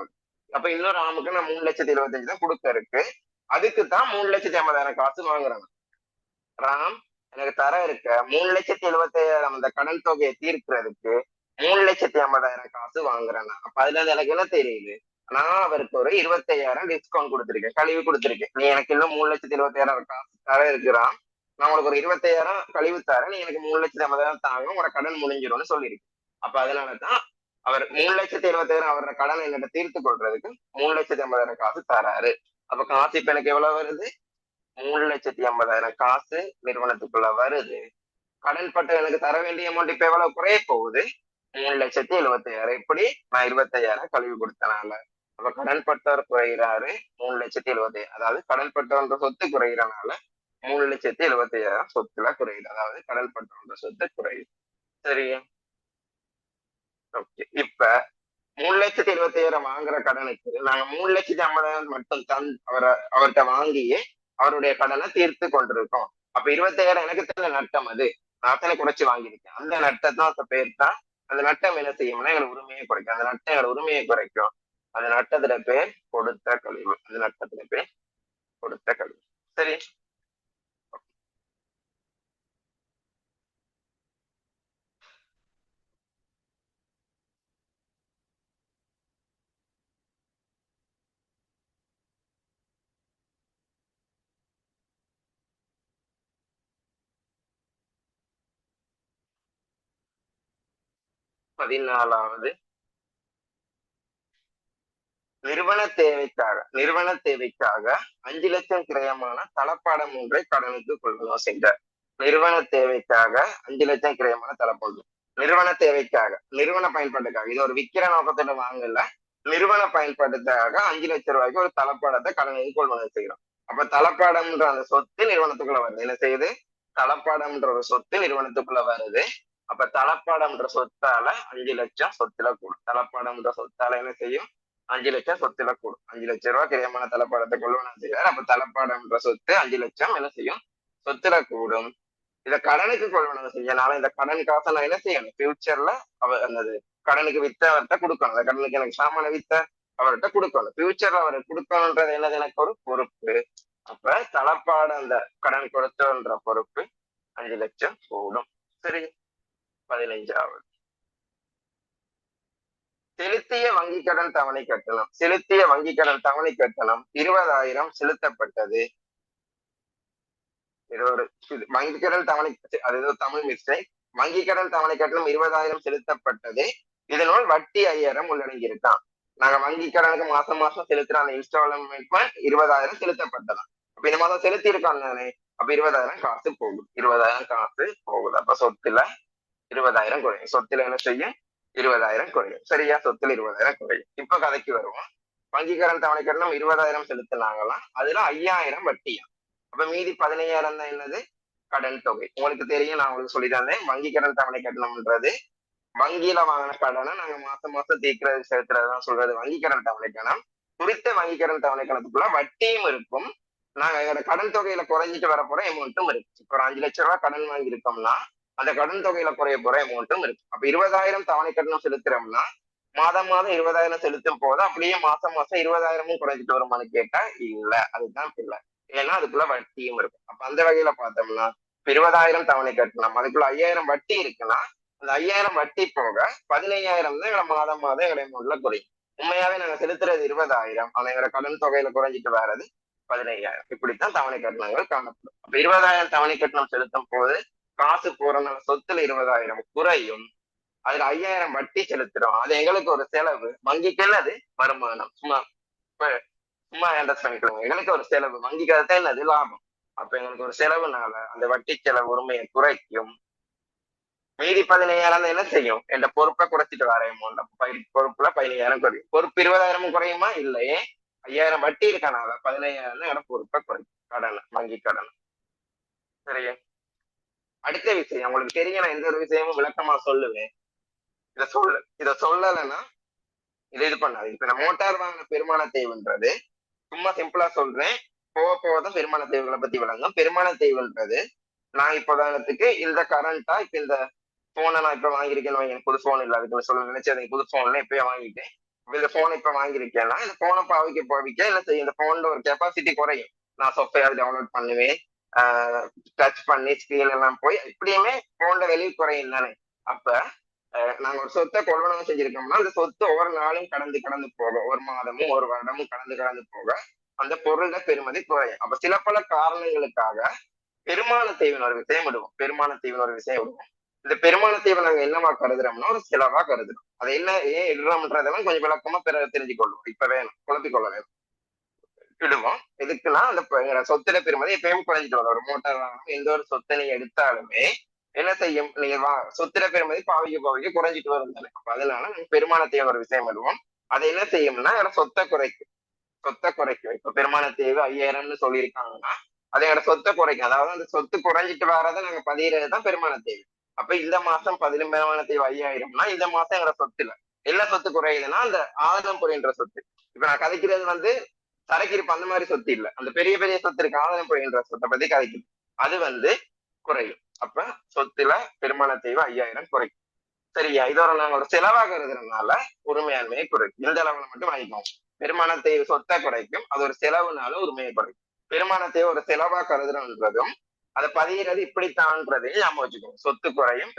அப்ப இன்னும் ராமுக்கு நான் 3,75,000 தான் கொடுக்க இருக்கு. அதுக்கு தான் 3,50,000 காசு வாங்குறாங்க. ராம் எனக்கு தர இருக்க 3,70,000 அந்த கடன் தொகையை தீர்க்கிறதுக்கு 3,50,000 காசு வாங்குறேன். அப்ப அதுல இருந்து எனக்கு என்ன தெரியுது? நான் அவருக்கு ஒரு 25,000 டிஸ்கவுண்ட் கொடுத்துருக்கேன், கழிவு கொடுத்துருக்கேன். நீ எனக்கு இன்னும் 3,25,000 காசு தர இருக்கிறான், நான் உனக்கு ஒரு 25,000 கழிவு தரேன், நீ எனக்கு 3,50,000 தாங்க, உனக்கு கடன் முடிஞ்சிடும்னு சொல்லியிருக்கு. அப்ப அதனாலதான் அவர் 3,70,000 அவரோட கடனை என்னட்ட தீர்த்து கொள்றதுக்கு 3,50,000 காசு தராரு. அப்ப காசு இப்ப எனக்கு எவ்வளவு வருது? 3,50,000 காசு நிறுவனத்துக்குள்ள வருது. கடன் பட்டு எனக்கு தர வேண்டிய அமௌண்ட் இப்ப எவ்வளவு குறைய போகுது? 3,70,000. எப்படி? நான் 25,000 கழிவு கொடுத்தனால. அப்ப கடன் பட்டவர் குறைகிறாரு, 3,70,000. அதாவது கடன் பட்டவன்ற சொத்து குறைகிறனால 3,70,000 சொத்துல குறையுது. அதாவது கடன் பட்டவன்ற சொத்து குறையுது. சரியா? ஓகே. இப்ப 3,70,000 வாங்குற கடனுக்கு நாங்க 3,50,000 மட்டும் அவர்கிட்ட வாங்கியே அவருடைய கடனை தீர்த்து கொண்டிருக்கோம். அப்ப 25,000 எனக்கு தானே நட்டம். அது நான் தானே குறைச்சு வாங்கியிருக்கேன். அந்த நட்டத்தான் பேர் தான். அந்த நட்டம் என்ன செய்யும்னா எங்களை உரிமையை குறைக்கும். அந்த நட்டம் எங்களை உரிமையை குறைக்கும். அந்த நட்டத்துல பேர் கொடுத்த கழிவு. அந்த நட்டத்துல பேர் கொடுத்த கழிவு. சரி, 14வது நிறுவன தேவைக்காக 5,00,000 கிரயமான தளப்பாடம் ஒன்றை கடனுக்கு கொள்வனவு செய்தார். நிறுவன தேவைக்காக 5,00,000 கிரயமான தளப்பாடம். நிறுவன தேவைக்காக, நிறுவன பயன்பாட்டுக்காக, இது ஒரு விக்கிர நோக்கத்துல வாங்கல, நிறுவன பயன்பாட்டுக்காக 5,00,000 ரூபாய்க்கு ஒரு தளப்பாடத்தை கடனுக்கு கொள்வனவு செய்கிறோம். அப்ப தளப்பாடம்ன்ற அந்த சொத்து நிறுவனத்துக்குள்ள வருது. என்ன செய்யுது? தளப்பாடம்ன்ற ஒரு சொத்து நிறுவனத்துக்குள்ள வருது. அப்ப தளப்பாடம்ன்ற சொத்தால 5,00,000 சொத்துல கூடும். தளப்பாடம்ன்ற சொத்தால என்ன செய்யும்? 5,00,000 சொத்துல கூடும். 5,00,000 ரூபாய் கிரியமான தளப்பாடத்தை கொள்வனவு செய்வார். அப்ப தளப்பாடம்ன்ற சொத்து 5,00,000 என்ன செய்யும்? சொத்துல கூடும். இத கடனுக்கு கொள்வனவு செஞ்சனால இந்த கடன் காசை நான் என்ன செய்யணும்? ஃபியூச்சர்ல அந்த கடனுக்கு வித்தவர்கிட்ட கொடுக்கணும். அந்த கடனுக்கு எனக்கு சாமான வித்த அவர்கிட்ட கொடுக்கணும். ஃபியூச்சர்ல அவருக்கு கொடுக்கணும்ன்றது என்னது? எனக்கு ஒரு பொறுப்பு. அப்ப தளப்பாட அந்த கடன் கொடுத்தன்ற பொறுப்பு 5,00,000 கூடும். சரி, 15வது செலுத்திய வங்கி கடன் தவணை கட்டணம். செலுத்திய வங்கி கடன் தவணை கட்டணம் 20,000 செலுத்தப்பட்டது. இது ஒரு வங்கி கடன் தவணை, அது ஏதோ தமிழ் மிஸ்டேக். வங்கி கடன் தவணை கட்டணம் 20,000 செலுத்தப்பட்டது. இதனால் வட்டி 5,000 உள்ளடங்கி இருக்கான். நாங்க வங்கி கடனுக்கு மாசம் மாசம் செலுத்துற அந்த இன்ஸ்டால்மெண்ட் 20,000 செலுத்தப்பட்டதான். அப்ப இந்த மாதம் செலுத்தி இருக்கான் தானே. அப்ப 20,000 காசு போகுது. 20,000 காசு போகுது. அப்ப சொத்துல 20,000 குறையும். சொத்துல என்ன செய்யும்? 20,000 குறையும். சரியா? சொத்துல 20,000 குறையும். இப்ப கதைக்கு வருவோம். வங்கி கடன் தவணை கட்டணம் 20,000 செலுத்தினாங்களாம். அதுல 5,000 வட்டியா. அப்ப மீதி 15,000 தான் என்னது? கடன் தொகை. உங்களுக்கு தெரியும், நான் உங்களுக்கு சொல்லி தந்தேன். வங்கி கடன் தவணை கட்டணம்ன்றது வங்கியில வாங்கின கடனை நாங்க மாசம் மாசம் தீர்க்கிறது செலுத்துறதுதான் சொல்றது வங்கி கடன் தவணை கணம். குறித்த வங்கி கடன் தவணை கணக்குள்ள வட்டியும் இருக்கும். நாங்க எங்களோட கடன் தொகையில குறைஞ்சிட்டு வர போற அமௌண்ட்டும் இருக்கு. இப்போ ஒரு 5,00,000 ரூபாய் கடன் வாங்கி இருக்கோம்னா அந்த கடன் தொகையில குறைய போற அமௌண்ட்டும் இருக்கு. அப்ப 20,000 தவணை கட்டணம் செலுத்துறோம்னா மாதம் மாதம் 20,000 செலுத்தும் போது அப்படியே மாசம் மாசம் 20,000 குறைஞ்சிட்டு வருமானு கேட்டா இல்ல, அதுதான் இல்லை. ஏன்னா அதுக்குள்ள வட்டியும் இருக்கும். அப்ப அந்த வகையில பார்த்தோம்னா 20,000 தவணை கட்டணம், அதுக்குள்ள 5,000 வட்டி இருக்குன்னா அந்த 5,000 வட்டி போக 15,000 தான் எங்களை மாதம் மாதம் எங்களை அமௌண்ட்ல குறையும். உண்மையாவே நாங்க செலுத்துறது 20,000, ஆனா எங்களோட கடன் தொகையில குறைஞ்சிட்டு வர்றது 15,000. இப்படித்தான் தவணை கட்டணங்கள் காணப்படும். அப்ப 20,000 தவணை கட்டணம் செலுத்தும் போது காசு போறனால சொத்துல 20,000 குறையும். அதுல 5,000 வட்டி செலுத்துறோம். அது எங்களுக்கு ஒரு செலவு. வங்கிக்கு அது வருமானம். சும்மா சும்மா அண்டர்ஸ்டாண்ட் பண்ணிக்கோங்க. எங்களுக்கு ஒரு செலவு, வங்கிக்கு அதுதான் என்னது? லாபம். அப்ப எங்களுக்கு ஒரு செலவுனால அந்த வட்டி செலவு உரிமையை குறைக்கும். மீதி 15,000 என்ன செய்யும்? என்ற பொறுப்பை குறைச்சிட்டு வர அமௌண்ட். பொறுப்புல 15,000 குறையும். பொறுப்பு 20,000 குறையுமா? இல்லையே. 5,000 வட்டி இருக்கனால 15,000 என பொறுப்பை குறைக்கும். கடன், வங்கி கடன். சரியா? அடுத்த விஷயம் உங்களுக்கு தெரியும், நான் எந்த ஒரு விஷயமும் விளக்கமா சொல்லுவேன். இத சொல்லலைன்னா இது பண்ணாது. இப்ப நான் மோட்டார் வாகன பெருமான தேவைன்றது சும்மா சிம்பிளா சொல்றேன். போக போகதான் பெருமான தேவைகளை பத்தி விளங்கும். பெருமான தேவைன்றது நான் இப்ப உதாரணத்துக்கு இந்த கரண்டா இப்ப இந்த போனை நான் இப்ப வாங்கியிருக்கேன்னு வாங்க, புது போன் இல்ல, அதுக்கு சொல்ல நினைச்சது புது போன்ல இப்பயே வாங்கிட்டேன். இந்த போனை இப்ப வாங்கியிருக்கேன்னா இந்த போனை பாவிக்க என்ன செய்யும்? இந்த போன்ல ஒரு கெப்பாசிட்டி குறையும். நான் சாஃப்ட்வேர் டவுன்லோட் பண்ணுவேன், டச் பண்ணி ஸ்கிரீன் எல்லாம் போய் இப்படியுமே போன்ல வெளியே குறையும் தானே. அப்ப நாங்க ஒரு சொத்தை கொள்வனவு செஞ்சிருக்கோம்னா அந்த சொத்து ஒவ்வொரு நாளும் கடந்து கடந்து போக, ஒரு மாதமும் ஒரு வருடமும் கடந்து கடந்து போக அந்த பொருளோட பெருமதி குறையும். அப்ப சில பல காரணங்களுக்காக பெருமான தீவின் ஒரு விஷயம் விடுவோம். பெருமான தீவின் ஒரு விஷயம் விடுவோம். இந்த பெருமான தீவை நாங்க என்னவா கருதுறோம்னா ஒரு செலவா கருதுறோம். அதை என்ன ஏன் இடுறோம்ன்றதெல்லாம் கொஞ்சம் விளக்கமா தெரிஞ்சு கொள்வோம். இப்ப வேணும், குழப்பிக் கொள்ள வேணும். விடுவோம். எதுக்குன்னா அந்த சொத்துல பெருமதி எப்பயும் குறைஞ்சிட்டு வரும். ஒரு மோட்டார் வாங்கணும், எந்த ஒரு சொத்தை நீங்க எடுத்தாலுமே என்ன செய்யும், நீங்க சொத்துல பெருமதி பாவிக்க பாவிக்க குறைஞ்சிட்டு வரும் தானே. அப்ப அதனால நாங்க பெருமானத்தையும் ஒரு விஷயம் விடுவோம். அதை என்ன செய்யும்னா சொத்தை குறைக்கும். சொத்தை குறைக்கும். இப்ப பெருமான தேவை 5000ன்னு சொல்லியிருக்காங்கன்னா அதையோட சொத்தை குறைக்கும். அதாவது அந்த சொத்து குறைஞ்சிட்டு வரதை நாங்க பதிகிறதுதான் பெருமான தேவை. அப்ப இந்த மாசம் பெருமான தேவை 5000னா இந்த மாசம் எங்களோட சொத்துல என்ன சொத்து குறையுதுன்னா அந்த ஆதனம் புரிகின்ற சொத்து. இப்ப நான் கதைக்கிறது சரக்கு இருப்பு அந்த மாதிரி சொத்து இல்ல, அந்த பெரிய பெரிய சொத்து இருக்கு ஆதனம் புரிகின்ற சொத்தை பத்தி கதைக்குது. அது குறையும். அப்ப சொத்துல பெருமான தேவை 5000 குறைக்கும். சரியா? இதோட நாங்க ஒரு செலவாகிறதுனால உரிமையாண்மையை குறைக்கும். இந்த அளவுல மட்டும் வாங்கிக்கோங்க. பெருமானத்தை சொத்தை குறைக்கும், அது ஒரு செலவுனால உரிமையை குறைக்கும். பெருமானத்தை ஒரு செலவா கருதுறன்றதும் அதை பதிகிறது இப்படித்தான்றதையும் ஞாபகம் வச்சுக்கோங்க. சொத்து குறையும்,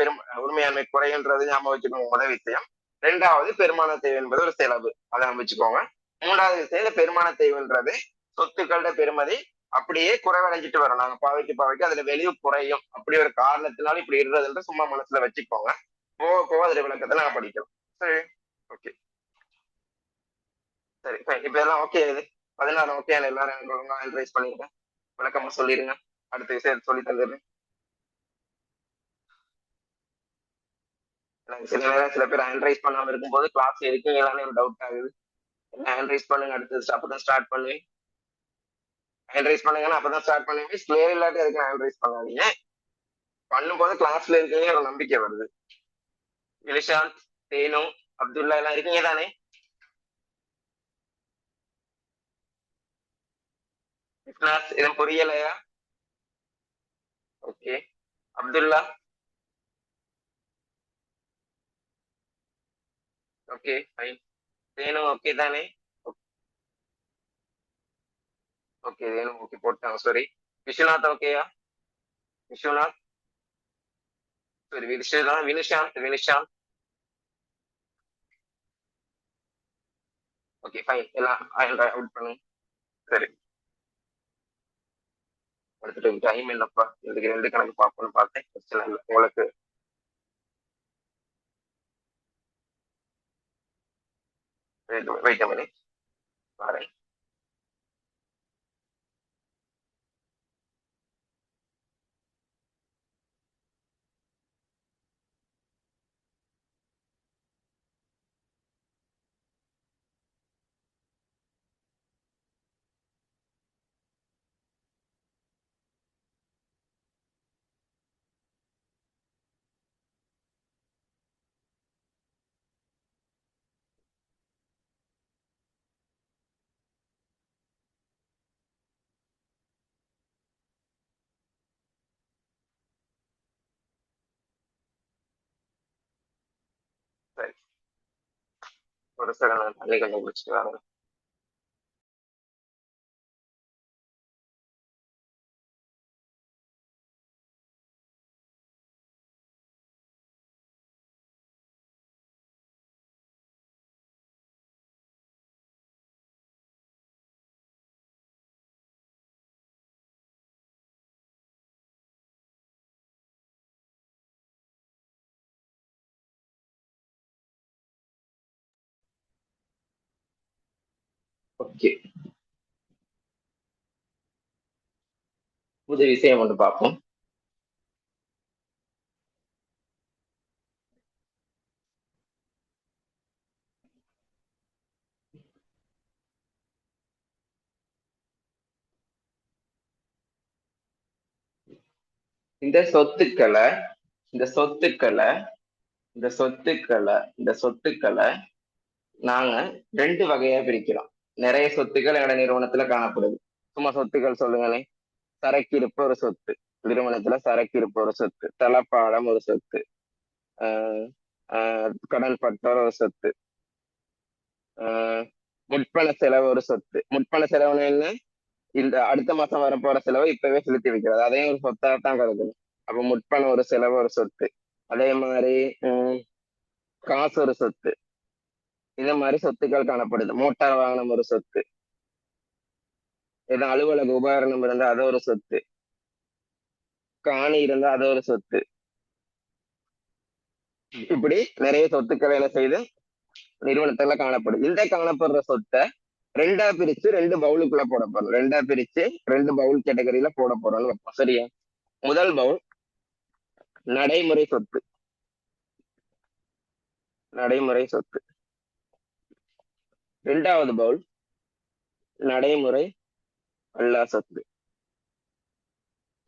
உரிமையாண்மை குறையுன்றது ஞாபகம் வச்சுக்கோங்க முதல் விஷயம். ரெண்டாவது பெருமான தேவை என்பது ஒரு செலவு, அதை வச்சுக்கோங்க. மூன்றாவது விஷயம் இந்த பெருமான தேவைன்றது சொத்துக்களோட பெருமதி அப்படியே குறைவடைஞ்சிட்டு வரும். நாங்க பாவைக்கு அதுல வெளியே குறையும், அப்படி ஒரு காரணத்தினால இப்படி இருந்ததுன்ற சும்மா மனசுல வச்சுக்கோங்க. போக போக அதோட விளக்கத்தை நாங்க படிக்கலாம். சரி, ஓகே, சரி, இப்ப எல்லாம் ஓகே. இது 16 ஓகே. எல்லாரும் எனக்கு ஒழுங்கா அனலைஸ் பண்ணிருக்கேன், விளக்கமா சொல்லிருங்க. அடுத்த விஷயம் சொல்லி தந்துடுறேன். எனக்கு சில நேரம் சில பேர் அனலைஸ் பண்ணாம இருக்கும்போது கிளாஸ் இருக்கீங்களான்னு ஒரு டவுட் ஆகுது. அனலைஸ் பண்ணுங்க, அடுத்தது அப்பதான் ஸ்டார்ட் பண்ணுவேன். அனலைஸ் பண்ணுங்கன்னா அப்பதான் ஸ்டார்ட் பண்ணுவேன். கிளியர் இல்லாட்டி அதுக்கு அனலைஸ் பண்ணாதீங்க. பண்ணும்போது கிளாஸ்ல இருக்கீங்க ஒரு நம்பிக்கை வருது. இலிஷாந்த், தேனு, அப்துல்லா எல்லாம் இருக்கீங்க தானே? கிளாஸ் எதுவும் புரியலையா? Okay. Abdullah, okay fine. Thenu okay தானே? ஓகே, தேனு ஓகே போட்டாங்க. சாரி, விஸ்வநாத் ஓகேயா? விஸ்வநாத், சரி, வினிஷாந்த் ஓகே ஃபைன். எல்லாம் அவுட் பண்ணுங்க. சரி, அடுத்துட்டு டைம் என்னப்பா, இதுக்கு 2 கணக்கு பார்ப்போம்னு பார்த்தேன். பிரச்சனை இல்லை உங்களுக்கு. வெயிட் பண்ணி வரேன். சரி, ஒரு செகண்ட் தண்ணி கொஞ்சம் குடிச்சிட்டு வரேன். ஓகே, புது விஷயம் ஒன்று பார்ப்போம். இந்த சொத்துக்களை இந்த சொத்துக்களை இந்த சொத்துக்களை இந்த சொத்துக்களை நாங்க 2 வகையா பிரிக்கிறோம். நிறைய சொத்துக்கள் எங்க நிறுவனத்துல காணப்படுது. சும்மா சொத்துக்கள் சொல்லுங்களே. சரக்கு இருப்பு ஒரு சொத்து, நிறுவனத்துல சரக்கு இருப்பு ஒரு சொத்து, தளப்பாடம் ஒரு சொத்து, ஆஹ் கடன் பற்றார் ஒரு சொத்து, ஆஹ் முற்பண செலவு ஒரு சொத்து. முற்பண செலவுன்னு என்ன? இந்த அடுத்த மாசம் வரப்போற செலவை இப்பவே செலுத்தி வைக்கிறது, அதையும் ஒரு சொத்தாக தான் கருதணும். அப்ப முற்பணம் ஒரு செலவு ஒரு சொத்து. அதே மாதிரி காசு ஒரு சொத்து. இந்த மாதிரி சொத்துக்கள் காணப்படுது. மோட்டார் வாகனம் ஒரு சொத்து. ஏதோ அலுவலக உபகரணம் இருந்தா அது ஒரு சொத்து. காணி இருந்தா அது ஒரு சொத்து. இப்படி நிறைய சொத்துக்கள் என்ன செய்து நிறுவனத்துல காணப்படும். இந்த காணப்படுற சொத்தை ரெண்டா பிரிச்சு 2 பவுலுக்குள்ள போட போறோம். ரெண்டா பிரிச்சு 2 பவுல் கேட்டகரியில போட போறோம்னு வைப்போம். சரியா? முதல் பவுல் நடைமுறை சொத்து. நடைமுறை சொத்து. இரண்டாவது பவுல் நடைமுறை அல்லா சொத்து.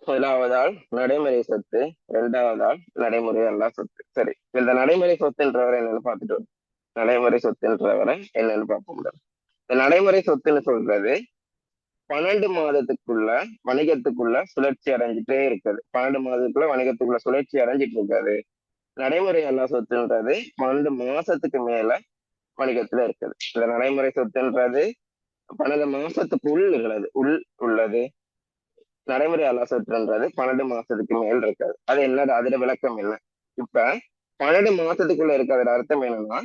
முதலாவதால் நடைமுறை சொத்து, இரண்டாவதால் நடைமுறை அல்லா சொத்து. சரி, இந்த நடைமுறை சொத்துன்றவரை என்னன்னு பார்த்துட்டு வரும். நடைமுறை சொத்துன்றவரை என்னன்னு பார்க்க முடியாது. இந்த நடைமுறை சொத்துன்னு சொல்றது 12 மாதத்துக்குள்ள வணிகத்துக்குள்ள சுழற்சி அடைஞ்சிட்டே இருக்குது. 12 மாதத்துக்குள்ள வணிகத்துக்குள்ள சுழற்சி அடைஞ்சிட்டு இருக்காது. நடைமுறை அல்லா சொத்துன்றது 12 மாசத்துக்கு மேல வணிகத்துல இருக்குது. இந்த நடைமுறை சொத்துன்றது 12 மாசத்துக்கு உள்ளது. நடைமுறை அல்லா சொத்துன்றது 12 மாசத்துக்கு மேல் இருக்காது. அது என்னது? அதுல விளக்கம் இல்லை. இப்ப 12 மாசத்துக்குள்ள இருக்கிறது அர்த்தம் என்னன்னா,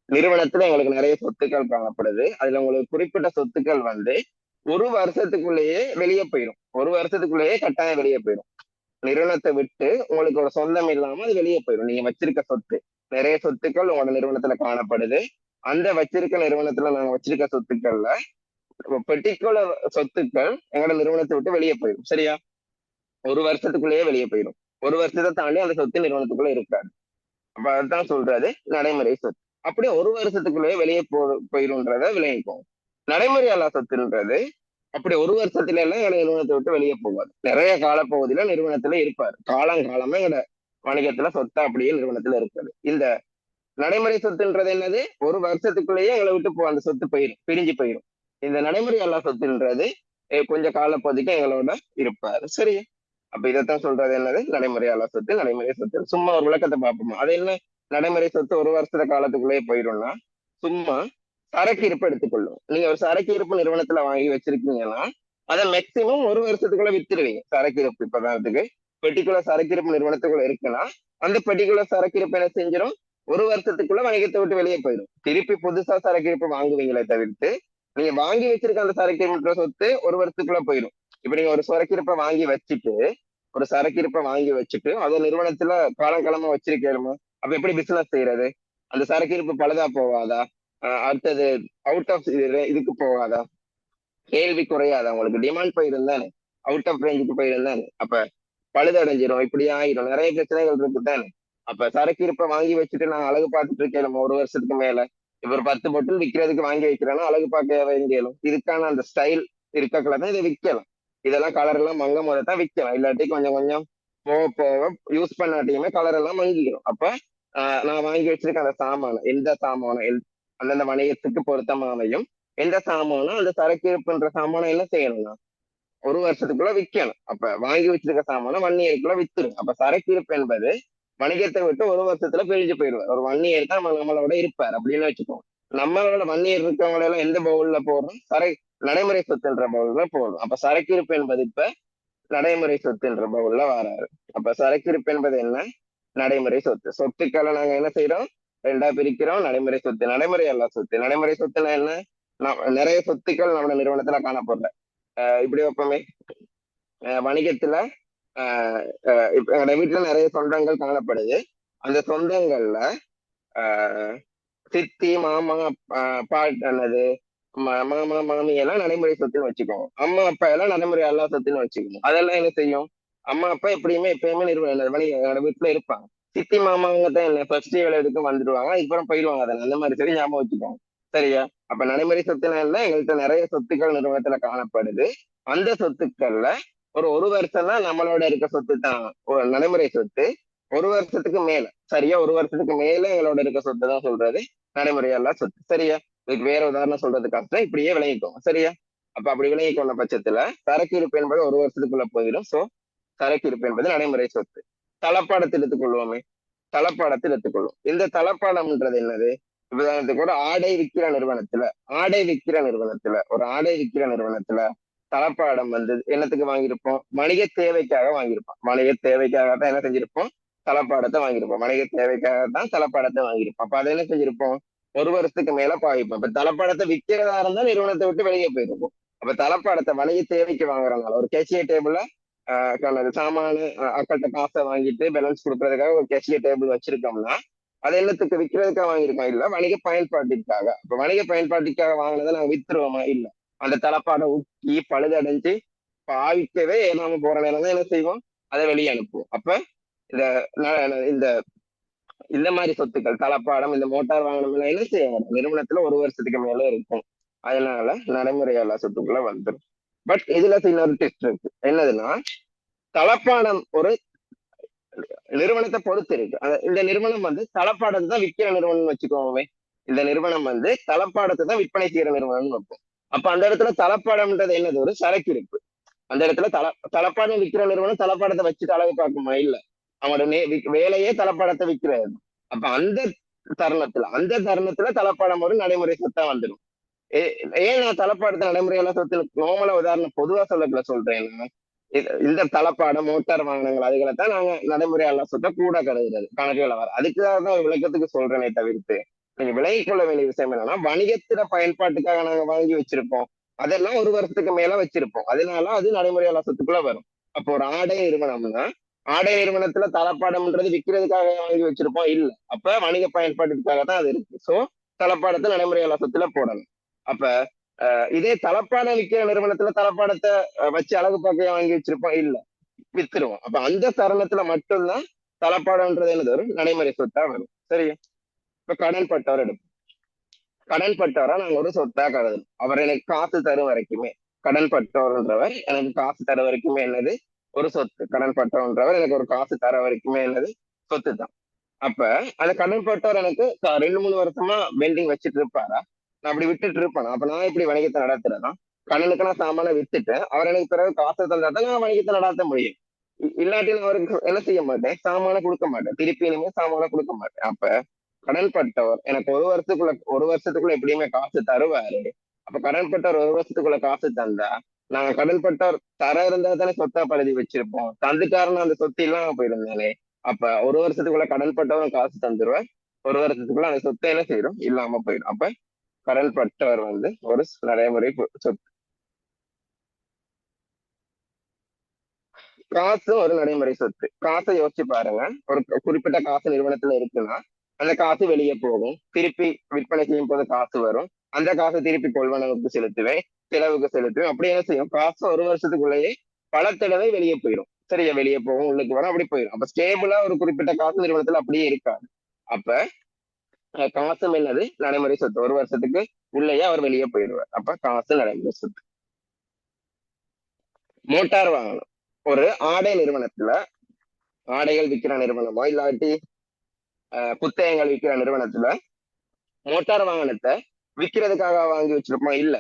நிறுவனத்துல எங்களுக்கு நிறைய சொத்துக்கள் காணப்படுது. அதுல உங்களுக்கு குறிப்பிட்ட சொத்துக்கள் ஒரு வருஷத்துக்குள்ளேயே வெளியே போயிடும். ஒரு வருஷத்துக்குள்ளேயே கட்டாயம் வெளியே போயிடும். நிறுவனத்தை விட்டு உங்களுக்கு ஒரு சொந்தம் இல்லாம அது வெளியே போயிடும். நீங்க வச்சிருக்க சொத்து, நிறைய சொத்துக்கள் உங்களோட நிறுவனத்துல காணப்படுது. அந்த வச்சிருக்க நிறுவனத்துல நாங்க வச்சிருக்க சொத்துக்கள்ல பெர்டிகுலர் சொத்துக்கள் எங்களோட நிறுவனத்தை விட்டு வெளியே போயிடும். சரியா? ஒரு வருஷத்துக்குள்ளேயே வெளியே போயிடும். ஒரு வருஷத்தை தாண்டி அந்த சொத்து நிறுவனத்துக்குள்ள இருக்காது. அப்ப அதுதான் சொல்றது நடைமுறை சொத்து. அப்படியே ஒரு வருஷத்துக்குள்ளேயே வெளியே போயிரும்ன்றத விளைவிக்கும். நடைமுறை அல்லா சொத்துன்றது அப்படி ஒரு வருஷத்துல எல்லாம் எங்க நிறுவனத்தை விட்டு வெளியே போவாது. நிறைய காலப்பகுதியில நிறுவனத்துல இருப்பாரு. காலங்காலமா எங்க வணிகத்துல சொத்தா அப்படியே நிறுவனத்துல இருக்காது. இந்த நடைமுறை சொத்துன்றது என்னது? ஒரு வருஷத்துக்குள்ளேயே எங்களை விட்டு அந்த சொத்து போயிடும், பிரிஞ்சு போயிடும். இந்த நடைமுறை அல்லா சொத்துன்றது கொஞ்சம் காலப்பகுதிக்கு எங்களோட இருப்பாரு. சரி, அப்ப இதைத்தான் சொல்றது என்னது? நடைமுறை அல்லா சொத்து. நடைமுறை சொத்து சும்மா ஒரு விளக்கத்தை பார்ப்போமா? அது என்ன நடைமுறை சொத்து ஒரு வருஷ காலத்துக்குள்ளேயே போயிடும்னா, சும்மா சரக்கு இருப்பு எடுத்துக்கொள்ளும். நீங்க ஒரு சரக்கு இருப்பு நிறுவனத்துல வாங்கி வச்சிருக்கீங்கன்னா அதை மேக்சிமம் ஒரு வருஷத்துக்குள்ள வித்துருவீங்க. சரக்கு இருப்பு இப்பதானத்துக்கு பெர்டிகுலர் சரக்கு இருப்பு நிறுவனத்துக்குள்ள இருக்குன்னா அந்த பெர்டிகுலர் சரக்கு இருப்பு என்ன செஞ்சிடும்? ஒரு வருஷத்துக்குள்ள வணிகத்தை விட்டு வெளியே போயிடும். திருப்பி புதுசா சரக்கு இருப்பு வாங்குவீங்களே தவிர்த்து நீங்க வாங்கி வச்சிருக்க அந்த சரக்கு இருப்பு சொத்து ஒரு வருஷத்துக்குள்ள போயிடும். இப்ப நீங்க ஒரு சரக்கு இருப்பை வாங்கி வச்சுட்டு அதை நிறுவனத்துல காலங்காலமா வச்சிருக்கணுமா? அப்ப எப்படி பிசினஸ் செய்யறது? அந்த சரக்கு இருப்பு பழுதா போவாதா? அடுத்தது அவுட் ஆஃப் இதுக்கு போகாதா? கேள்வி குறையாதா? உங்களுக்கு டிமாண்ட் போயிருந்தானே, அவுட் ஆஃப் ரேஞ்சுக்கு போயிருந்தானே, அப்ப பழுதடைஞ்சிரும். இப்படி ஆயிரும். நிறைய பிரச்சனைகள் இருக்குதானே. அப்ப சரக்கு இருப்பை வாங்கி வச்சுட்டு நான் அழகு பார்த்துட்டு இருக்கேன் நம்ம ஒரு வருஷத்துக்கு மேல. இப்ப ஒரு 10 பொட்டில் விற்கிறதுக்கு வாங்கி வைக்கிறேன்னா அழகு பார்க்க வேண்டியலும் இதுக்கான அந்த ஸ்டைல் இருக்கக்குள்ள தான் இதை விற்கலாம். இதெல்லாம் கலர் எல்லாம் மங்கும் போது தான் விற்கலாம். இல்லாட்டி கொஞ்சம் கொஞ்சம் போக போக யூஸ் பண்ணாட்டியுமே கலர் எல்லாம் மங்கிடும். அப்ப நான் வாங்கி வச்சிருக்க அந்த சாமானம், எந்த சாமானம் அந்தந்த வணிகத்துக்கு பொருத்தமானையும் எந்த சாமானம் அந்த சரக்கு இருப்புன்ற சாமானம் என்ன செய்யணும்னா ஒரு வருஷத்துக்குள்ள விற்கணும். அப்ப வாங்கி வச்சிருக்க சாமானம் 1 இயருக்குள்ள வித்துரும். அப்ப சரக்கு இருப்பு என்பது வணிகத்தை விட்டு ஒரு வருஷத்துல பிரிஞ்சு போயிடுவார். ஒரு 1 இயர் தான் நம்மளோட இருப்பார் அப்படின்னு வச்சுக்கோங்க. நம்மளோட 1 இயர் இருக்கவங்க எல்லாம் எந்த பவுல்ல போடுறோம்? நடைமுறை சொத்துன்ற பவுல்ல போடுறோம். அப்ப சரக்கு இருப்பு என்பது இப்ப நடைமுறை சொத்துன்ற பவுல்ல வராரு. அப்ப சரக்கு இருப்பு என்பது என்ன? நடைமுறை சொத்து. சொத்துக்களை நாங்க என்ன செய்யறோம்? 2ஆ பிரிக்கிறோம். நடைமுறை சொத்து, நடைமுறை அல்லா சொத்து. நடைமுறை சொத்துனா என்ன? நிறைய சொத்துக்கள் நம்ம நிறுவனத்துல காணப்படுற இப்படி வைப்போமே, வணிகத்துல இப்ப எங்க வீட்டுல நிறைய சொந்தங்கள் காணப்படுது. அந்த சொந்தங்கள்ல சித்தி, மாமா, பாட்டனது, மாமா, மாமி எல்லாம் நடைமுறை சொத்துன்னு வச்சுக்கோங்க. அம்மா அப்பா எல்லாம் நடைமுறை அல்லா சொத்துன்னு வச்சுக்கோங்க. அதெல்லாம் என்ன செய்யும்? அம்மா அப்பா எப்பயுமே நிறுவனம் வீட்டுல இருப்பாங்க. சித்தி மாமாவங்க தான் என்ன ஃபர்ஸ்ட் வேலைக்கு வந்துடுவாங்க, அதுக்கப்புறம் போயிடுவாங்க. அதை அந்த மாதிரி சரி ஞாபகம் வச்சுக்கோங்க. சரியா? அப்ப நடைமுறை சொத்துனா இல்லை, எங்கள்கிட்ட நிறைய சொத்துக்கள் நிறுவனத்துல காணப்படுது. அந்த சொத்துக்கள்ல ஒரு வருஷம் தான் நம்மளோட இருக்க சொத்து தான் நடைமுறை சொத்து. ஒரு வருஷத்துக்கு மேல, சரியா, ஒரு வருஷத்துக்கு மேல எங்களோட இருக்க சொத்து தான் சொல்றது நடைமுறையெல்லாம் சொத்து. சரியா? இதுக்கு வேற உதாரணம் சொல்றதுக்காக இப்படியே விளங்கிக்கோங்க. சரியா? அப்ப அப்படி விளங்கிக்கொண்ட பட்சத்துல சரக்கு இருப்பு என்பது ஒரு வருஷத்துக்குள்ள போயிடும். சோ சரக்கு இருப்பு என்பது நடைமுறை சொத்து. தளப்பாடத்தில் எடுத்துக்கொள்வோமே, தளப்பாடத்தில் எடுத்துக்கொள்வோம். இந்த தளப்பாடம்ன்றது என்னது? உதாரணத்துக்கு ஒரு ஆடை விற்கிற நிறுவனத்துல ஒரு ஆடை விற்கிற நிறுவனத்துல தளப்பாடம் என்னத்துக்கு வாங்கியிருப்போம்? வணிக தேவைக்காக வாங்கியிருப்போம். வணிக தேவைக்காக தான் என்ன செஞ்சிருப்போம்? தளப்பாடத்தை வாங்கியிருப்போம். வணிக தேவைக்காக தான் தளப்பாடத்தை வாங்கியிருப்போம். அப்ப அதை என்ன செஞ்சிருப்போம், ஒரு வருஷத்துக்கு மேல பாவிப்போம். இப்ப தளப்பாடத்தை விற்கிறதா இருந்தா நிறுவனத்தை விட்டு வெளியே போயிருப்போம். அப்ப தளப்பாடத்தை வணிக தேவைக்கு வாங்குறதுனால ஒரு கேஷிய டேபிள்ல சாமான அக்கள்கிட்ட காசை வாங்கிட்டு பேலன்ஸ் கொடுக்கறதுக்காக ஒரு கேஷிய டேபிள் வச்சிருக்கோம்னா அது என்னத்துக்கு விற்கிறதுக்காக வாங்கியிருக்கோம் இல்ல வணிக பயன்பாட்டிற்காக. இப்ப வணிக பயன்பாட்டிற்காக வாங்கினதை நாங்க வித்துருவோமா இல்ல, அந்த தளப்பாடம் உக்கி பழுதடைஞ்சு பாவிக்கவே நாம போற நேரம் தான் என்ன செய்வோம், அதை வெளியே அனுப்புவோம். அப்ப இந்த இந்த இந்த மாதிரி சொத்துக்கள் தளப்பாடம் இந்த மோட்டார் வாகனம் என்ன செய்ய நிறுவனத்துல ஒரு வருஷத்துக்கு மேல இருக்கும். அதனால நடைமுறையாள சொத்துக்குள்ள வந்துடும். பட் இதுல இன்னொரு டெஸ்ட் இருக்கு, என்னதுன்னா தளப்பாடம் ஒரு நிறுவனத்தை பொறுத்து இருக்கு. இந்த நிறுவனம் வந்து தளப்பாடத்தை தான் விற்கிற நிறுவனம்னு வச்சுக்கோமே, இந்த நிறுவனம் வந்து தளப்பாடத்தை தான் விற்பனை செய்யற நிறுவனம்னு வைப்போம். அப்ப அந்த இடத்துல தளப்பாடம்ன்றது என்னது, ஒரு சரக்கு இருப்பு. அந்த இடத்துல தளப்பாடம் விற்கிற நிறுவனம் தளப்பாடத்தை வச்சுட்டு அளவு பார்க்குமா இல்ல, அவனோட வேலையே தளப்பாடத்தை விற்கிறது. அப்ப அந்த தருணத்துல தளப்பாடம் ஒரு நடைமுறை சொத்தா வந்துடும். ஏன் நான் தளப்பாடத்தை நடைமுறையெல்லாம் சொத்து நோமலா உதாரணம் பொதுவா சொல்லக்குள்ள சொல்றேன்னா, இந்த தளப்பாடம் மோட்டார் வாகனங்கள் அதுகளை தான் நாங்க நடைமுறையாள சொத்தை கூட கருதுறது கணக்குகளை வர. அதுக்காக தான் விளக்கத்துக்கு சொல்றேனே தவிர்த்து நீங்க விலகிக் கொள்ள வேண்டிய விஷயம் என்னன்னா, வணிகத்தின பயன்பாட்டுக்காக நாங்க வாங்கி வச்சிருப்போம், அதெல்லாம் ஒரு வருஷத்துக்கு மேல வச்சிருப்போம், அதனால அது நடைமுறையாள சொத்துக்குள்ள வரும். அப்போ ஒரு ஆடை நிறுவனம்னா ஆடை நிறுவனத்துல தளப்பாடம்ன்றது விற்கிறதுக்காக வாங்கி வச்சிருப்போம் இல்ல, அப்ப வணிக பயன்பாட்டுக்காக தான் அது இருக்கு. சோ தளப்பாடத்தை நடைமுறையாள சொத்துல போடணும். அப்ப இதே தளப்பாடம் விற்கிற நிறுவனத்துல தளப்பாடத்தை வச்சு அழகு பார்க்க வாங்கி வச்சிருப்போம் இல்ல, வித்துருவோம். அப்ப அந்த தருணத்துல மட்டும்தான் தளப்பாடம்ன்றது என்னது ஒரு நடைமுறை சொத்தா வரும். சரியா? இப்ப கடன் பட்டவர் எடுப்போம். கடன் பட்டவரா நாங்க ஒரு சொத்தா கருதணும். அவர் எனக்கு காசு தரும் வரைக்குமே, கடன் பட்டவர்ன்றவர் எனக்கு காசு தர வரைக்குமே என்னது ஒரு சொத்து. கடன் பட்டவர்ன்றவர் எனக்கு ஒரு காசு தர வரைக்குமே என்னது சொத்து தான். அப்ப அந்த கடன் பட்டவர் எனக்கு 2-3 வருஷமா பெண்டிங் வச்சுட்டு இருப்பாரா, நான் அப்படி விட்டுட்டு இருப்பேன். அப்ப நான் இப்படி வணிகத்தை நடத்துறேன்னா, கடனுக்கு நான் சாமான வித்துட்டு அவர் எனக்கு பிறகு காசை தந்தா தான் நான் வணிகத்தை நடத்த முடியும். இல்லாட்டி நான் அவருக்கு என்ன செய்ய மாட்டேன், சாமான கொடுக்க மாட்டேன், திருப்பி இனிமே சாமான கொடுக்க மாட்டேன். அப்ப கடன் பட்டவர் எனக்கு ஒரு வருஷத்துக்குள்ள எப்படியுமே காசு தருவாரு. அப்ப கடன் பட்டவர் ஒரு வருஷத்துக்குள்ள காசு தந்தா நாங்க கடன் பட்டவர் தர இருந்தா தானே சொத்தா பழுதி வச்சிருப்போம், தந்துட்டாருன்னா அந்த சொத்து இல்லாம போயிருந்தானே. அப்ப ஒரு வருஷத்துக்குள்ள கடன் பட்டவரும் காசு தந்துருவார், ஒரு வருஷத்துக்குள்ள அந்த சொத்தை என்ன செய்யறோம் இல்லாம போயிடும். அப்ப கடன் பட்டவர் வந்து ஒரு நடைமுறை சொத்து. காசு ஒரு நடைமுறை சொத்து. காசை யோசிச்சு பாருங்க, ஒரு குறிப்பிட்ட காசு நிறுவனத்துல இருக்குன்னா அந்த காசு வெளியே போகும், திருப்பி விற்பனை செய்யும் போது காசு வரும், அந்த காசை திருப்பி கொள்வனவுக்கு செலுத்துவேன், செலவுக்கு செலுத்துவேன். அப்படி என்ன செய்யும், காசு ஒரு வருஷத்துக்குள்ளேயே பல தடவை வெளியே போயிடும். சரியா? வெளியே போகும், உள்ளுக்கு வரும், அப்படி போயிடும். அப்ப ஸ்டேபிளா ஒரு குறிப்பிட்ட காசு நிறுவனத்துல அப்படியே இருக்காது. அப்ப காசும் என்னது நடைமுறை சொத்து. ஒரு வருஷத்துக்கு உள்ளேயே அவர் வெளியே போயிடுவார். அப்ப காசு நடைமுறை சொத்து. மோட்டார் வாகனம் ஒரு ஆடை நிறுவனத்துல, ஆடைகள் விற்கிற நிறுவனமோ இல்லாட்டி புத்தகங்கள் விற்கிற நிறுவனத்துல மோட்டார் வாகனத்தை விற்கிறதுக்காக வாங்கி வச்சிருப்போம் இல்ல,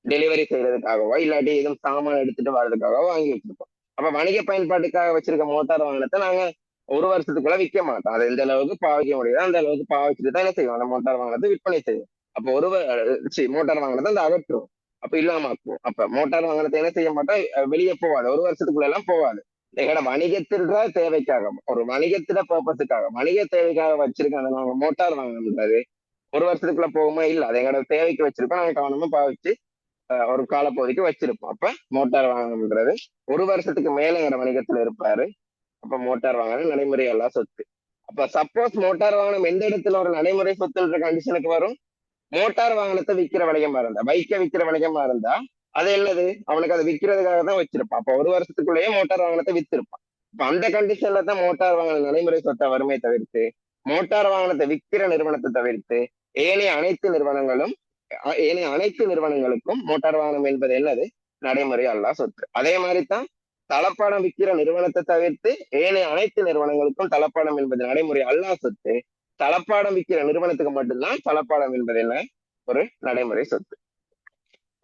டெலிவரி செய்யறதுக்காகவோ இல்லாட்டி எதுவும் சாமான் எடுத்துட்டு வர்றதுக்காகவோ வாங்கி வச்சிருப்போம். அப்ப வணிக பயன்பாட்டுக்காக வச்சிருக்க மோட்டார் வாகனத்தை நாங்க ஒரு வருஷத்துக்குள்ள விற்க மாட்டோம். அதை எந்த அளவுக்கு பாவிக்க முடியுதோ அந்த அளவுக்கு பாவிச்சுட்டு தான் என்ன செய்வோம், அந்த மோட்டார் வாகனத்தை விற்பனை செய்வோம். அப்ப மோட்டார் வாகனத்தை அந்த அகற்றுவோம், அப்ப இல்லாம ஆக்குவோம். அப்ப மோட்டார் வாகனத்தை என்ன செய்ய மாட்டோம், வெளியே போவாது, ஒரு வருஷத்துக்குள்ள எல்லாம் போவாது. எங்கட வணிகத்தின்ற தேவைக்காக, ஒரு வணிகத்திட பர்பஸுக்காக வணிக தேவைக்காக வச்சிருக்காங்க நாங்க மோட்டார் வாங்கணுன்றது ஒரு வருஷத்துக்குள்ள போகுமா இல்ல, அதை எங்களோட தேவைக்கு வச்சிருக்கோம், நாங்க கவனமா பாவிச்சு ஒரு காலப்பகுதிக்கு வச்சிருப்போம். அப்ப மோட்டார் வாங்கணுன்றது ஒரு வருஷத்துக்கு மேல எங்களோட வணிகத்துல இருப்பாரு. அப்ப மோட்டார் வாகனம் நடைமுறை எல்லா சொத்து. அப்ப சப்போஸ் மோட்டார் வாகனம் எந்த இடத்துல ஒரு நடைமுறை சொத்துன்ற கண்டிஷனுக்கு வரும், மோட்டார் வாகனத்தை விற்கிற வணிகமா இருந்தா, பைக்கை விற்கிற வணிகமா இருந்தா அது என்னது, அவனுக்கு அதை விற்கிறதுக்காக தான் வச்சிருப்பான். அப்ப ஒரு வருஷத்துக்குள்ளேயே மோட்டார் வாகனத்தை வித்திருப்பான். இப்ப அந்த கண்டிஷன்ல தான் மோட்டார் வாகன நடைமுறை சொத்தை வருமே தவிர்த்து, மோட்டார் வாகனத்தை விற்கிற நிறுவனத்தை தவிர்த்து ஏனைய அனைத்து நிறுவனங்களும் ஏனைய அனைத்து நிறுவனங்களுக்கும் மோட்டார் வாகனம் என்பது என்னது நடைமுறை அல்லா சொத்து. அதே மாதிரிதான் தளப்பாடம் விற்கிற நிறுவனத்தை தவிர்த்து ஏனைய அனைத்து நிறுவனங்களுக்கும் தளப்பாடம் என்பது நடைமுறை அல்லா சொத்து. தளப்பாடம் விற்கிற நிறுவனத்துக்கு மட்டும்தான் தளப்பாடம் என்பது என்ன ஒரு நடைமுறை சொத்து.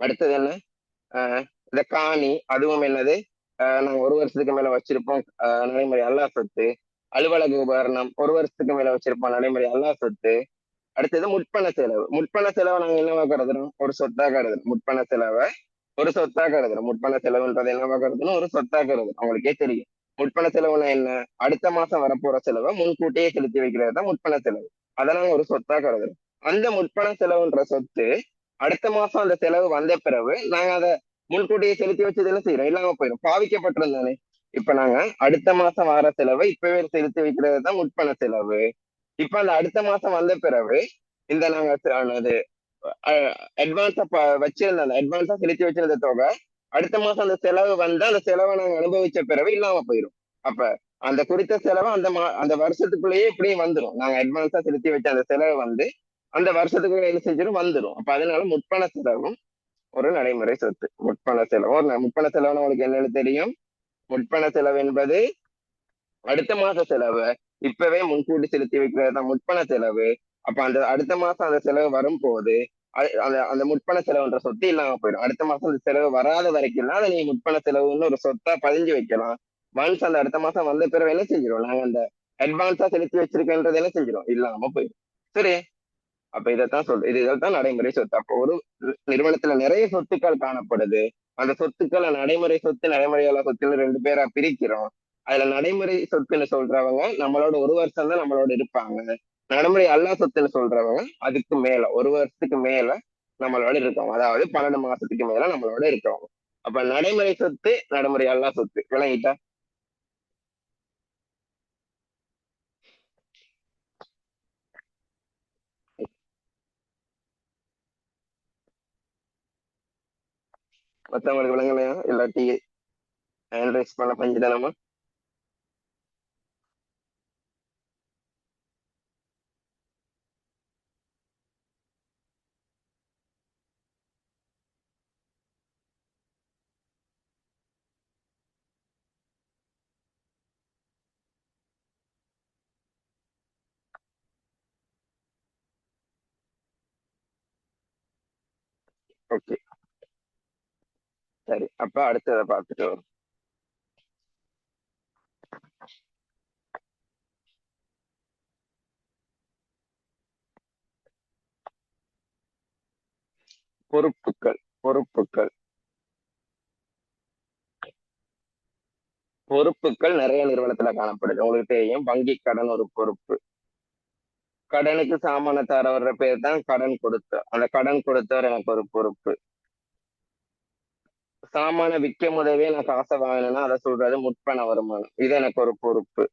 அடுத்தது என்ன, இந்த காணி, அதுவும் என்னது நாங்க ஒரு வருஷத்துக்கு மேல வச்சிருப்போம், நடைமுறை அல்லா சொத்து. அலுவலக உபகரணம் ஒரு வருஷத்துக்கு மேல வச்சிருப்போம், நடைமுறை அல்லா சொத்து. அடுத்தது முற்பண செலவு. முற்பண செலவை நாங்க என்னவா கருதுறோம், ஒரு சொத்தா கருதுறோம். முற்பண செலவை ஒரு சொத்தா கருதுறோம். முற்பண செலவுன்றது என்னவா கருதுறோம், ஒரு சொத்தா கருதுறோம். அவங்களுக்கே தெரியும் முற்பண செலவுனா என்ன? அடுத்த மாசம் வரப்போற செலவை முன்கூட்டியே செலுத்தி வைக்கிறது தான் முற்பண செலவு. அதை நாங்க ஒரு சொத்தா கருதுறோம். அந்த முற்பண செலவுன்ற சொத்து அடுத்த மாசம் அந்த செலவு வந்த பிறகு நாங்க அதை முன்கூட்டியே செலுத்தி வச்சது என்ன செய்யறோம்? இல்லாம போயிடும், பாவிக்கப்பட்டிருந்தானே. இப்ப நாங்க அடுத்த மாசம் வர செலவை இப்பவே செலுத்தி வைக்கிறது தான் முற்பண செலவு. இப்ப அந்த அடுத்த மாசம் வந்த பிறகு இந்த நாங்க அது அட்வான்ஸா வச்சிருந்த அந்த அட்வான்ஸா செலுத்தி வச்சிருந்த தொகை அடுத்த மாசம் அந்த செலவு வந்து அந்த செலவை நாங்க அனுபவிச்ச பிறகு இல்லாம போயிடும். அப்ப அந்த குறித்த செலவு அந்த வருஷத்துக்குள்ளேயே இப்படியும் வந்துடும். நாங்க அட்வான்ஸா செலுத்தி வச்ச அந்த செலவு வந்து அந்த வருஷத்துக்குள்ள என்ன செஞ்சிடும், வந்துடும். அப்ப அதனால முற்பண செலவும் ஒரு நடைமுறை சொத்து. முற்பண செலவு முற்பண செலவுன்னு உங்களுக்கு என்னன்னு தெரியும்? முற்பண செலவு என்பது அடுத்த மாச செலவு இப்பவே முன்கூட்டி செலுத்தி வைக்கிறது தான் முற்பண செலவு. அப்ப அந்த அடுத்த மாசம் அந்த செலவு வரும்போது அந்த அந்த முற்பண செலவுன்ற சொத்து இல்லாம போயிடும். அடுத்த மாசம் அந்த செலவு வராத வரைக்கும் தான் அதை நீ முற்பண செலவுன்னு ஒரு சொத்தா பதிஞ்சு வைக்கலாம். ஒன்ஸ் அந்த அடுத்த மாசம் வந்த பிறகு என்ன செஞ்சிடும், நாங்க அந்த அட்வான்ஸா செலுத்தி வச்சிருக்கேன்றது என்ன செஞ்சிடும், இல்லாம போயிடும். சரி, அப்ப இதைத்தான் இதுதான் நடைமுறை சொத்து. அப்போ ஒரு நிறுவனத்துல நிறைய சொத்துக்கள் காணப்படுது. அந்த சொத்துக்களை நடைமுறை சொத்து நடைமுறையாள சொத்துன்னு ரெண்டு பேரா பிரிக்கிறோம். அதுல நடைமுறை சொத்துன்னு சொல்றவங்க நம்மளோட ஒரு வருஷம் தான் நம்மளோட இருப்பாங்க. நடைமுறை அல்லா சொத்துன்னு சொல்றவங்க அதுக்கு மேல ஒரு வருஷத்துக்கு மேல நம்மளோட இருக்கவங்க, அதாவது 12 மாசத்துக்கு மேல நம்மளோட இருக்கவங்க. அப்ப நடைமுறை சொத்து நடைமுறை அல்லா சொத்து விளங்கிட்டா? மத்தவங்களுக்கு விளங்கலையா? இல்லாட்டி ஹேண்ட் ரைஸ் பண்ண பஞ்சுதானமா? ஓகே, சரி. அப்ப அடுத்ததை பார்த்துட்டு வரும். பொறுப்புகள். பொறுப்புகள் பொறுப்புகள் நிறைய நிறுவனத்துல காணப்படுது. உங்களுக்கு தெரியும், வங்கி கடன் ஒரு பொறுப்பு. கடனுக்கு சாமான தர வர்ற பேர் தான் கடன் கொடுத்த. அந்த கடன் கொடுத்தவர் எனக்கு ஒரு பொறுப்பு. சாமான விற்க முதவே நான் காசை வாங்கினேன்னா அதை சொல்றது முற்பண வருமானம். இது எனக்கு ஒரு பொறுப்பு.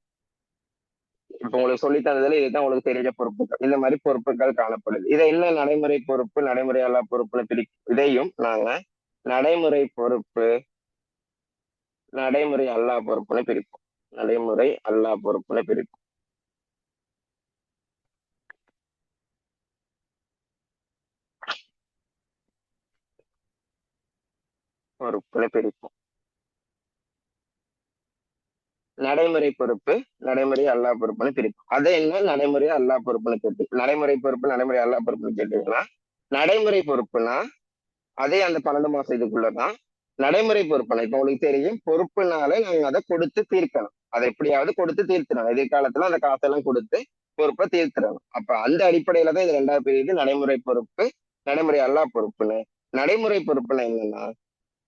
இப்ப உங்களுக்கு சொல்லி தந்ததுல இதுதான் உங்களுக்கு தெரிஞ்ச பொறுப்புகள். இந்த மாதிரி பொறுப்புகள் காணப்படுது. இதை என்ன நடைமுறை பொறுப்பு நடைமுறை அல்லா பொறுப்புன்னு இதையும் நாங்க நடைமுறை பொறுப்பு நடைமுறை அல்லா பொறுப்புன்னு பிரிப்போம். நடைமுறை அல்லா பொறுப்புன்னு பிரிப்போம். பொறுப்புன்னு பிரிப்போம். நடைமுறை பொறுப்பு நடைமுறை அல்லா பொறுப்புன்னு பிரிப்போம். அதை என்ன நடைமுறை அல்லா பொறுப்புன்னு கேட்டு நடைமுறை பொறுப்பு நடைமுறை அல்லா பொறுப்புன்னு கேட்டீங்கன்னா, நடைமுறை பொறுப்புனா அதே அந்த 12 மாசம் இதுக்குள்ளதான். நடைமுறை பொறுப்புனா இப்ப உங்களுக்கு தெரியும், பொறுப்புனாலே நாங்க அதை கொடுத்து தீர்க்கணும். அதை எப்படியாவது கொடுத்து தீர்த்திடணும். எதிர்காலத்துல அந்த காசெல்லாம் கொடுத்து பொறுப்பை தீர்த்திடணும். அப்ப அந்த அடிப்படையில தான் இது ரெண்டாவது பிரிவு, நடைமுறை பொறுப்பு நடைமுறை அல்லா பொறுப்புன்னு. நடைமுறை பொறுப்புனா என்னன்னா,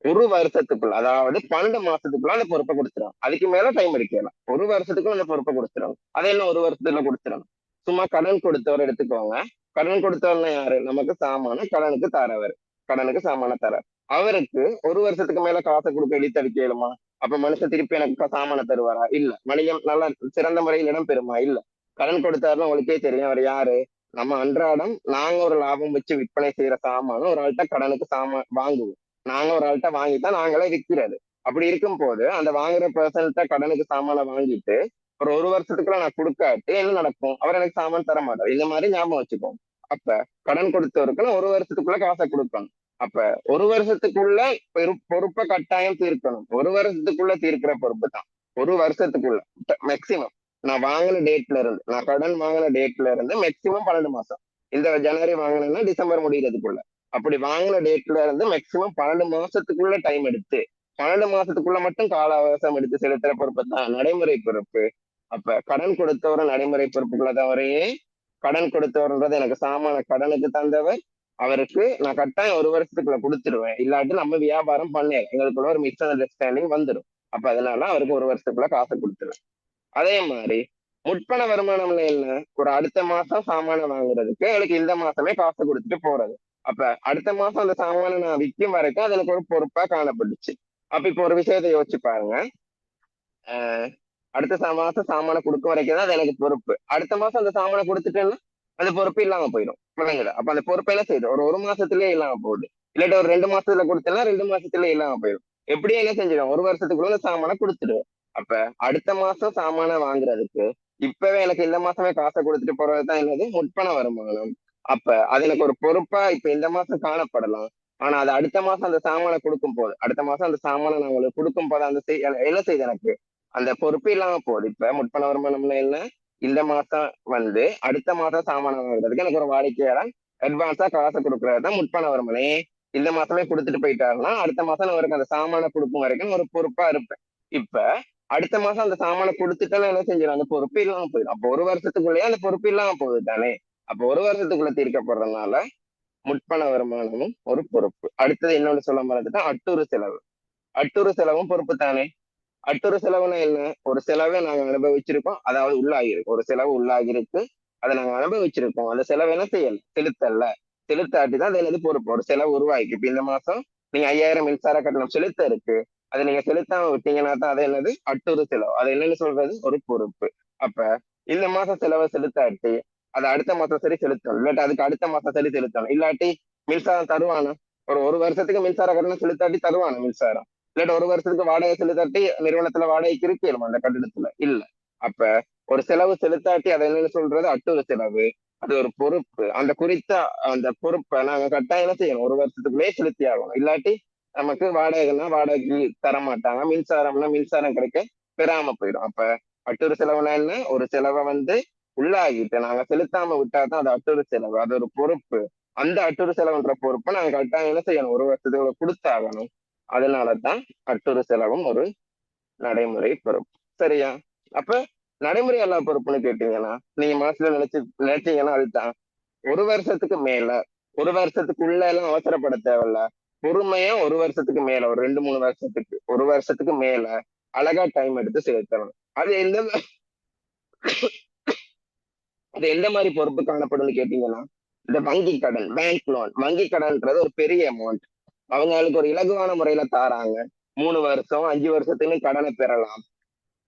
ஒரு வருஷத்துக்குள்ள, அதாவது 12 மாசத்துக்குள்ள அந்த பொறுப்பை கொடுத்துரும். அதுக்கு மேல டைம் எடுக்கலாம். ஒரு வருஷத்துக்குள்ள அந்த பொறுப்பை கொடுத்துரும். அதை என்ன ஒரு வருஷத்துல கொடுத்துரும்? சும்மா கடன் கொடுத்தவர் எடுத்துக்கோங்க. கடன் கொடுத்தவர்னா யாரு? நமக்கு சாமான கடனுக்கு தரவர். கடனுக்கு சாமான தர அவருக்கு ஒரு வருஷத்துக்கு மேல காசை கொடுக்க இழுத்தடிக்க இயலுமா? அப்ப மனுஷன் திருப்பி எனக்கு சாமான தருவாரா? இல்ல. வணிகம் நல்லா சிறந்த முறையில் இடம் பெறுமா? இல்ல. கடன் கொடுத்தாருன்னு உங்களுக்கே தெரியும் அவர் யாரு. நம்ம அன்றாடம் நாங்க ஒரு லாபம் வச்சு விற்பனை செய்யற சாமானும் ஒரு ஆள்கிட்ட கடனுக்கு சாமான் வாங்குவோம். நாங்க ஒரு ஆள்கிட்ட வாங்கித்தான் நாங்களே விற்கிறது. அப்படி இருக்கும் போது அந்த வாங்குற பர்சன்ட்ட கடனுக்கு சாமான வாங்கிட்டு ஒரு வருஷத்துக்குள்ள நான் கொடுக்காட்டு என்ன நடக்கும்? அவர் எனக்கு சாமான் தர மாட்டார். இந்த மாதிரி ஞாபகம் வச்சுக்கோங்க. அப்ப கடன் கொடுத்தவருக்கு நான் ஒரு வருஷத்துக்குள்ள காசை கொடுக்கணும். அப்ப ஒரு வருஷத்துக்குள்ள பொறுப்பை கட்டாயம் தீர்க்கணும். ஒரு வருஷத்துக்குள்ள தீர்க்கிற பொறுப்பு தான். ஒரு வருஷத்துக்குள்ள மேக்சிமம் நான் வாங்கின டேட்ல இருந்து, நான் கடன் வாங்கின டேட்ல இருந்து மேக்சிமம் 12 மாசம். இந்த ஜனவரி வாங்கினேன்னா டிசம்பர் முடிகிறதுக்குள்ள, அப்படி வாங்கின டேட்ல இருந்து மேக்சிமம் 12 மாசத்துக்குள்ள டைம் எடுத்து 12 மாசத்துக்குள்ள மட்டும் கால அவகாசம் எடுத்து செலுத்துற பொறுப்பு தான் நடைமுறை பொறுப்பு. அப்ப கடன் கொடுத்தவரை நடைமுறை பொறுப்புக்குள்ள தவறையே, கடன் கொடுத்தவர்ன்றது எனக்கு சாமான கடனுக்கு தந்தவர், அவருக்கு நான் கட்டாயம் ஒரு வருஷத்துக்குள்ள கொடுத்துருவேன். இல்லாட்டி நம்ம வியாபாரம் பண்ணேன், எங்களுக்குள்ள ஒரு மிஸ் அண்டர்ஸ்டாண்டிங் வந்துடும். அப்ப அதனால அவருக்கு ஒரு வருஷத்துக்குள்ள காசை கொடுத்துருவேன். அதே மாதிரி முற்பண வருமானம்ல என்ன, ஒரு அடுத்த மாசம் சாமான வாங்குறதுக்கு எனக்கு இந்த மாசமே காசு கொடுத்துட்டு போறது. அப்ப அடுத்த மாசம் அந்த சாமானை நான் விற்கும் வரைக்கும் அது எனக்கு ஒரு பொறுப்பா காணப்பட்டுச்சு. அப்ப இப்ப ஒரு விஷயத்தை யோசிச்சு பாருங்க. ஆஹ் அடுத்த மாசம் சாமானை கொடுக்க வரைக்கும் தான் அது எனக்கு பொறுப்பு. அடுத்த மாசம் அந்த சாமானை கொடுத்துட்டேன்னா அந்த பொறுப்பு இல்லாம போயிடும். விளங்குதா? அப்ப அந்த பொறுப்பை என்ன செய்யுது, ஒரு மாசத்துலயே இல்லாம போகுது. இல்லாட்டி ஒரு 2 மாசத்துல கொடுத்தேன்னா 2 மாசத்துலயே இல்லாம போயிடும். எப்படியும் என்ன செஞ்சிடும், ஒரு வருஷத்துக்குள்ள அந்த சாமானை கொடுத்துடுவேன். அப்ப அடுத்த மாசம் சாமானை வாங்குறதுக்கு இப்பவே எனக்கு இந்த மாசமே காசை கொடுத்துட்டு போறதுதான் என்னது, முற்பண வருமானம். அப்ப அது எனக்கு ஒரு பொறுப்பா இப்ப இந்த மாசம் காணப்படலாம். ஆனா அது அடுத்த மாசம் அந்த சாமானை கொடுக்கும் போது, அடுத்த மாசம் அந்த சாமானை நான் உங்களுக்கு கொடுக்கும் போது அந்த என்ன செய்யுது, எனக்கு அந்த பொறுப்பு இல்லாம போகுது. இப்ப முற்பண வருமானம்னா என்ன, இந்த மாசம் அடுத்த மாசம் சாமானம் வாங்குறதுக்கு எனக்கு ஒரு வாடிக்கையாளர் அட்வான்ஸா காசை கொடுக்கறது தான் முற்பண வருமானே. இந்த மாசமே கொடுத்துட்டு போயிட்டாருன்னா அடுத்த மாசம் அவருக்கு அந்த சாமானை கொடுக்கும் வரைக்கும் ஒரு பொறுப்பா இருப்பேன். இப்ப அடுத்த மாசம் அந்த சாமானை கொடுத்துட்டாலும் என்ன செஞ்சிடும், அந்த பொறுப்பு இல்லாம போயிடும். அப்போ ஒரு வருஷத்துக்குள்ளேயே அந்த பொறுப்பு இல்லாம போகுது தானே. அப்போ ஒரு வருஷத்துக்குள்ள தீர்க்கப்படுறதுனால முற்பண வருமானமும் ஒரு பொறுப்பு. அடுத்தது இன்னொன்னு சொல்ல மறந்துட்டா, அட்டுறு செலவு. அட்டுறு செலவும் பொறுப்பு தானே. அட்டுறு செலவுனா என்ன, ஒரு செலவை நாங்க அனுபவிச்சிருக்கோம், அதாவது உள்ளாகிருக்கு, ஒரு செலவு உள்ளாகிருக்கு, அதை நாங்க அனுபவிச்சிருக்கோம். அந்த செலவு என்ன செய்யல, செலுத்தல. செலுத்தாட்டிதான் அது என்னது பொறுப்பு. ஒரு செலவு உருவாக்கி இப்ப இந்த மாசம் நீங்க 5000 மின்சார கட்டணம் செலுத்த இருக்கு, அதை நீங்க செலுத்தாம விட்டீங்கன்னா தான் அது என்னது, அட்டுறு செலவு. அது என்னன்னு சொல்றது, ஒரு பொறுப்பு. அப்ப இந்த மாசம் செலவை செலுத்தாட்டி அது அடுத்த மாசம் சரி செலுத்தணும், இல்லாட்டி அதுக்கு அடுத்த மாசம் சரி செலுத்தணும். இல்லாட்டி மின்சாரம் தருவானா, ஒரு வருஷத்துக்கு மின்சார கட்டணம் செலுத்தாட்டி தருவானா மின்சாரம்? இல்லாட்டி ஒரு வருஷத்துக்கு வாடகை செலுத்தாட்டி நிறுவனத்துல வாடகைக்கு இருக்கணும் அந்த கட்டிடத்துல இல்ல. அப்ப ஒரு செலவு செலுத்தாட்டி அதை என்னன்னு சொல்றது, அட்டுறு செலவு. அது ஒரு பொறுப்பு. அந்த குறித்த அந்த பொறுப்பை நாங்க கட்டாயம் என்ன செய்யணும், ஒரு வருஷத்துக்குள்ளேயே செலுத்தி ஆகணும். இல்லாட்டி நமக்கு வாடகைன்னா வாடகைக்கு தர மாட்டாங்க, மின்சாரம்னா மின்சாரம் கிடைக்க பெறாம போயிடும். அப்ப அட்டுறு செலவுனா என்ன, ஒரு செலவை உள்ளாகிட்டு நாங்க செலுத்தாம விட்டாதான் அது அட்டுறு செலவு. அது ஒரு பொறுப்பு. அந்த அட்டுறு செலவுன்ற பொறுப்பை நாங்க கட்டாயம் என்ன செய்யணும், ஒரு வருஷத்துக்குள்ள கொடுத்தாகணும். அதனாலதான் அட்டுறு செலவும் ஒரு நடைமுறை பொறுப்பு. சரியா? அப்ப நடைமுறை அல்லா பொறுப்புன்னு கேட்டீங்கன்னா நீங்க மனசுல நினைச்சீங்கன்னா அதுதான், ஒரு வருஷத்துக்கு மேல, ஒரு வருஷத்துக்குள்ள எல்லாம் அவசரப்பட தேவையில்ல. பொறுமையா ஒரு வருஷத்துக்கு மேல, ஒரு 2 3 வருஷத்துக்கு, ஒரு வருஷத்துக்கு மேல அழகா டைம் எடுத்து செலுத்தணும். அது எந்த மாதிரி பொறுப்பு காணப்படும்னு கேட்டீங்கன்னா, இந்த வங்கி கடன், பேங்க் லோன். வங்கி கடன்ன்றது ஒரு பெரிய அமௌண்ட். அவங்களுக்கு ஒரு இலகுவான முறையில தாராங்க. 3 வருஷம் 5 வருஷத்துக்கு கடனை பெறலாம்.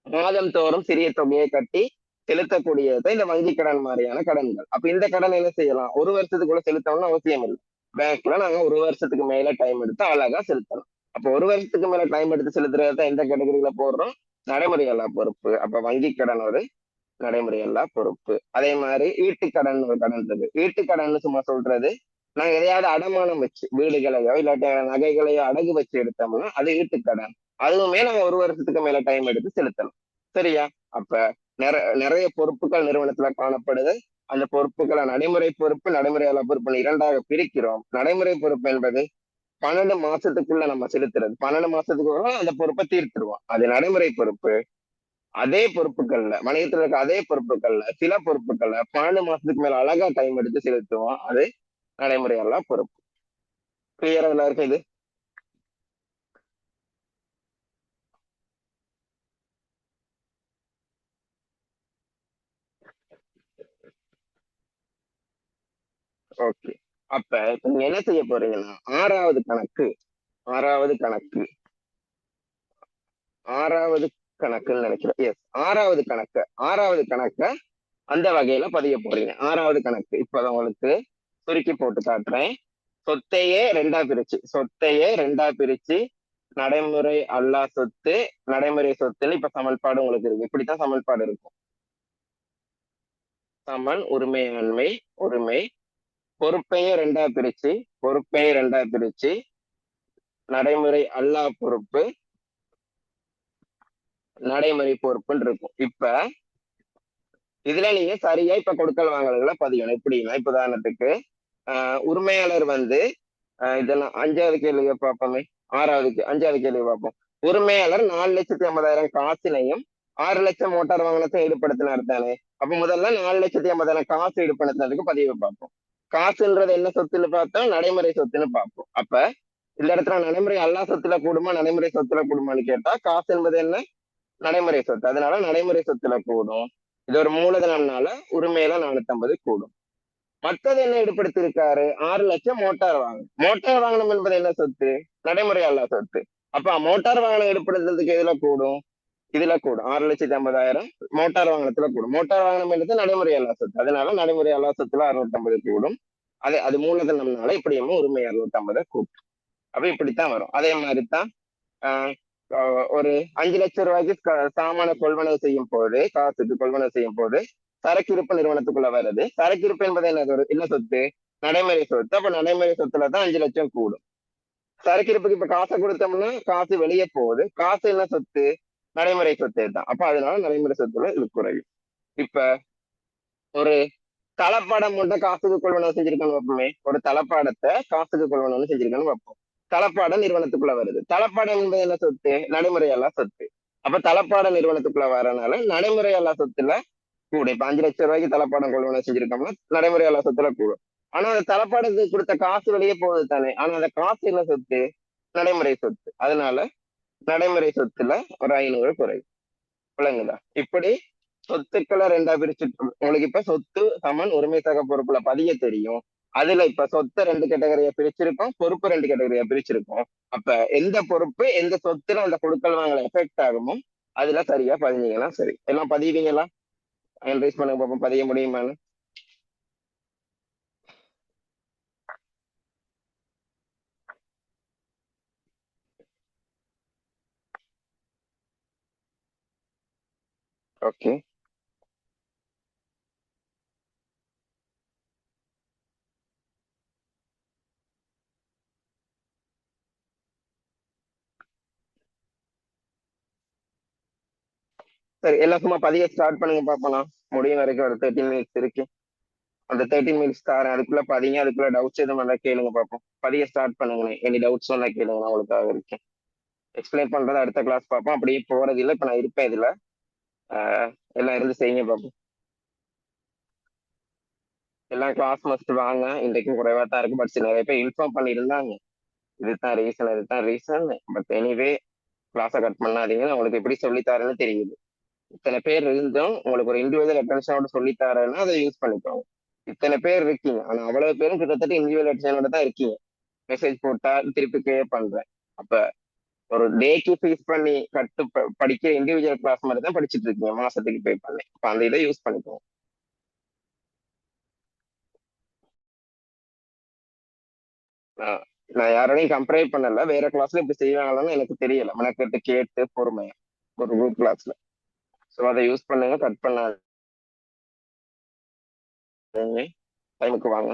மாதம் தோறும் சிறிய தொகையை கட்டி செலுத்தக்கூடியது இந்த வங்கி கடன் மாதிரியான கடன்கள். அப்ப இந்த கடன் என்ன செய்யலாம், ஒரு வருஷத்துக்குள்ள செலுத்தணும்னு அவசியம் இல்லை. பேங்க்ல நாங்க ஒரு வருஷத்துக்கு மேல டைம் எடுத்து அழகா செலுத்தணும். அப்ப ஒரு வருஷத்துக்கு மேல டைம் எடுத்து செலுத்துறத எந்த கேட்டகரியில போடுறோம், நடைமுறை அல்லா பொறுப்பு. அப்ப வங்கி கடன் ஒரு நடைமுறை அல்லா பொறுப்பு. அதே மாதிரி வீட்டுக்கடன் ஒரு கடன் இருக்கு. வீட்டுக்கடன் சும்மா சொல்றது, நாங்க எதையாவது அடமானம் வச்சு வீடுகளையோ இல்லாட்டி நகைகளையோ அடகு வச்சு எடுத்தோம்னா அது வீட்டுக்கடன். அதுவுமே நாங்க ஒரு வருஷத்துக்கு மேல டைம் எடுத்து செலுத்தணும். சரியா? அப்ப நிறைய பொறுப்புகள் நிறுவனத்துல காணப்படுது. அந்த பொறுப்புகளை நடைமுறை பொறுப்பு, நடைமுறை அல்லா பொறுப்பு இரண்டாக பிரிக்கிறோம். நடைமுறை பொறுப்பு என்பது 12 மாசத்துக்குள்ள நம்ம செலுத்துறது. 12 மாசத்துக்கு அந்த பொறுப்பை தீர்த்துருவோம், அது நடைமுறை பொறுப்பு. அதே பொறுப்புகள்ல, வணிகத்துல இருக்க அதே பொறுப்புகள்ல சில பொறுப்புகள்ல 12 மாசத்துக்கு மேல அழகா டைம் எடுத்து செலுத்துவோம், அது நடைமுறை அல்லா பொறுப்பு. கிளியரா எல்லாருக்கும் இது? ஓகே. அப்ப இப்ப நீங்க என்ன செய்ய போறீங்கன்னா, ஆறாவது கணக்கு, ஆறாவது கணக்கு, ஆறாவது கணக்குன்னு நினைக்கிறேன். எஸ், ஆறாவது கணக்க அந்த வகையில பதிய போறீங்க. ஆறாவது கணக்கு இப்ப உங்களுக்கு சுருக்கி போட்டு காட்டுறேன். சொத்தையே ரெண்டா பிரிச்சு நடைமுறை அல்லா சொத்து, நடைமுறை சொத்துன்னு இப்ப சமன்பாடு உங்களுக்கு இருக்கு. இப்படித்தான் சமன்பாடு இருக்கும். சமன் உரிமையாண்மை, உரிமை, பொறுப்பையே ரெண்டா பிரிச்சு நடைமுறை அல்லா பொறுப்பு, நடைமுறை பொறுப்புன்னு இருக்கும். இப்ப இதுல நீங்க சரியா இப்ப கொடுக்கல் வாங்கல்களை பதியணும். எப்படின்னா, இப்ப உதாரணத்துக்கு உரிமையாளர் இதெல்லாம் 5வது கேள்வியை பார்ப்போமே. அஞ்சாவது கேள்வி பார்ப்போம். உரிமையாளர் 4,50,000 காசினையும் 6 லட்சம் மோட்டார் வாகனத்தை ஈடுபடுத்தினார் தானே. அப்ப முதல்ல 4,50,000 காசு ஈடுபடுத்தினதுக்கு பதிவு பார்ப்போம். காசுன்றது என்ன சொத்துன்னு பார்த்தோம், நடைமுறை சொத்துன்னு பார்ப்போம். அப்ப இந்த இடத்துல நடைமுறை அல்லா சொத்துல கூடுமா நடைமுறை சொத்துல கூடுமான்னு கேட்டா காசு என்பது என்ன நடைமுறை சொத்து, அதனால நடைமுறை சொத்துல கூடும். இது ஒரு மூலதனம்னால உரிமையில 450 கூடும். மத்தது என்ன ஈடுபடுத்தி இருக்காரு? 6 லட்சம் மோட்டார் வாங்கணும். மோட்டார் வாகனம் என்பது என்ன சொத்து? நடைமுறை அல்லா சொத்து. அப்ப மோட்டார் வாகனம் ஈடுபடுத்துறதுக்கு எதுல கூடும்? இதுல கூடும். 6,50,000 மோட்டார் வாகனத்துல கூடும். மோட்டார் வாகனம் என்பது நடைமுறை அல்லா சொத்து, அதனால நடைமுறை அல்லா சொத்துல 650 கூடும். அது மூலதனம்னால இப்படியும் உரிமை 650 கூடும். அப்ப இப்படித்தான் வரும். அதே மாதிரிதான் ஆஹ் ஒரு 5 லட்சம் ரூபாய்க்கு சாமான கொள்வனவு செய்யும் போது, காசுக்கு கொள்வனவு செய்யும் போது சரக்கிருப்பு நிறுவனத்துக்குள்ள வருது. சரக்கிருப்பு என்பது என்ன சொத்து? நடைமுறை சொத்து. அப்ப நடைமுறை சொத்துல தான் 5 லட்சம் கூடும். சரக்கிருப்புக்கு இப்ப காசை கொடுத்தோம்னா காசு வெளியே போகுது. காசு என்ன சொத்து? நடைமுறை சொத்து தான். அப்ப அதனால நடைமுறை சொத்துல இது குறையும். இப்ப ஒரு தளப்பாடம் மட்டும் காசுக்கு கொள்வனவு செஞ்சிருக்கணும் வைப்போமே. ஒரு தளப்பாடத்தை காசுக்கு கொள்வனவு செஞ்சிருக்கணும் வைப்போம். தளப்பாடம் நிறுவனத்துக்குள்ள வருது. தளப்பாடம் என்பது என்ன சொத்து? நடைமுறையல்லா சொத்து. அப்ப தளப்பாட நிறுவனத்துக்குள்ள வரனால நடைமுறையல்லா சொத்துல கூடும். இப்ப 5 லட்சம் ரூபாய்க்கு தளப்பாடம் கொள்வனவு செஞ்சிருக்கோம்னா நடைமுறையல்லா சொத்துல கூடும். ஆனா அந்த தளப்பாடத்துக்கு கொடுத்த காசு வெளியே போகுது தானே. ஆனா அந்த காசு என்ன சொத்து? நடைமுறை சொத்து. அதனால நடைமுறை சொத்துல ஒரு 500 குறையும். விளங்குதா? இப்படி சொத்துக்களை ரெண்டா பிரிச்சு உங்களுக்கு இப்ப சொத்து சமன் உரிமை சக பொறுப்புல பதிய தெரியும். அதுல இப்ப சொத்தை 2 கேட்டகரியா பிரிச்சிருக்கோம், பொறுப்பு 2 கேட்டகரியா பிரிச்சிருக்கோம். அப்ப எந்த பொறுப்பு எந்த சொத்துல அந்த கொடுக்கல் வாங்கல எஃபெக்ட் ஆகுமோ அதுல சரியா பதிஞ்சீங்கன்னா சரி. எல்லாம் பதிவீங்களா? அனலைஸ் பண்ணுங்க பாப்போம், பதிய முடியுமான்னு. ஓகே, சரி. எல்லாம் சும்மா பதிய ஸ்டார்ட் பண்ணுங்க பாப்போம். முடியும் வரைக்கும் ஒரு 13 மினிட்ஸ் இருக்கு. அந்த 13 மினிட்ஸ் தாரேன், அதுக்குள்ள பதிங்க. அதுக்குள்ள டவுட்ஸ் எதுவும் வந்தா கேளுங்க பாப்போம். பதிய ஸ்டார்ட் பண்ணுங்களேன். எனி டவுட்ஸ் வந்தா கேளுங்க, நான் உங்களுக்காக இருக்கேன். எக்ஸ்பிளைன் பண்றதை அடுத்த கிளாஸ் பார்ப்போம். அப்படியே போறது இல்லை, இப்ப நான் இருப்பேன் இதுல. எல்லாம் இருந்து செய்யுங்க பார்ப்போம். எல்லாம் கிளாஸ் மஸ்ட் வாங்க. இன்றைக்கும் குறைவா தான் இருக்கு, பட் நிறைய பேர் இன்ஃபார்ம் பண்ணியிருந்தாங்க. இதுதான் ரீசன், இதுதான் ரீசன். பட் எனிவே கிளாஸை கட் பண்ணாதீங்க. நான் உங்களுக்கு எப்படி சொல்லித்தாரேன்னு தெரியுது. இத்தனை பேர் இருந்தும் உங்களுக்கு ஒரு இண்டிவிஜுவல் அட்டென்ஷனோட சொல்லித்தாரேன்னா அதை யூஸ் பண்ணிக்கோங்க. இத்தனை பேர் இருக்கீங்க, ஆனா அவ்வளவு பேரும் கிட்டத்தட்ட இண்டிவிஜுவல் அட்டென்ஷனோட தான் இருக்கீங்க. மெசேஜ் போட்டா திருப்பி பே பண்றேன். அப்ப ஒரு டேக்கு ஃபீஸ் பண்ணி படிக்கிற இண்டிவிஜுவல் கிளாஸ் மாதிரி தான் படிச்சுட்டு இருக்கீங்க. மாசத்துக்கு பே பண்ணி அப்ப அந்த இதை யூஸ் பண்ணிக்கோங்க. நான் நான் யாரோடையும் கம்பேர் பண்ணல. வேற கிளாஸ்ல இப்படி செய்வாங்களான்னு எனக்கு தெரியல. மெனக்கெட்டு கேட்டு பொறுமையா ஒரு குரூப் கிளாஸ்ல. ஸோ அதை யூஸ் பண்ணுங்க, கட் பண்ணாதீங்க. டைமுக்கு வாங்க.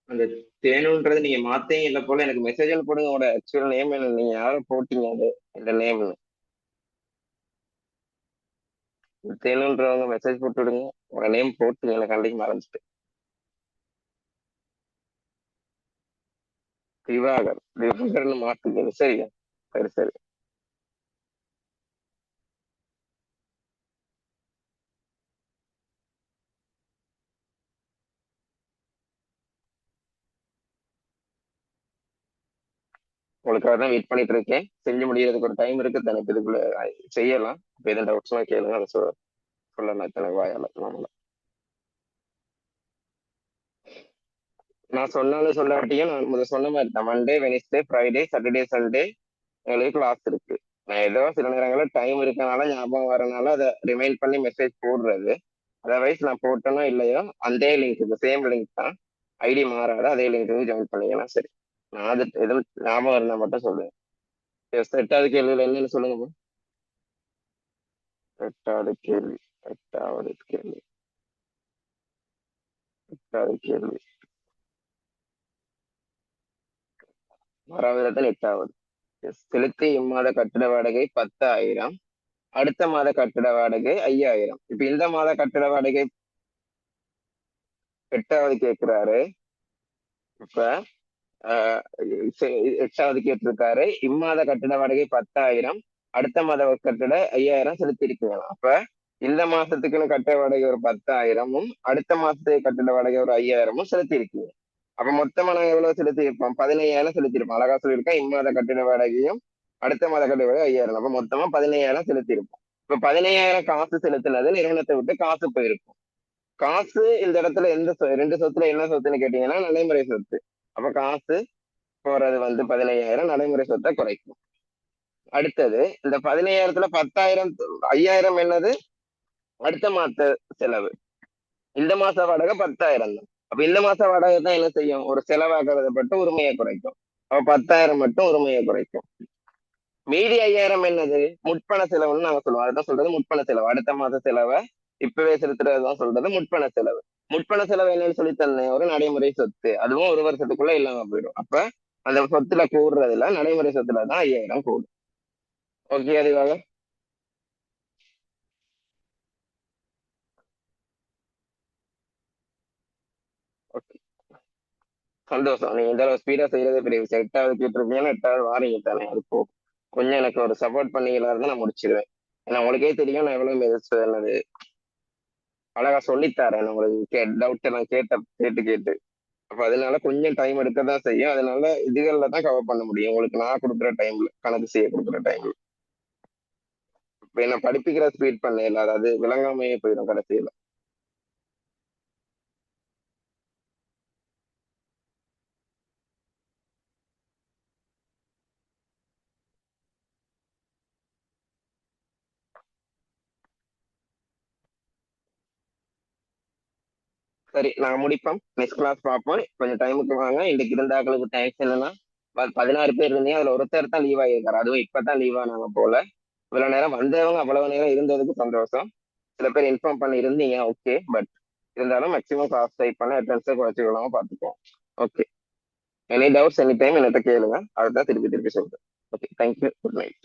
அந்த தேனுன்றது நீங்க மாத்தீங்க இல்ல போல எனக்கு மெசேஜில் போடுங்க உங்களோட ஆக்சுவல் நேம் என்ன நீங்க யாரும் போட்டீங்க அது இந்த நேம்னு தேனுன்றவங்க மெசேஜ் போட்டு விடுங்க உங்க நேம் போட்டுங்க எனக்கு கண்டிக்கு மறந்துட்டு திவாகர்னு மாத்துங்க சரிங்க சரி சரி உங்களுக்காக தான் வெயிட் பண்ணிட்டு இருக்கேன் செஞ்சு முடியறதுக்கு ஒரு டைம் இருக்கு தானே இதுக்குள்ள செய்யலாம் இப்போ எதுவும் டவுட்ஸ்லாம் கேளுங்க அதை சொல்லலாம் இத்தனை வாயால நம்மள நான் சொன்னாலும் சொல்லாட்டியும் நான் முதல்ல சொன்ன மாதிரி தான் Monday Wednesday Friday Saturday Sunday எங்களுக்கு கிளாஸ் இருக்கு நான் ஏதோ சில நேரங்களில் டைம் இருக்கனால ஞாபகம் வரனால அதை ரிமைண்ட் பண்ணி மெசேஜ் போடுறது அதர்வைஸ் நான் போட்டேனோ இல்லையோ அதே லிங்க் இந்த சேம் லிங்க் தான் ஐடி மாறாத அதே லிங்க் ஜாயின் பண்ணீங்கன்னா சரி நான் அது எதுவும் ஞாபகம் இருந்தால் மட்டும் சொல்லுவேன் எட்டாவது கேள்வியில் என்னன்னு சொல்லுங்க bro. எட்டாவது கேள்வி எட்டாவது கேள்வி எட்டாவது கேள்வி ஆறாவது எட்டாவது செலுத்தி இம்மாத கட்டிட வாடகை 10,000 அடுத்த மாத கட்டிட வாடகை 5,000 இப்ப இந்த மாத கட்டிட வாடகை எட்டாவது கேட்கிறாரு இப்ப ஆஹ் எட்டாவது கேட்டிருக்காரு இம்மாத கட்டிட வாடகை 10,000 அடுத்த மாத கட்டிட 5,000 செலுத்திருக்கீங்க அப்ப இந்த மாசத்துக்குன்னு கட்ட வாடகை ஒரு 10,000மும் அடுத்த மாசத்துக்கு கட்டிட வாடகை ஒரு 5,000மும் செலுத்திருக்கீங்க அப்ப மொத்தமா நாங்க எவ்வளவு செலுத்தியிருப்போம் 15,000 செலுத்திருப்போம் அழகா சொல்லியிருக்கேன் இம்மாத கட்டிட வாடகையும் அடுத்த மாத கட்டிட வாடகை 5,000 அப்ப மொத்தமா 15,000 செலுத்தியிருப்போம் இப்ப 15,000 காசு செலுத்தினது நிறுவனத்தை விட்டு காசு போயிருக்கும் காசு இந்த இடத்துல ரெண்டு சொத்துல என்ன சொத்துன்னு கேட்டீங்கன்னா நடைமுறை சொத்து அப்ப காசு போறது 15,000 நடைமுறை சொத்தை குறைக்கும் அடுத்தது இந்த 15,000த்துல 10,000 5,000 என்னது அடுத்த மாச செலவு இந்த மாச வாடகை 10,000 தான் அப்ப இந்த மாச வாடகை தான் என்ன செய்யும் ஒரு செலவாகிறத மட்டும் உரிமையை குறைக்கும் அப்ப 10,000 மட்டும் உரிமையை குறைக்கும் மீதி 5,000 என்னது முற்பண செலவுன்னு நாங்க சொல்லுவோம் அதுதான் சொல்றது முற்பண செலவு அடுத்த மாச செலவை இப்பவே செலுத்துறதுதான் சொல்றது முற்பண செலவு முற்பண செலவு என்னன்னு சொல்லி தந்தேன் ஒரு நடைமுறை சொத்து அதுவும் ஒரு வருஷத்துக்குள்ள இல்லாம போயிடும் அப்ப அந்த சொத்துல கூடுறதுல நடைமுறை சொத்துல தான் 5,000 கூடும் ஓகே அதுவாக ஓகே சந்தோஷம் நீங்க இந்த அளவு ஸ்பீடா செய்யறதே பெரிய விஷயம் எட்டாவது கேட்டிருப்பீங்கன்னா எட்டாவது வாரீங்க தானே அது போ கொஞ்சம் எனக்கு ஒரு சப்போர்ட் பண்ணீங்களா இருந்தா நான் முடிச்சிருவேன் ஏன்னா உங்களுக்கே தெரியும் நான் எவ்வளவு என்னது அழகா சொல்லித்தரேன் உங்களுக்கு டவுட் எல்லாம் கேட்டு கேட்டு அப்ப அதனால கொஞ்சம் டைம் எடுக்க தான் செய்யும் அதனால இதுகளில் தான் கவர் பண்ண முடியும் உங்களுக்கு நான் கொடுக்குற டைம்ல கணக்கு செய்ய கொடுக்குற டைம்ல இப்ப என்ன படிப்பிக்கிற ஸ்பீட் பண்ண இல்லை அதாவது விளங்காமையே போயிடும் கடைசியில சரி நாங்க முடிப்போம் நெக்ஸ்ட் கிளாஸ் பார்ப்போம் கொஞ்சம் டைமுக்கு வாங்க இன்னைக்கு இருந்தாக்களுக்கு டைம் என்னன்னா 16 பேர் இருந்தீங்க அதுல ஒருத்தர் தான் லீவ் ஆகியிருக்காரு அதுவும் இப்பதான் லீவ் ஆனாங்க போல இவ்வளவு நேரம் வந்தவங்க அவ்வளவு நேரம் இருந்ததுக்கு சந்தோஷம் சில பேர் இன்ஃபார்ம் பண்ணி இருந்தீங்க ஓகே பட் இருந்தாலும் மேக்ஸிமம் காஸ்ட் டைப் பண்ண அட்டன்ஸை குறைச்சிக்கலாம பார்த்துப்போம் okay any doubts any time என்னட்ட கேளுங்க அதுதான் திருப்பி திருப்பி சொல்றேன் ஓகே தேங்க்யூ குட் நைட்